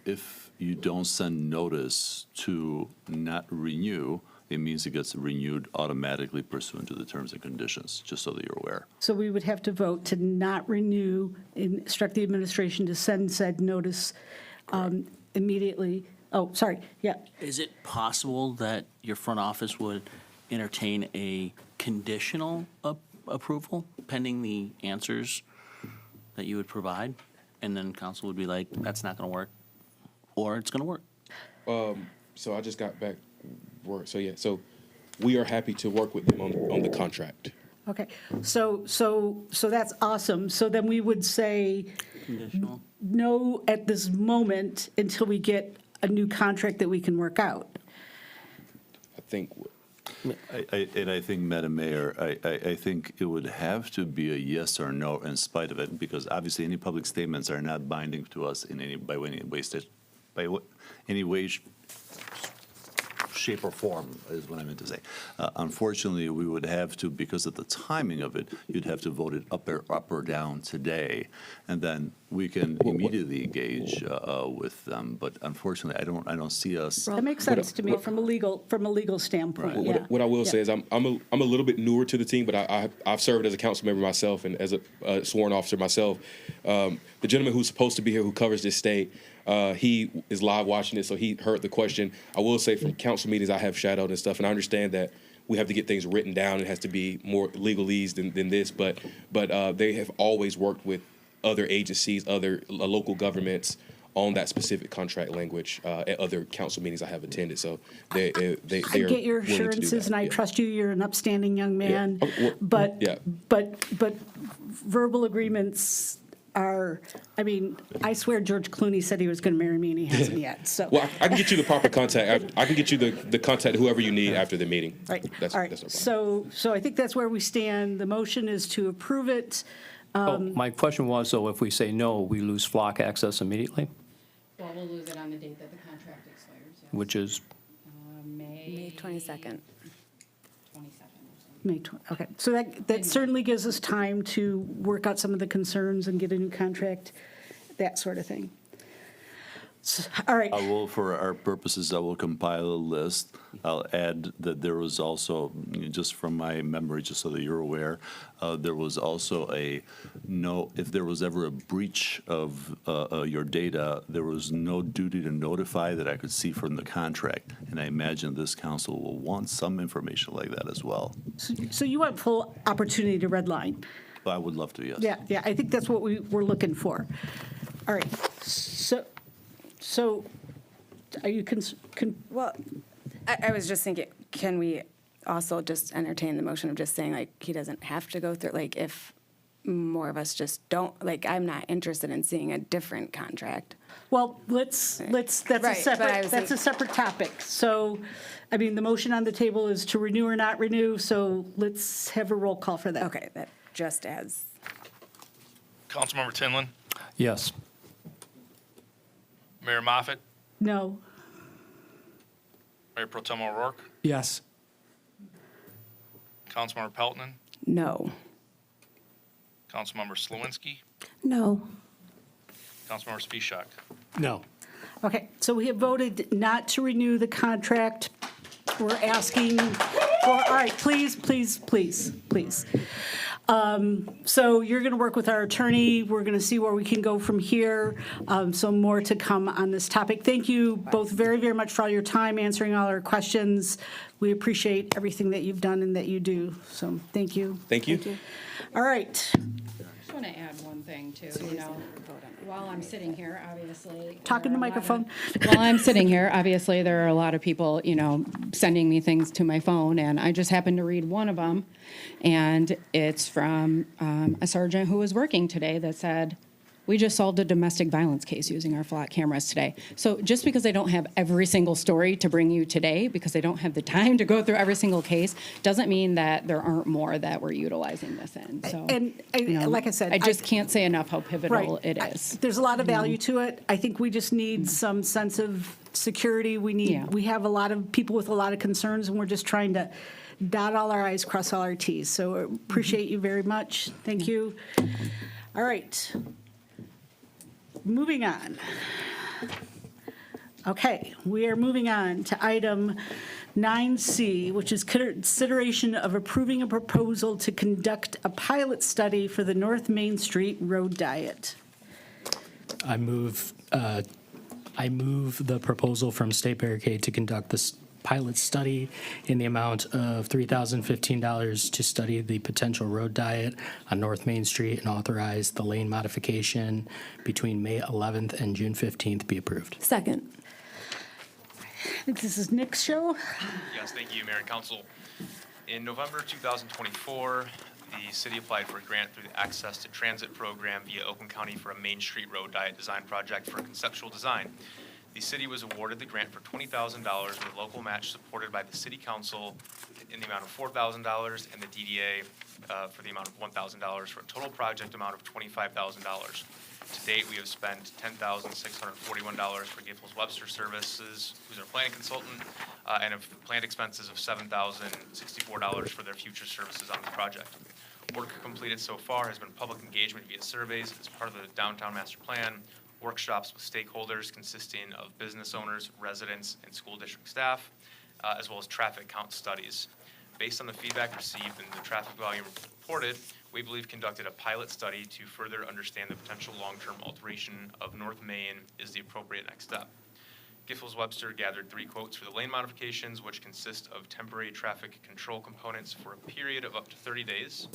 if you don't send notice to not renew, it means it gets renewed automatically pursuant to the terms and conditions, just so that you're aware. So we would have to vote to not renew, instruct the administration to send said notice immediately. Oh, sorry, yeah. Is it possible that your front office would entertain a conditional approval pending the answers that you would provide? And then council would be like, that's not going to work, or it's going to work? So I just got back work. So yeah, so we are happy to work with them on the contract. Okay, so that's awesome. So then we would say Conditional. no at this moment until we get a new contract that we can work out. I think. I think, Madam Mayor, I think it would have to be a yes or no in spite of it, because obviously any public statements are not binding to us in any way, shape, or form, is what I meant to say. Unfortunately, we would have to, because of the timing of it, you'd have to vote it up or down today, and then we can immediately engage with them. But unfortunately, I don't see us. That makes sense to me from a legal standpoint. What, Yeah. what I will Yeah. say is I'm a little bit newer to the team, but I've served as a council member myself and as a sworn officer myself. The gentleman who's supposed to be here, who covers this state, he is live watching it, so he heard the question. I will say from council meetings I have shadowed and stuff, and I understand that we have to get things written down. It has to be more legalese than this, but they have always worked with other agencies, other local governments on that specific contract language at other council meetings I have attended. So they I are get your willing to do assurances, that. and I Yeah. trust you. You're an upstanding young man. Yeah. Well, But yeah. but verbal agreements are. I mean, I swear George Clooney said he was going to marry me, and he hasn't yet. So. Well, I can get you the proper contact. I can get you the contact whoever you need after the meeting. Right. That's, All right. that's no problem. So I think that's where we stand. The motion is to approve it. My question was, though, if we say no, we lose Flock access immediately, Well, we'll lose it on the date that the contract expires, yes. which is May 22nd. 22nd. May 20, okay. So that certainly gives us time to work out some of the concerns and get a new contract, that sort of thing. All right. I will, for our purposes, I will compile a list. I'll add that there was also, just from my memory, just so that you're aware, there was also if there was ever a breach of your data, there was no duty to notify that I could see from the contract. And I imagine this council will want some information like that as well. So you want full opportunity to redline? But I would love to, yes. Yeah, I think that's what we're looking for. All right, so are you, Well, I was just thinking, can we also just entertain the motion of just saying, like, he doesn't have to go through, like, if more of us just don't, like, I'm not interested in seeing a different contract. well, that's Right, but I was a separate topic. So, I mean, the motion on the table is to renew or not renew, so let's have a roll call for that. Okay, that just as. Councilmember Tinlin, yes. Mayor Moffett, No. Mayor Pro Tem O'Rourke, Yes. Councilmember Peltonen, No. Councilmember Slawinski, No. Councilmember Spishak. No. Okay, so we have voted not to renew the contract. We're asking for, all right, please. So you're going to work with our attorney. We're going to see where we can go from here. So more to come on this topic. Thank you both very, very much for all your time answering all our questions. We appreciate everything that you've done and that you do. So thank you. Thank you. All right. I just want to add one thing too, while I'm sitting here, obviously. Talk in the microphone. While I'm sitting here, obviously, there are a lot of people, sending me things to my phone, and I just happened to read one of them, and it's from a sergeant who was working today that said, "We just solved a domestic violence case using our flock cameras today." So just because I don't have every single story to bring you today, because I don't have the time to go through every single case, doesn't mean that there aren't more that we're utilizing this in. So, Like I said, I just can't say enough how pivotal Right. it is. There's a lot of value to it. I think we just need some sense of security. We have a lot of people with a lot of concerns, and we're just trying to dot all our i's, cross all our t's. So appreciate you very much. Thank you. All right. Moving on. Okay, we are moving on to item 9C, which is consideration of approving a proposal to conduct a pilot study for the North Main Street Road Diet. I move the proposal from State Barricade to conduct this pilot study in the amount of $3,015 to study the potential road diet on North Main Street and authorize the lane modification between May 11th and June 15th be approved. Second. I think this is Nick's show. Yes, thank you, Mayor and Council. In November 2024, the city applied for a grant through the Access to Transit program via Oakland County for a Main Street road diet design project for conceptual design. The city was awarded the grant for $20,000 with a local match supported by the city council in the amount of $4,000 and the DDA for the amount of $1,000 for a total project amount of $25,000. To date, we have spent $10,641 for Giffords Webster Services, who's our planning consultant, and have planned expenses of $7,064 for their future services on the project. Work completed so far has been public engagement via surveys as part of the downtown master plan, workshops with stakeholders consisting of business owners, residents, and school district staff, as well as traffic count studies. Based on the feedback received and the traffic volume reported, we believe conducted a pilot study to further understand the potential long-term alteration of North Main is the appropriate next step. Giffords Webster gathered 3 quotes for the lane modifications, which consist of temporary traffic control components for a period of up to 30 days.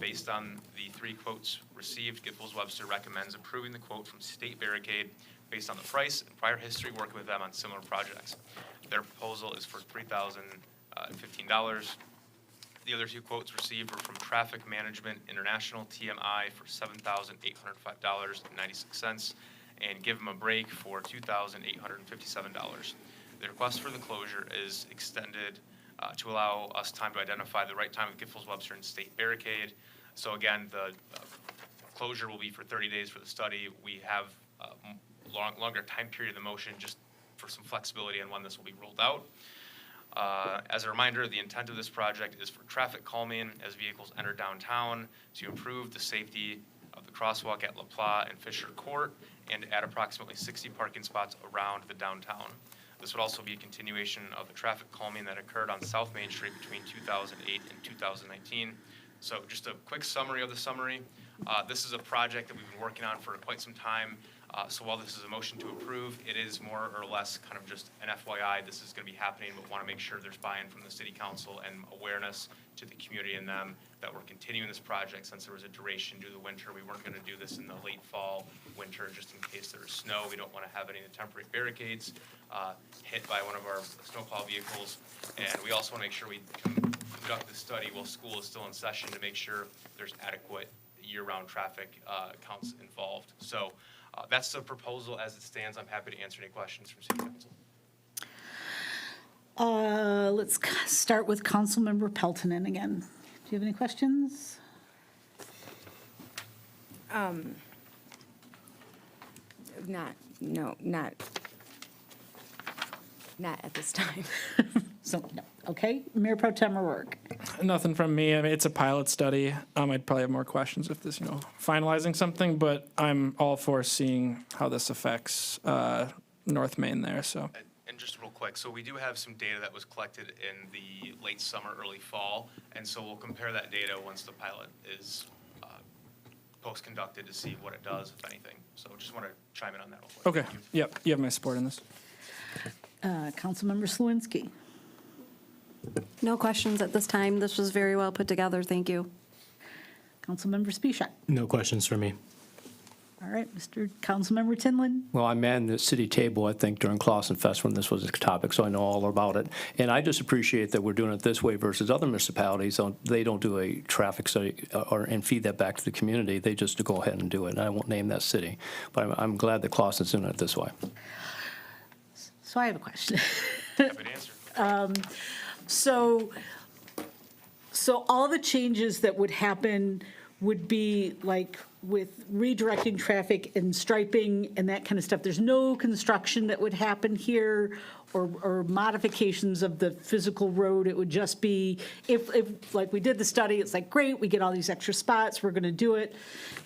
Based on the 3 quotes received, Giffords Webster recommends approving the quote from State Barricade based on the price and prior history working with them on similar projects. Their proposal is for $3,015. The other 2 quotes received were from Traffic Management International, TMI, for $7,805.96, and Give Them a Break for $2,857. The request for the closure is extended to allow us time to identify the right time with Giffords Webster and State Barricade. So again, the closure will be for 30 days for the study. We have longer time period in the motion just for some flexibility on when this will be rolled out. As a reminder, the intent of this project is for traffic calming as vehicles enter downtown to improve the safety of the crosswalk at La Pla and Fisher Court and add approximately 60 parking spots around the downtown. This would also be a continuation of the traffic calming that occurred on South Main Street between 2008 and 2019. So just a quick summary of the summary. This is a project that we've been working on for quite some time. So while this is a motion to approve, it is more or less kind of just an FYI. This is going to be happening, but want to make sure there's buy-in from the city council and awareness to the community and them that we're continuing this project since there was a duration due to the winter. We weren't going to do this in the late fall, winter, just in case there was snow. We don't want to have any of the temporary barricades hit by one of our snowplow vehicles. And we also want to make sure we conduct the study while school is still in session to make sure there's adequate year-round traffic counts involved. So that's the proposal as it stands. I'm happy to answer any questions from City Council. Let's start with Councilmember Peltonen again. Do you have any questions? Not at this time. So, no. Okay, Mayor Pro Tem O'Rourke. Nothing from me. I mean, it's a pilot study. I'd probably have more questions if this, finalizing something, but I'm all for seeing how this affects North Main there, so. And just real quick, so we do have some data that was collected in the late summer, early fall, and so we'll compare that data once the pilot is post-conducted to see what it does, if anything. So just want to chime in on that real quick. Okay, yep, you have my support in this. Councilmember Slawinski. No questions at this time. This was very well put together. Thank you. Councilmember Spishak. No questions for me. All right, Councilmember Tinlin. Well, I manned the city table, I think, during Clausen Fest when this was a topic, so I know all about it. And I just appreciate that we're doing it this way versus other municipalities. They don't do a traffic study and feed that back to the community. They just go ahead and do it. And I won't name that city. But I'm glad that Clausen's doing it this way. So I have a question. Happy to answer. So all the changes that would happen would be like with redirecting traffic and striping and that kind of stuff. There's no construction that would happen here or modifications of the physical road. It would just be, if like we did the study, it's like, great, we get all these extra spots, we're going to do it.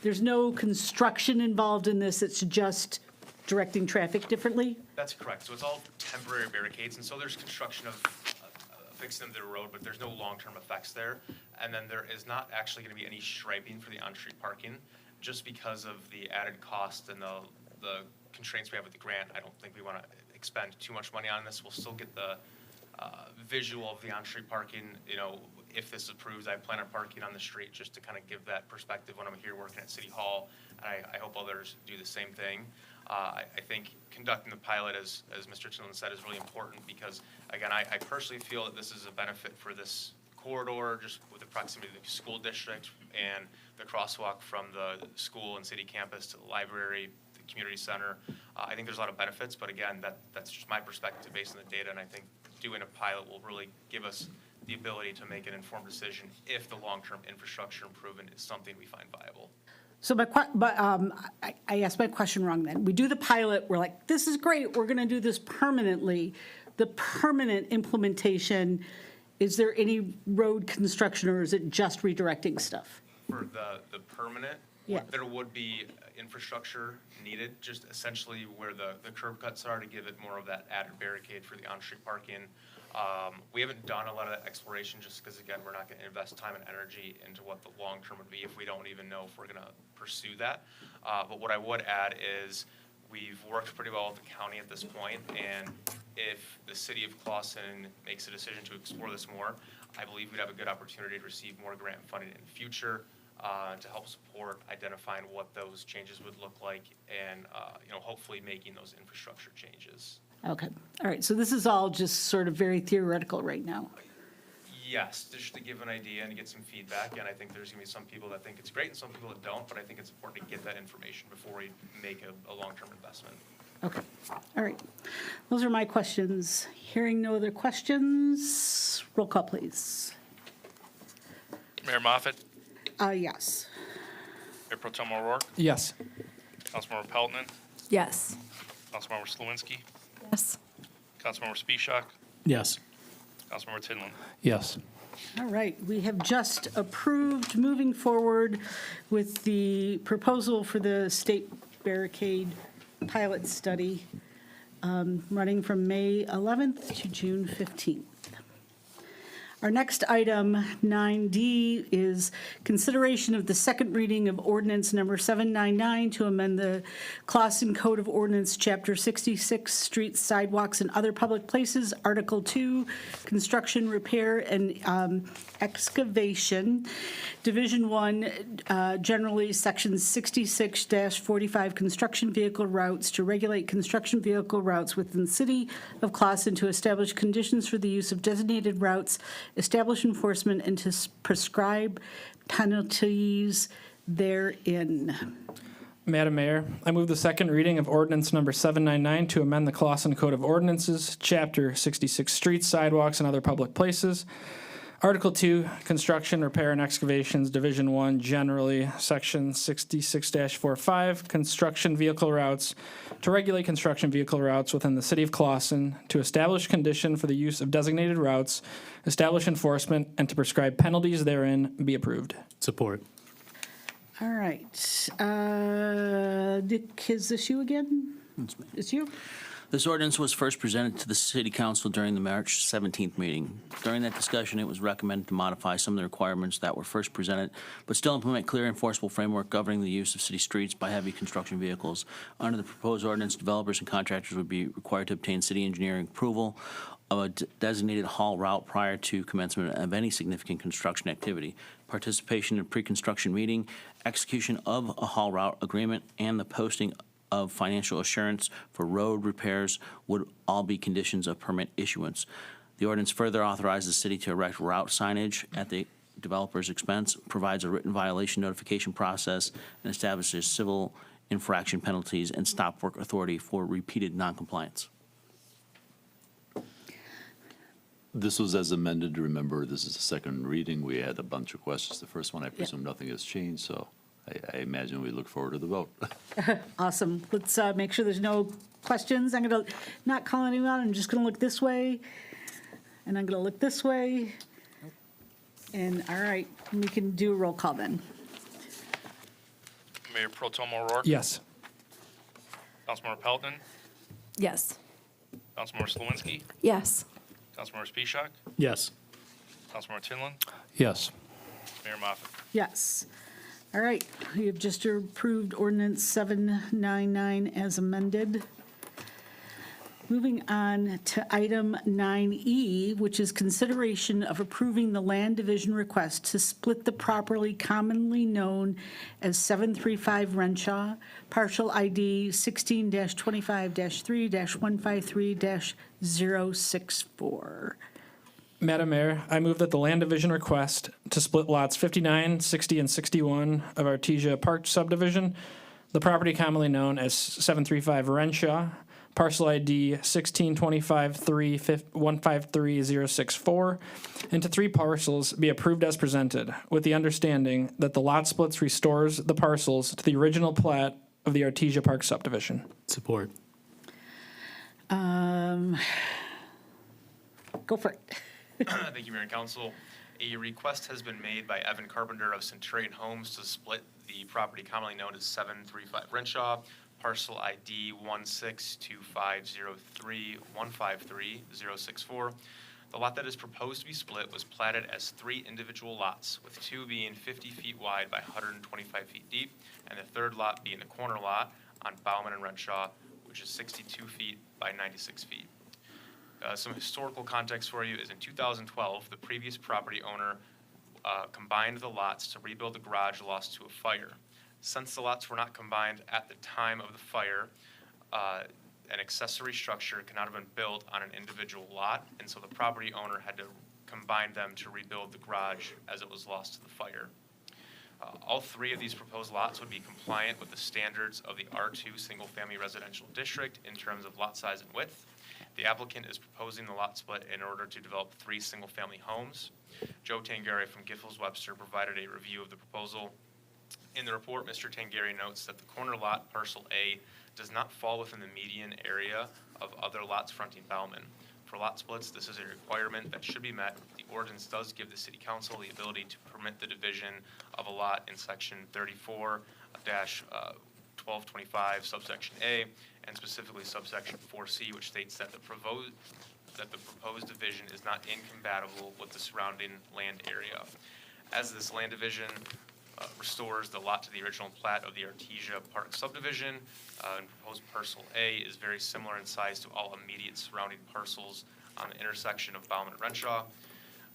There's no construction involved in this. It's just directing traffic differently? That's correct. So it's all temporary barricades, and so there's construction of fixing them to the road, but there's no long-term effects there. And then there is not actually going to be any striping for the on-street parking, just because of the added cost and the constraints we have with the grant. I don't think we want to expend too much money on this. We'll still get the visual of the on-street parking. You know, if this approves, I plan on parking on the street just to kind of give that perspective when I'm here working at City Hall. And I hope others do the same thing. I think conducting the pilot, as Mr. Tinlin said, is really important because, again, I personally feel that this is a benefit for this corridor, just with the proximity to the school district and the crosswalk from the school and city campus to the library, the community center. I think there's a lot of benefits, but again, that's just my perspective based on the data, and I think doing a pilot will really give us the ability to make an informed decision if the long-term infrastructure improvement is something we find viable. So I asked my question wrong then. We do the pilot, we're like, this is great, we're going to do this permanently. The permanent implementation, is there any road construction or is it just redirecting stuff? For the permanent, Yeah. there would be infrastructure needed, just essentially where the curb cuts are to give it more of that added barricade for the on-street parking. We haven't done a lot of that exploration just because, again, we're not going to invest time and energy into what the long-term would be if we don't even know if we're going to pursue that. But what I would add is we've worked pretty well with the county at this point, and if the city of Clausen makes a decision to explore this more, I believe we'd have a good opportunity to receive more grant funding in the future to help support identifying what those changes would look like and hopefully making those infrastructure changes. Okay, all right, so this is all just sort of very theoretical right now. Yes, just to give an idea and to get some feedback, and I think there's going to be some people that think it's great and some people that don't, but I think it's important to get that information before we make a long-term investment. Okay, all right. Those are my questions. Hearing no other questions, roll call, please. Mayor Moffett, Yes. Mayor Pro Tem O'Rourke, Yes. Councilmember Peltonen, Yes. Councilmember Slawinski, Yes. Councilmember Spishak, Yes. Councilmember Tinlin. Yes. All right, we have just approved moving forward with the proposal for the state barricade pilot study running from May 11th to June 15th. Our next item, 9D, is consideration of the second reading of ordinance number 799 to amend the Clausen Code of Ordinance, Chapter 66, Streets, Sidewalks, and Other Public Places, Article 2, Construction, Repair, and Excavation, Division 1, generally Section 66-45, Construction Vehicle Routes, to regulate construction vehicle routes within the city of Clausen, to establish conditions for the use of designated routes, establish enforcement, and to prescribe penalties therein. Madam Mayor, I move the second reading of ordinance number 799 to amend the Clausen Code of Ordinances, Chapter 66, Streets, Sidewalks, and Other Public Places. Article 2, Construction, Repair, and Excavations, Division 1, generally, Section 66-45, Construction Vehicle Routes, to regulate construction vehicle routes within the city of Clausen, to establish condition for the use of designated routes, establish enforcement, and to prescribe penalties therein, be approved. Support. All right. Dick, is this you again? It's you? This ordinance was first presented to the City Council during the March 17th meeting. During that discussion, it was recommended to modify some of the requirements that were first presented, but still implement clear enforceable framework governing the use of city streets by heavy construction vehicles. Under the proposed ordinance, developers and contractors would be required to obtain city engineering approval of a designated haul route prior to commencement of any significant construction activity. Participation in pre-construction meeting, execution of a haul route agreement, and the posting of financial assurance for road repairs would all be conditions of permit issuance. The ordinance further authorizes the city to erect route signage at the developer's expense, provides a written violation notification process, and establishes civil infraction penalties and stop work authority for repeated noncompliance. This was as amended. Remember, this is the second reading. We had a bunch of questions. The first one, I presume nothing has changed, so I imagine we look forward to the vote. Awesome. Let's make sure there's no questions. I'm going to not call anyone. I'm just going to look this way, and I'm going to look this way. And all right, we can do a roll call then. Mayor Pro Tem O'Rourke? Yes. Councilmember Pelton? Yes. Councilmember Slawinski? Yes. Councilmember Spishak? Yes. Councilmember Tinlin? Yes. Mayor Moffett? Yes. All right, we have just approved ordinance 799 as amended. Moving on to item 9E, which is consideration of approving the land division request to split the property commonly known as 735 Renshaw, partial ID 16-25-3-153-064. Madam Mayor, I move that the land division request to split lots 59, 60, and 61 of Artesia Park subdivision, the property commonly known as 735 Renshaw, parcel ID 16-25-3-153-064, into 3 parcels be approved as presented, with the understanding that the lot splits restores the parcels to the original plat of the Artesia Park subdivision. Support. Go for it. Thank you, Mayor and Council. A request has been made by Evan Carpenter of Centurion Homes to split the property commonly known as 735 Renshaw, parcel ID 162503153-064. The lot that is proposed to be split was platted as 3 individual lots, with 2 being 50 feet wide by 125 feet deep, and the third lot being the corner lot on Bauman and Renshaw, which is 62 feet by 96 feet. Some historical context for you is in 2012, the previous property owner combined the lots to rebuild the garage lost to a fire. Since the lots were not combined at the time of the fire, an accessory structure could not have been built on an individual lot, and so the property owner had to combine them to rebuild the garage as it was lost to the fire. All 3 of these proposed lots would be compliant with the standards of the R2 single-family residential district in terms of lot size and width. The applicant is proposing the lot split in order to develop 3 single-family homes. Joe Tangari from Giffords Webster provided a review of the proposal. In the report, Mr. Tangari notes that the corner lot, parcel A, does not fall within the median area of other lots fronting Bauman. For lot splits, this is a requirement that should be met. The ordinance does give the City Council the ability to permit the division of a lot in Section 34-1225, subsection A, and specifically subsection 4C, which states that the proposed division is not incompatible with the surrounding land area. As this land division restores the lot to the original plat of the Artesia Park subdivision, and proposed parcel A is very similar in size to all immediate surrounding parcels on the intersection of Bauman and Renshaw.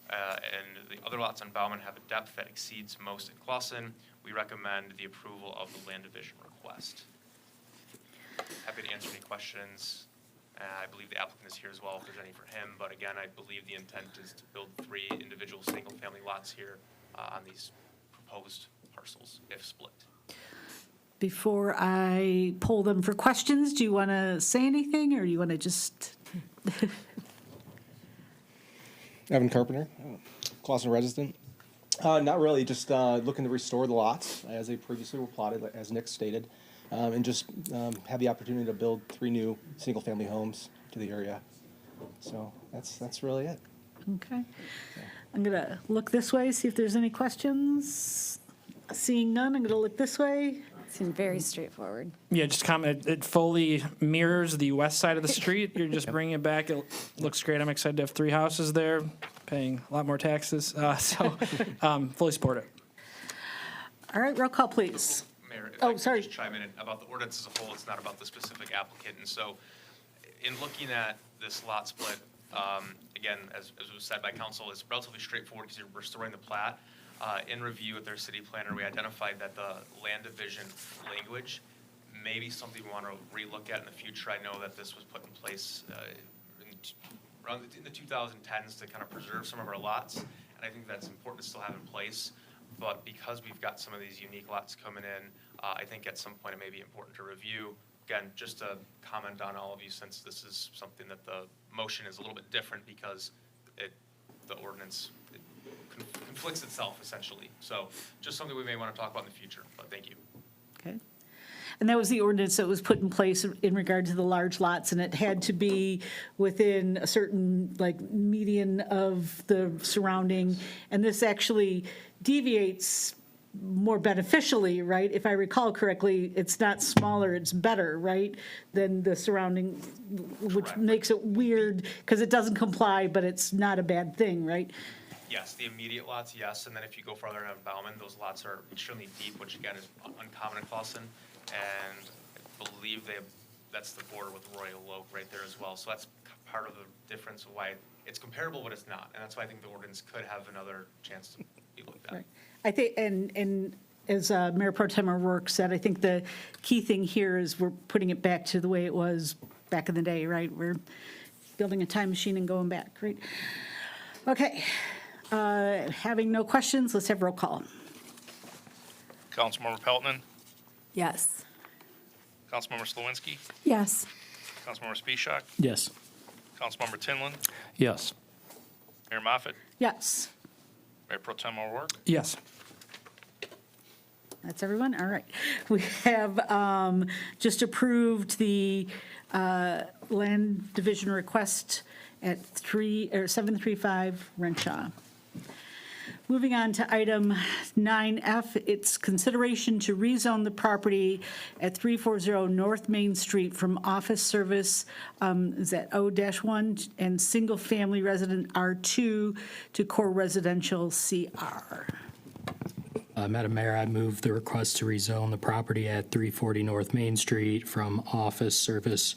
And the other lots on Bauman have a depth that exceeds most in Clausen. We recommend the approval of the land division request. Happy to answer any questions. I believe the applicant is here as well if there's any for him, but again, I believe the intent is to build 3 individual single-family lots here on these proposed parcels, if split. Before I poll them for questions, do you want to say anything, or do you want to just? Evan Carpenter, Clausen resident. Not really, just looking to restore the lots as they previously were plotted, as Nick stated, and just have the opportunity to build 3 new single-family homes to the area. So that's really it. Okay. I'm going to look this way, see if there's any questions. Seeing none, I'm going to look this way. Seemed very straightforward. Yeah, just comment, it fully mirrors the west side of the street. You're just bringing it back. It looks great. I'm excited to have 3 houses there, paying a lot more taxes. Fully support it. All right, roll call, please. Mayor, if Oh, I could sorry. just chime in about the ordinance as a whole, it's not about the specific applicant. And so in looking at this lot split, again, as was said by council, it's relatively straightforward because you're restoring the plat. In review with their city planner, we identified that the land division language may be something we want to relook at in the future. I know that this was put in place around in the 2010s to kind of preserve some of our lots, and I think that's important to still have in place. But because we've got some of these unique lots coming in, I think at some point it may be important to review. Again, just to comment on all of you, since this is something that the motion is a little bit different because the ordinance conflicts itself essentially. So just something we may want to talk about in the future, but thank you. Okay. And that was the ordinance that was put in place in regard to the large lots, and it had to be within a certain, like, median of the surrounding. And this actually deviates more beneficially, right? If I recall correctly, it's not smaller, it's better, right, than the surrounding, which makes it weird, because it doesn't comply, but it's not a bad thing, right? Yes, the immediate lots, yes, and then if you go farther down Bauman, those lots are extremely deep, which again is uncommon in Clausen, and I believe that's the border with Royal Oak right there as well, so that's part of the difference of why it's comparable, but it's not, and that's why I think the ordinance could have another chance to be looked at. Right. I think, and as Mayor Pro Tem O'Rourke said, I think the key thing here is we're putting it back to the way it was back in the day, right? We're building a time machine and going back, right? Okay. Having no questions, let's have roll call. Councilmember Peltonen, Yes. Councilmember Slawinski, Yes. Councilmember Spishak, Yes. Councilmember Tinlin, Yes. Mayor Moffett, Yes. Mayor Pro Tem O'Rourke. Yes. That's everyone? All right. We have just approved the land division request at 735 Renshaw. Moving on to item 9F, it's consideration to rezone the property at 340 North Main Street from office service, is that O-1, and single-family resident R2 to core residential CR. Madam Mayor, I move the request to rezone the property at 340 North Main Street from office service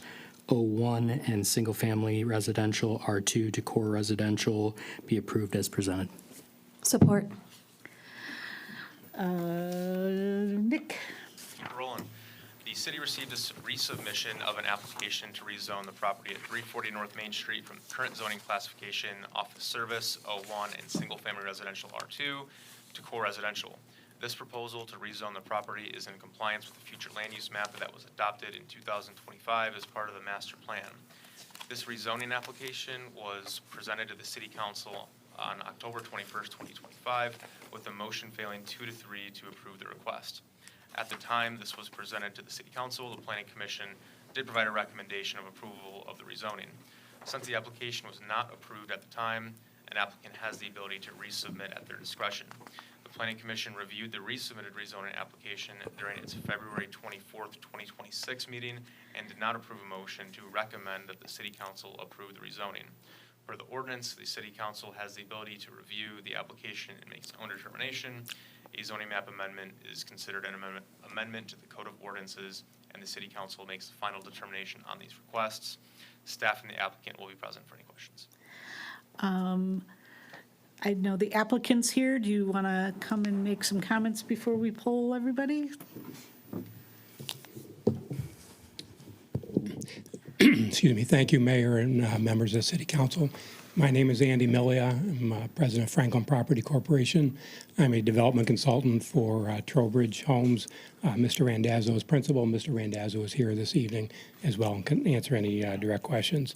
O1 and single-family residential R2 to core residential be approved as presented. Support. Nick? Keep rolling. The city received a resubmission of an application to rezone the property at 340 North Main Street from current zoning classification office service O1 and single-family residential R2 to core residential. This proposal to rezone the property is in compliance with the future land use map that was adopted in 2025 as part of the master plan. This rezoning application was presented to the city council on October 21st, 2025, with a motion failing 2 to 3 to approve the request. At the time this was presented to the city council, the planning commission did provide a recommendation of approval of the rezoning. Since the application was not approved at the time, an applicant has the ability to resubmit at their discretion. The planning commission reviewed the resubmitted rezoning application during its February 24th, 2026 meeting and did not approve a motion to recommend that the city council approve the rezoning. Per the ordinance, the city council has the ability to review the application and make its own determination. A zoning map amendment is considered an amendment to the Code of Ordinances, and the city council makes the final determination on these requests. Staff and the applicant will be present for any questions. I know the applicant's here. Do you want to come and make some comments before we poll everybody? Excuse me. Thank you, Mayor and members of the City Council. My name is Andy Millia. I'm president of Franklin Property Corporation. I'm a development consultant for Trowbridge Homes. Mr. Randazzo is principal. Mr. Randazzo is here this evening as well and can answer any direct questions.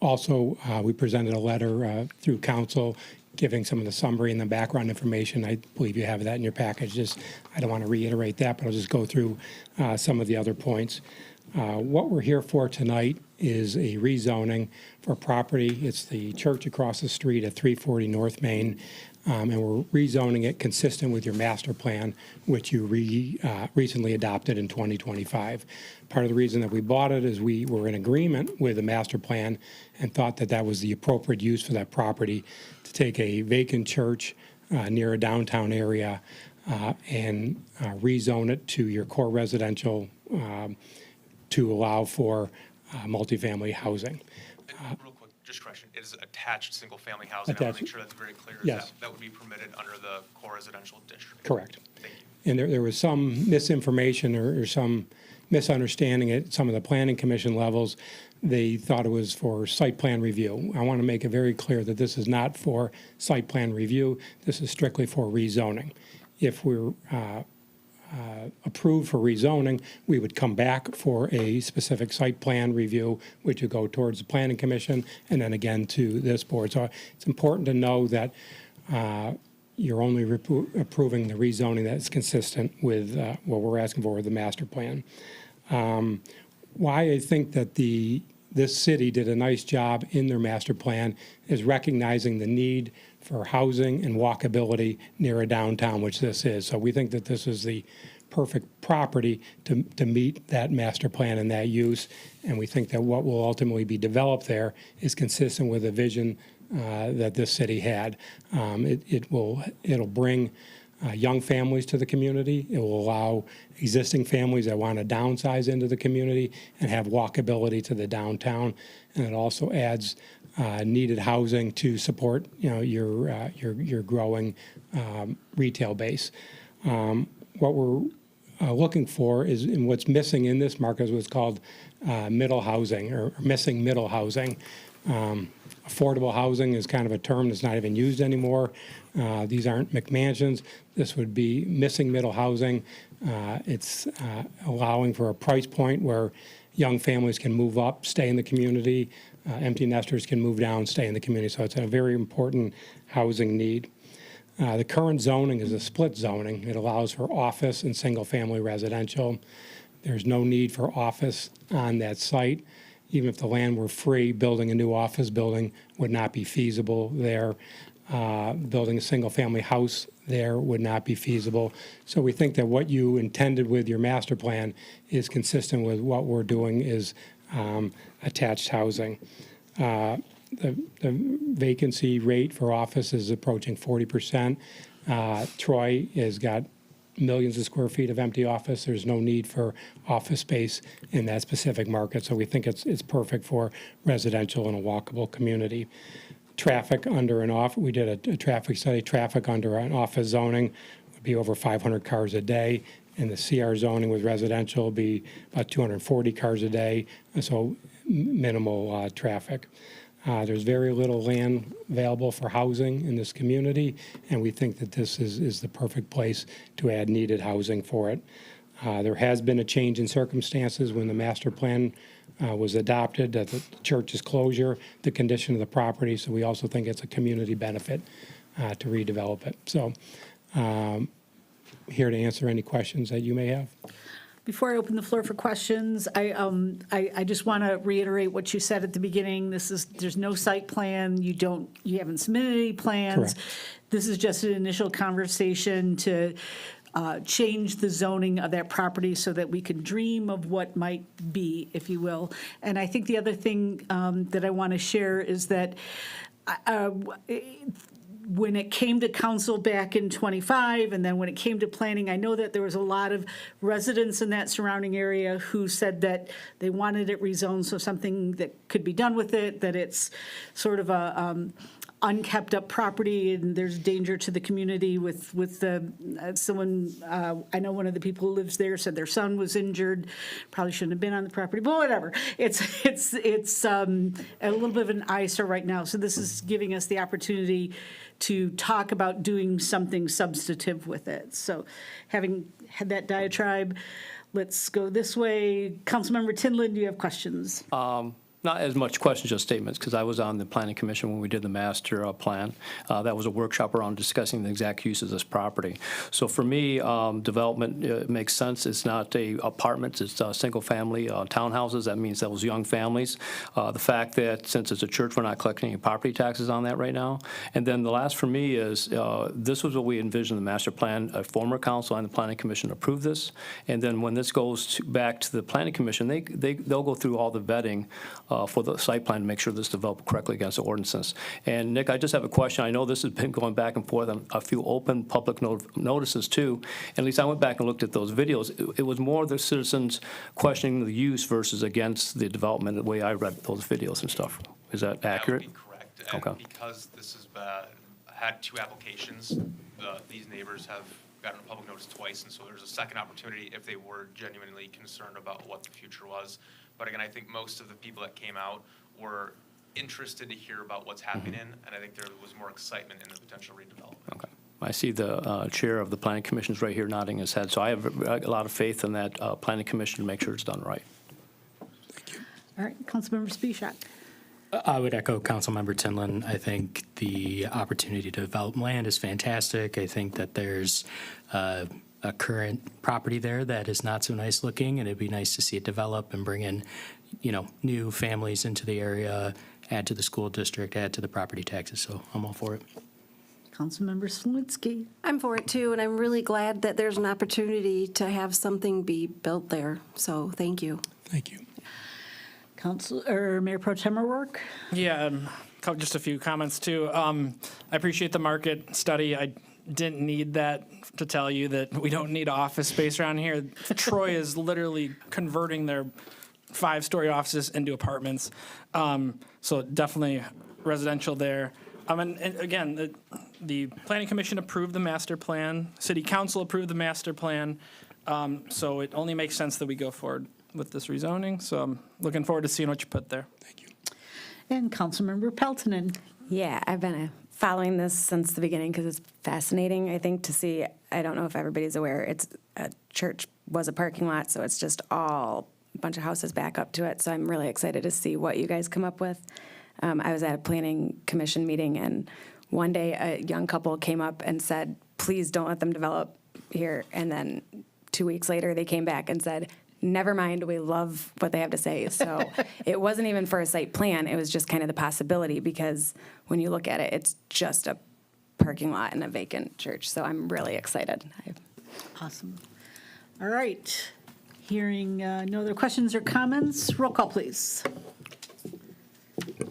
Also, we presented a letter through council giving some of the summary and the background information. I believe you have that in your package. I don't want to reiterate that, but I'll just go through some of the other points. What we're here for tonight is a rezoning for property. It's the church across the street at 340 North Main, and we're rezoning it consistent with your master plan, which you recently adopted in 2025. Part of the reason that we bought it is we were in agreement with the master plan and thought that that was the appropriate use for that property, to take a vacant church near a downtown area and rezone it to your core residential to allow for multifamily housing. Real quick, just correction, it is attached single-family housing. I want to make sure that's very clear. Yes. That would be permitted under the core residential district. Correct. And there was some misinformation or some misunderstanding at some of the planning commission levels. They thought it was for site plan review. I want to make it very clear that this is not for site plan review. This is strictly for rezoning. If we're approved for rezoning, we would come back for a specific site plan review, which would go towards the planning commission and then again to this board. So it's important to know that you're only approving the rezoning that's consistent with what we're asking for with the master plan. Why I think that this city did a nice job in their master plan is recognizing the need for housing and walkability near a downtown, which this is. So we think that this is the perfect property to meet that master plan and that use. And we think that what will ultimately be developed there is consistent with the vision that this city had. It'll bring young families to the community. It will allow existing families that want to downsize into the community and have walkability to the downtown. And it also adds needed housing to support, your growing retail base. What we're looking for is, and what's missing in this market is what's called middle housing or missing middle housing. Affordable housing is kind of a term that's not even used anymore. These aren't McMansions. This would be missing middle housing. It's allowing for a price point where young families can move up, stay in the community. Empty nesters can move down, stay in the community. So it's a very important housing need. The current zoning is a split zoning. It allows for office and single-family residential. There's no need for office on that site. Even if the land were free, building a new office building would not be feasible there. Building a single-family house there would not be feasible. So we think that what you intended with your master plan is consistent with what we're doing is attached housing. The vacancy rate for office is approaching 40%. Troy has got millions of square feet of empty office. There's no need for office space in that specific market. So we think it's perfect for residential and a walkable community. Traffic under an office, we did a traffic study. Traffic under an office zoning would be over 500 cars a day. And the CR zoning with residential would be about 240 cars a day. And so minimal traffic. There's very little land available for housing in this community, and we think that this is the perfect place to add needed housing for it. There has been a change in circumstances when the master plan was adopted, the church's closure, the condition of the property, so we also think it's a community benefit to redevelop it. So here to answer any questions that you may have. Before I open the floor for questions, I just want to reiterate what you said at the beginning. There's no site plan. You haven't submitted any plans. Correct. This is just an initial conversation to change the zoning of that property so that we can dream of what might be, if you will. And I think the other thing that I want to share is that when it came to council back in '25, and then when it came to planning, I know that there was a lot of residents in that surrounding area who said that they wanted it rezoned, so something that could be done with it, that it's sort of a unkept up property and there's danger to the community with someone, I know one of the people who lives there said their son was injured, probably shouldn't have been on the property, but whatever. It's a little bit of an eyesore right now. So this is giving us the opportunity to talk about doing something substantive with it. So having had that diatribe, let's go this way. Councilmember Tinlin, do you have questions? Not as much questions, just statements, because I was on the planning commission when we did the master plan. That was a workshop around discussing the exact use of this property. So for me, development makes sense. It's not apartments, it's single-family townhouses. That means those young families. The fact that since it's a church, we're not collecting any property taxes on that right now. And then the last for me is, this was what we envisioned in the master plan. A former council and the planning commission approved this. And then when this goes back to the planning commission, they'll go through all the vetting for the site plan to make sure this is developed correctly against the ordinances. And Nick, I just have a question. I know this has been going back and forth on a few open public notices too. At least I went back and looked at those videos. It was more the citizens questioning the use versus against the development, the way I read those videos and stuff. Is that accurate? That would be correct. And because this has had 2 applications, these neighbors have gotten a public notice twice, and so there's a second opportunity if they were genuinely concerned about what the future was. But again, I think most of the people that came out were interested to hear about what's happening, and I think there was more excitement in the potential redevelopment. Okay. I see the chair of the planning commission is right here nodding his head. So I have a lot of faith in that planning commission to make sure it's done right. All right, Councilmember Spishak. I would echo Councilmember Tinlin. I think the opportunity to develop land is fantastic. I think that there's a current property there that is not so nice looking, and it'd be nice to see it develop and bring in, new families into the area, add to the school district, add to the property taxes. So I'm all for it. Councilmember Slawinski. I'm for it too, and I'm really glad that there's an opportunity to have something be built there. So thank you. Thank you. Mayor Pro Tem O'Rourke. Yeah, just a few comments too. I appreciate the market study. I didn't need that to tell you that we don't need office space around here. Troy is literally converting their 5-story offices into apartments. So definitely residential there. And again, the Planning Commission approved the master plan. City Council approved the master plan. So it only makes sense that we go forward with this rezoning. So I'm looking forward to seeing what you put there. Thank you. And Councilmember Peltonen. Yeah, I've been following this since the beginning because it's fascinating, I think, to see. I don't know if everybody's aware. It's a church was a parking lot, so it's just all a bunch of houses back up to it. So I'm really excited to see what you guys come up with. I was at a planning commission meeting, and one day a young couple came up and said, please don't let them develop here. And then 2 weeks later, they came back and said, never mind, we love what they have to say. So it wasn't even for a site plan. It was just kind of the possibility, because when you look at it, it's just a parking lot and a vacant church. So I'm really excited. Awesome. All right. Hearing no other questions or comments, roll call, please.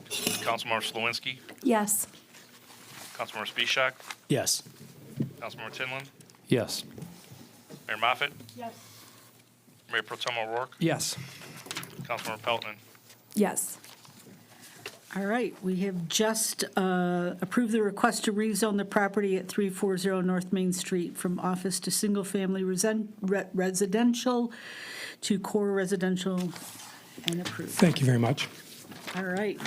Councilmember Slawinski, Yes. Councilmember Spishak, Yes. Councilmember Tinlin, Yes. Mayor Moffett, Yes. Mayor Pro Tem O'Rourke, Yes. Councilmember Pelton. Yes. All right, we have just approved the request to rezone the property at 340 North Main Street from office to single-family residential to core residential, and approved. Thank you very much. All right.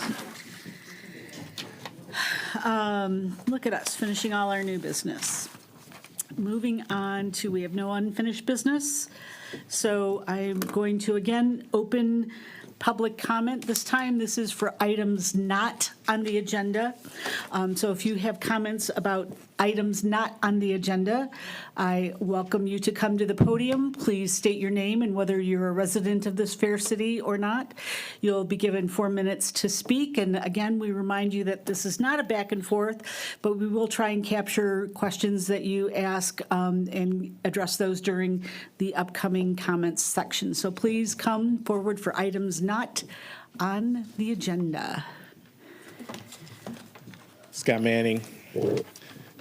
Look at us, finishing all our new business. Moving on to, we have no unfinished business. So I'm going to again open public comment. This time, this is for items not on the agenda. So if you have comments about items not on the agenda, I welcome you to come to the podium. Please state your name and whether you're a resident of this fair city or not. You'll be given 4 minutes to speak. And again, we remind you that this is not a back and forth, but we will try and capture questions that you ask and address those during the upcoming comments section. So please come forward for items not on the agenda. Scott Manning,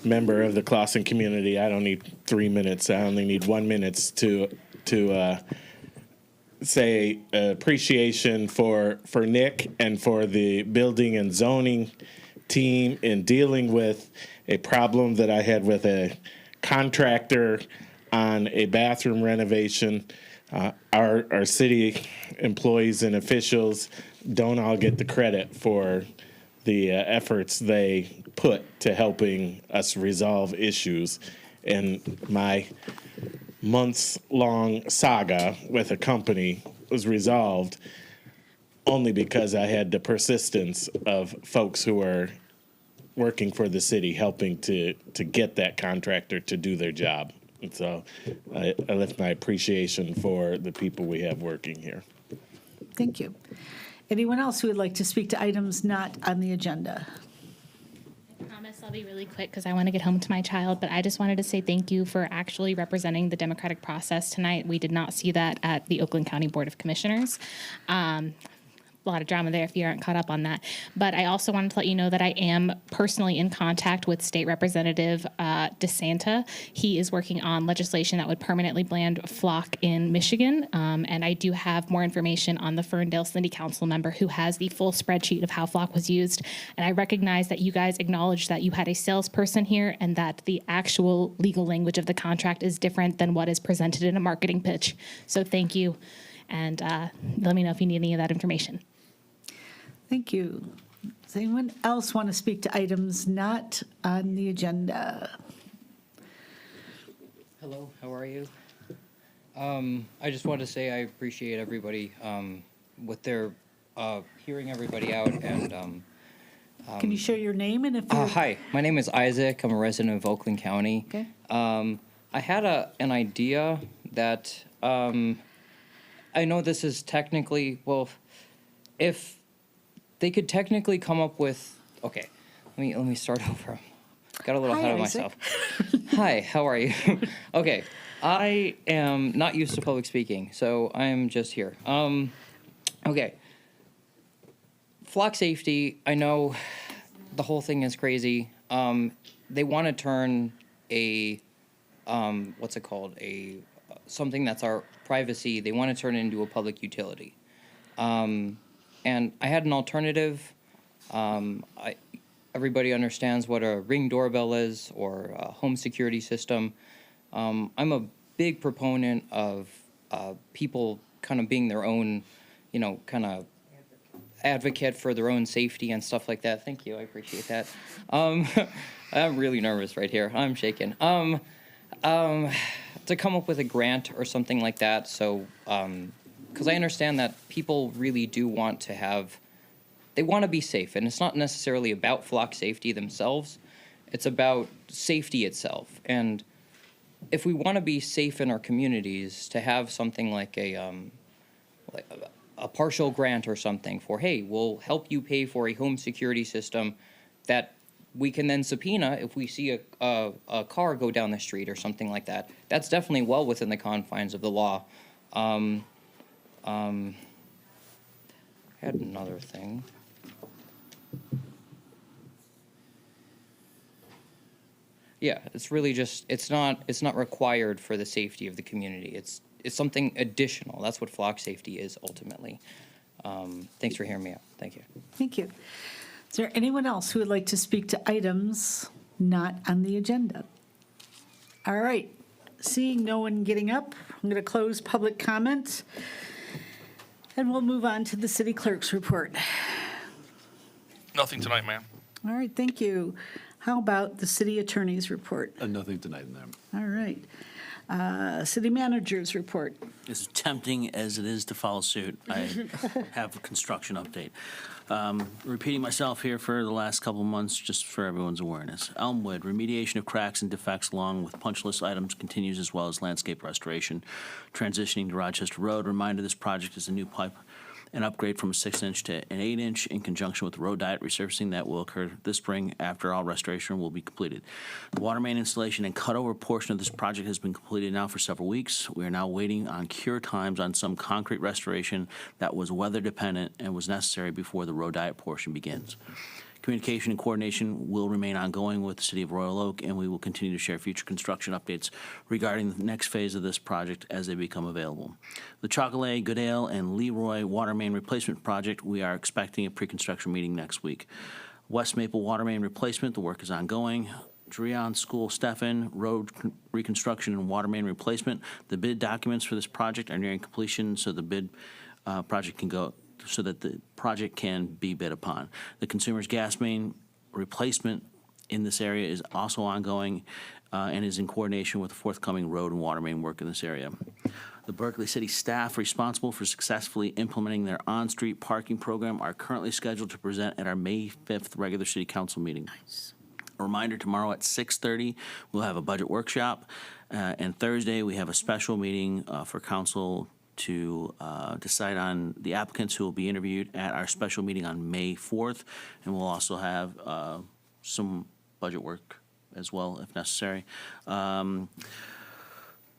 member of the Clausen community. I don't need 3 minutes. I only need 1 minute to say appreciation for Nick and for the building and zoning team in dealing with a problem that I had with a contractor on a bathroom renovation. Our city employees and officials don't all get the credit for the efforts they put to helping us resolve issues. And my months-long saga with a company was resolved only because I had the persistence of folks who are working for the city helping to get that contractor to do their job. And so I lift my appreciation for the people we have working here. Thank you. Anyone else who would like to speak to items not on the agenda? I promise I'll be really quick because I want to get home to my child, but I just wanted to say thank you for actually representing the democratic process tonight. We did not see that at the Oakland County Board of Commissioners. A lot of drama there if you aren't caught up on that. But I also wanted to let you know that I am personally in contact with State Representative DeSanta. He is working on legislation that would permanently ban flock in Michigan. And I do have more information on the Ferndale City Council member who has the full spreadsheet of how flock was used. And I recognize that you guys acknowledged that you had a salesperson here and that the actual legal language of the contract is different than what is presented in a marketing pitch. So thank you. And let me know if you need any of that information. Thank you. Does anyone else want to speak to items not on the agenda? Hello, how are you? I just wanted to say I appreciate everybody with their hearing everybody out and. Can you share your name and if you're... Hi, my name is Isaac. I'm a resident of Oakland County. Okay. I had an idea that I know this is technically, well, if they could technically come up with, okay, let me start over. Got a little ahead of myself. Hi, how are you? Okay, I am not used to public speaking, so I'm just here. Okay, flock safety, I know the whole thing is crazy. They want to turn a, what's it called, something that's our privacy, they want to turn it into a public utility. And I had an alternative. Everybody understands what a Ring doorbell is or a home security system. I'm a big proponent of people kind of being their own, kind of advocate for their own safety and stuff like that. Thank you, I appreciate that. I'm really nervous right here. I'm shaking. To come up with a grant or something like that, so because I understand that people really do want to have, they want to be safe, and it's not necessarily about flock safety themselves, it's about safety itself. And if we want to be safe in our communities, to have something like a partial grant or something for, hey, we'll help you pay for a home security system that we can then subpoena if we see a car go down the street or something like that. That's definitely well within the confines of the law. I had another thing. Yeah, it's really just, it's not required for the safety of the community. It's something additional. That's what flock safety is ultimately. Thanks for hearing me out. Thank you. Thank you. Is there anyone else who would like to speak to items not on the agenda? All right. Seeing no one getting up, I'm going to close public comment, and we'll move on to the city clerk's report. Nothing tonight, ma'am. All right, thank you. How about the city attorney's report? Nothing tonight, ma'am. All right. City manager's report. As tempting as it is to follow suit, I have a construction update. Repeating myself here for the last couple of months, just for everyone's awareness. Elmwood, remediation of cracks and defects along with punch list items continues, as well as landscape restoration. Transitioning to Rochester Road, reminder this project is a new pipe, an upgrade from a 6-inch to an 8-inch in conjunction with the road diet resurfacing that will occur this spring after all restoration will be completed. The water main installation and cutover portion of this project has been completed now for several weeks. We are now waiting on cure times on some concrete restoration that was weather dependent and was necessary before the road diet portion begins. Communication and coordination will remain ongoing with the City of Royal Oak, and we will continue to share future construction updates regarding the next phase of this project as they become available. The Chocolate, Goodale, and Leroy water main replacement project, we are expecting a pre-construction meeting next week. West Maple water main replacement, the work is ongoing. Dreon School Stephan road reconstruction and water main replacement. The bid documents for this project are nearing completion, so the bid project can go, so that the project can be bid upon. The consumer's gas main replacement in this area is also ongoing and is in coordination with the forthcoming road and water main work in this area. The Berkeley City staff responsible for successfully implementing their on-street parking program are currently scheduled to present at our May 5th regular city council meeting. A reminder, tomorrow at 6:30, we'll have a budget workshop, and Thursday, we have a special meeting for council to decide on the applicants who will be interviewed at our special meeting on May 4th, and we'll also have some budget work as well, if necessary.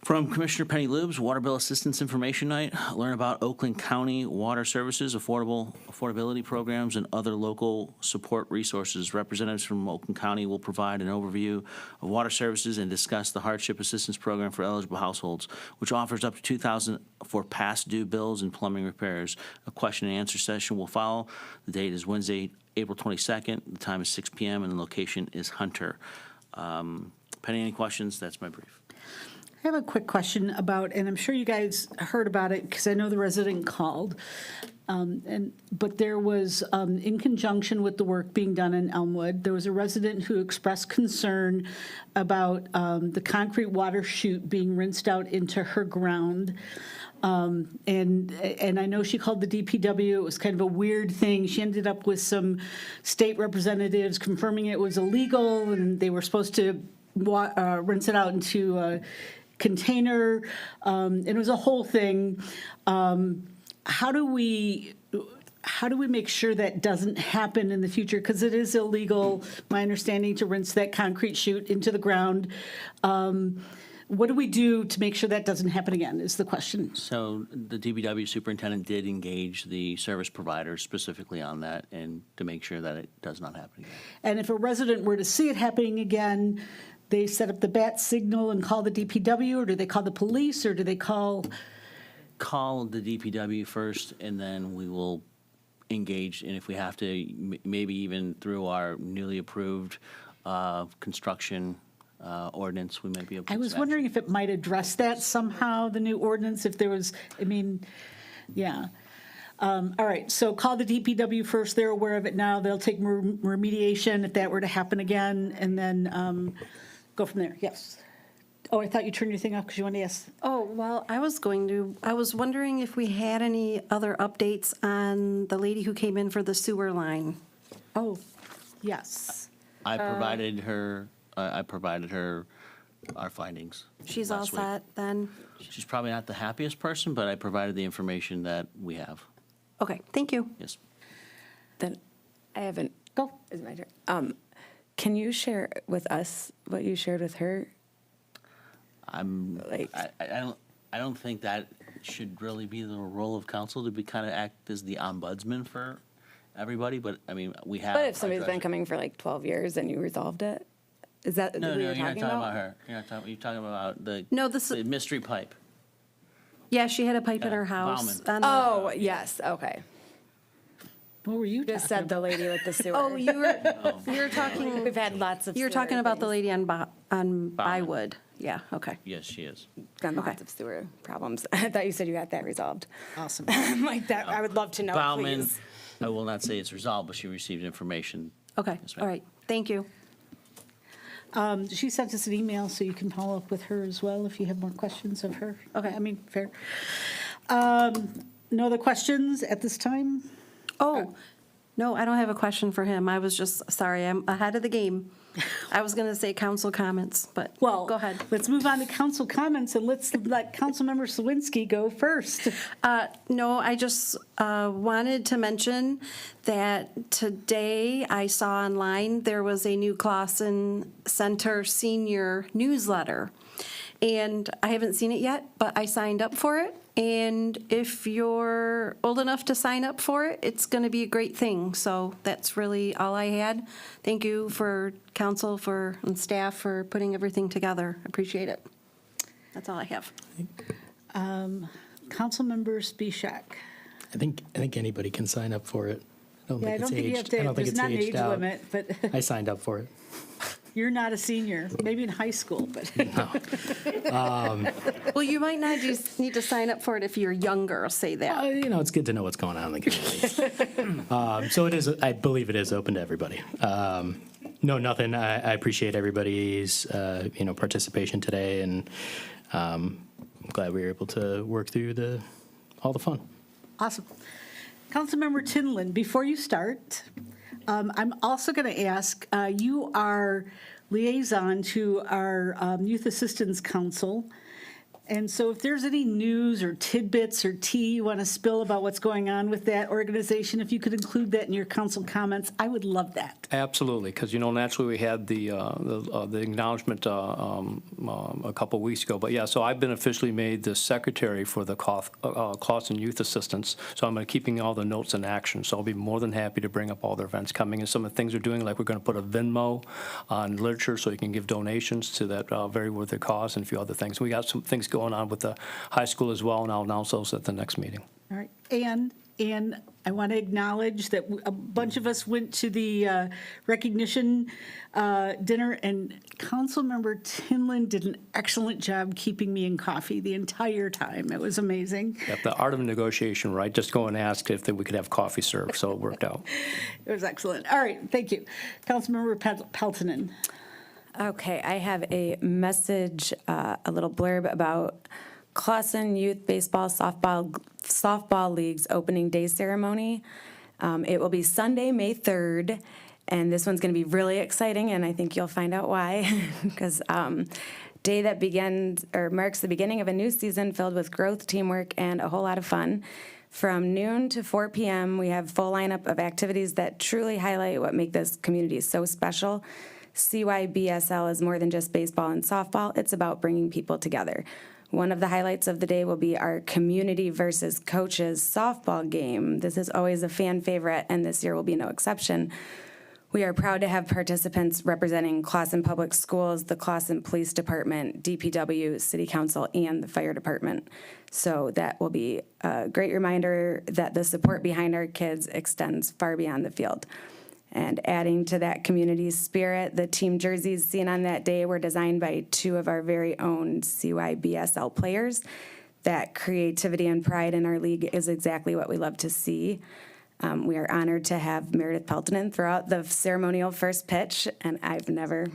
From Commissioner Penny Lubes, Water Bill Assistance Information Night. Learn about Oakland County Water Services, affordability programs, and other local support resources. Representatives from Oakland County will provide an overview of water services and discuss the hardship assistance program for eligible households, which offers up to $2,000 for past due bills and plumbing repairs. A question and answer session will follow. The date is Wednesday, April 22nd. The time is 6 p.m. and the location is Hunter. Penny, any questions? That's my brief. I have a quick question about, and I'm sure you guys heard about it because I know the resident called, but there was, in conjunction with the work being done in Elmwood, there was a resident who expressed concern about the concrete water chute being rinsed out into her ground. And I know she called the DPW. It was kind of a weird thing. She ended up with some state representatives confirming it was illegal, and they were supposed to rinse it out into a container. It was a whole thing. How do we make sure that doesn't happen in the future? Because it is illegal, my understanding, to rinse that concrete chute into the ground. What do we do to make sure that doesn't happen again is the question. So the DPW superintendent did engage the service providers specifically on that and to make sure that it does not happen again. And if a resident were to see it happening again, they set up the bat signal and call the DPW, or do they call the police, or do they call? Call the DPW first, and then we will engage, and if we have to, maybe even through our newly approved construction ordinance, we might be able to. I was wondering if it might address that somehow, the new ordinance, if there was, yeah. All right, so call the DPW first. They're aware of it now. They'll take remediation if that were to happen again, and then go from there. Yes. Oh, I thought you turned your thing off because you wanted to ask. Oh, well, I was wondering if we had any other updates on the lady who came in for the sewer line. Oh, yes. I provided her our findings. She's all last week. set then? She's probably not the happiest person, but I provided the information that we have. Okay, thank you. Yes. Then I haven't. Go. Is my turn. Can you share with us what you shared with her? I don't think that should really be the role of council to be kind of act as the ombudsman for everybody, but we have. But if somebody's been coming for like 12 years and you resolved it, is that No, what you're you're not talking talking about? about her. You're talking about the the mystery pipe. Yeah, she had a pipe in her house. Bauman. Oh, yes, okay. What were you just said the lady with the sewer. Oh, you were talking. We've had lots of. You were sewer talking about the things. lady on Bywood. Yeah. Okay. Yes, she is. Got lots of sewer problems. I thought you said you had that resolved. Awesome. I'm like that. I would love to know. Bauman, Please. I will not say it's resolved, but she received information. Okay. Yes, ma'am. All right. Thank you. She sent us an email, so you can follow up with her as well if you have more questions of her. Okay, fair. No other questions at this time? Oh, no, I don't have a question for him. I was just, sorry, I'm ahead of the game. I was going to say council comments, but go ahead. Let's move on to council comments, and let's let Councilmember Slawinski go first. No, I just wanted to mention that today I saw online there was a new Clausen Center senior newsletter. And I haven't seen it yet, but I signed up for it. And if you're old enough to sign up for it, it's going to be a great thing. So that's really all I had. Thank you for council and staff for putting everything together. Appreciate it. That's all I have. Councilmember Spishak. I think anybody can sign up for it. I don't think you have it's to. aged. I don't think There's it's not an aged age out. limit, but I signed up for it. you're not a senior. Maybe in high school, but Well, you might not just need to sign up for it if you're younger. I'll say that. It's good to know what's going on in the community. So it is. I believe it is open to everybody. No, nothing. I appreciate everybody's participation today, and I'm glad we were able to work through all the fun. Awesome. Councilmember Tinlin, before you start, I'm also going to ask, you are liaison to our Youth Assistance Council. And so if there's any news or tidbits or tea you want to spill about what's going on with that organization, if you could include that in your council comments, I would love that. Absolutely, because, naturally we had the acknowledgement a couple weeks ago. But, yeah, so I've been officially made the secretary for the Clawson Youth Assistance. So I'm going to keeping all the notes in action. So I'll be more than happy to bring up all their events coming and some of the things we're doing, like we're going to put a Venmo on literature so you can give donations to that very worthy cause and a few other things. We got some things going on with the high school as well, and I'll announce those at the next meeting. All right. And I want to acknowledge that a bunch of us went to the recognition dinner, and Councilmember Tinlin did an excellent job keeping me in coffee the entire time. It was amazing. Yep, the art of negotiation, right? Just go and ask if we could have coffee served, so it worked out. It was excellent. All right, thank you. Councilmember Peltonen. Okay, I have a message, a little blurb about Clawson Youth Baseball Softball League's opening day ceremony. It will be Sunday, May 3rd, and this one's going to be really exciting, and I think you'll find out why, because day that begins or marks the beginning of a new season filled with growth, teamwork, and a whole lot of fun. From noon to 4 p.m., we have a full lineup of activities that truly highlight what make this community so special. CYBSL is more than just baseball and softball. It's about bringing people together. One of the highlights of the day will be our community versus coaches softball game. This is always a fan favorite, and this year will be no exception. We are proud to have participants representing Clawson Public Schools, the Clawson Police Department, DPW, City Council, and the Fire Department. So that will be a great reminder that the support behind our kids extends far beyond the field. And adding to that community spirit, the team jerseys seen on that day were designed by two of our very own CYBSL players. That creativity and pride in our league is exactly what we love to see. We are honored to have Meredith Peltonen throw out the ceremonial first pitch, and I've never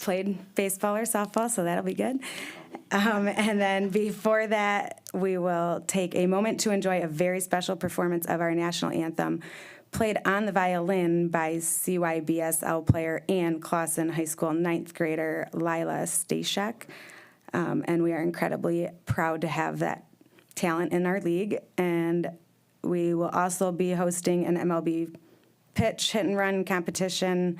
played baseball or softball, so that'll be good. And then before that, we will take a moment to enjoy a very special performance of our national anthem, played on the violin by CYBSL player and Clawson High School 9th grader Lila Stashek. And we are incredibly proud to have that talent in our league. And we will also be hosting an MLB pitch hit and run competition,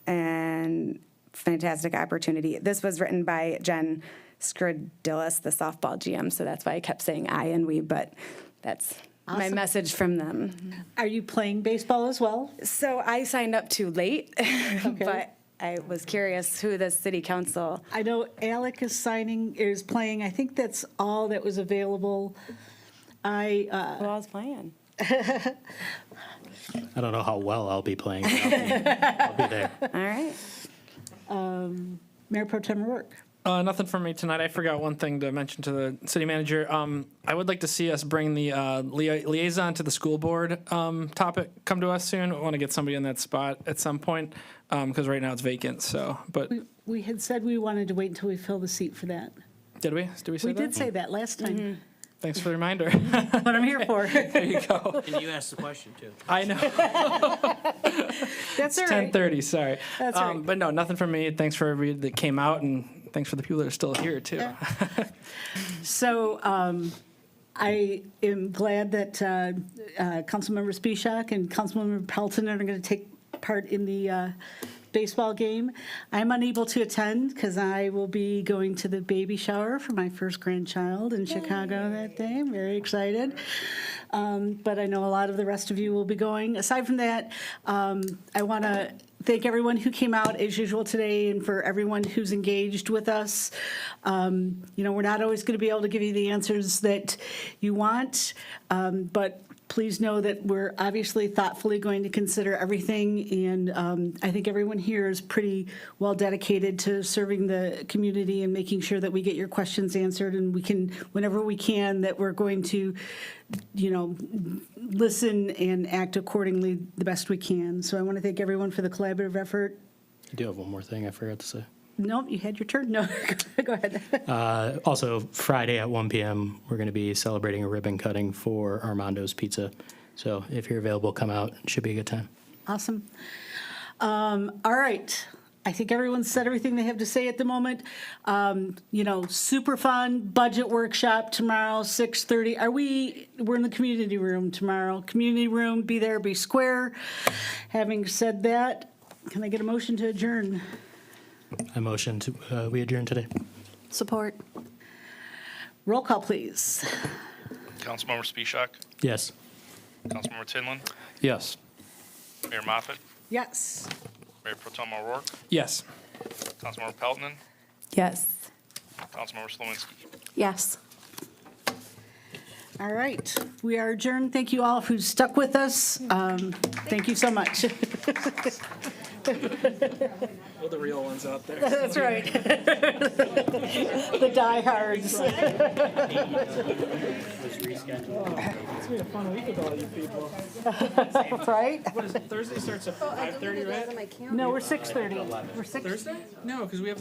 and fantastic opportunity. This was written by Jen Skridillis, the softball GM, so that's why I kept saying I and we, but that's my message from them. Are you playing baseball as well? So I signed up too late, but I was curious who the city council. I know Alec is playing. I think that's all that was available. Who else playing? I don't know how well I'll be playing. I'll be there. All right. Mayor Pro Tem Rourke. Nothing from me tonight. I forgot one thing to mention to the city manager. I would like to see us bring the liaison to the school board topic come to us soon. I want to get somebody in that spot at some point because right now it's vacant. So, but We had said we wanted to wait until we fill the seat for that. Did we? Did we say We that? did say that last time. Mm-hmm. Thanks for the reminder. What I'm here for. There you go. And you asked the question, too. I know. That's all right. 10:30. Sorry. That's all right. But no, nothing from me. Thanks for everybody that came out, and thanks for the people that are still here too. So I am glad that Councilmember Spishak and Councilmember Pelton are going to take part in the baseball game. I'm unable to attend because I will be going to the baby shower for my first grandchild in Chicago that day. I'm very excited. But I know a lot of the rest of you will be going. Aside from that, I want to thank everyone who came out as usual today and for everyone who's engaged with us. We're not always going to be able to give you the answers that you want, but please know that we're obviously thoughtfully going to consider everything, and I think everyone here is pretty well dedicated to serving the community and making sure that we get your questions answered, and we can, whenever we can, that we're going to, listen and act accordingly the best we can. So I want to thank everyone for the collaborative effort. I do have one more thing I forgot to say. Nope, you had your turn. No, go ahead. Also, Friday at 1 p.m., we're going to be celebrating a ribbon cutting for Armando's Pizza. So if you're available, come out. It should be a good time. Awesome. All right. I think everyone's said everything they have to say at the moment. Super fun budget workshop tomorrow, 6:30. We're in the community room tomorrow. Community room, be there, be square. Having said that, can I get a motion to adjourn? I motion to we adjourn today. Support. Roll call, please. Councilmember Spishak, Yes. Councilmember Tinlin, Yes. Mayor Moffett, Yes. Mayor Pro Tem O'Rourke, Yes. Councilmember Peltonen, Yes. Councilmember Slowinski. Yes. All right. We are adjourned. Thank you all who stuck with us. Thank you so much. All the real ones out there. That's right. The diehards. It's been a fun week with all you people. Right? What is it? Thursday starts at 5:30, right? No, we're 6:30. We're 6. Thursday? No, because we have the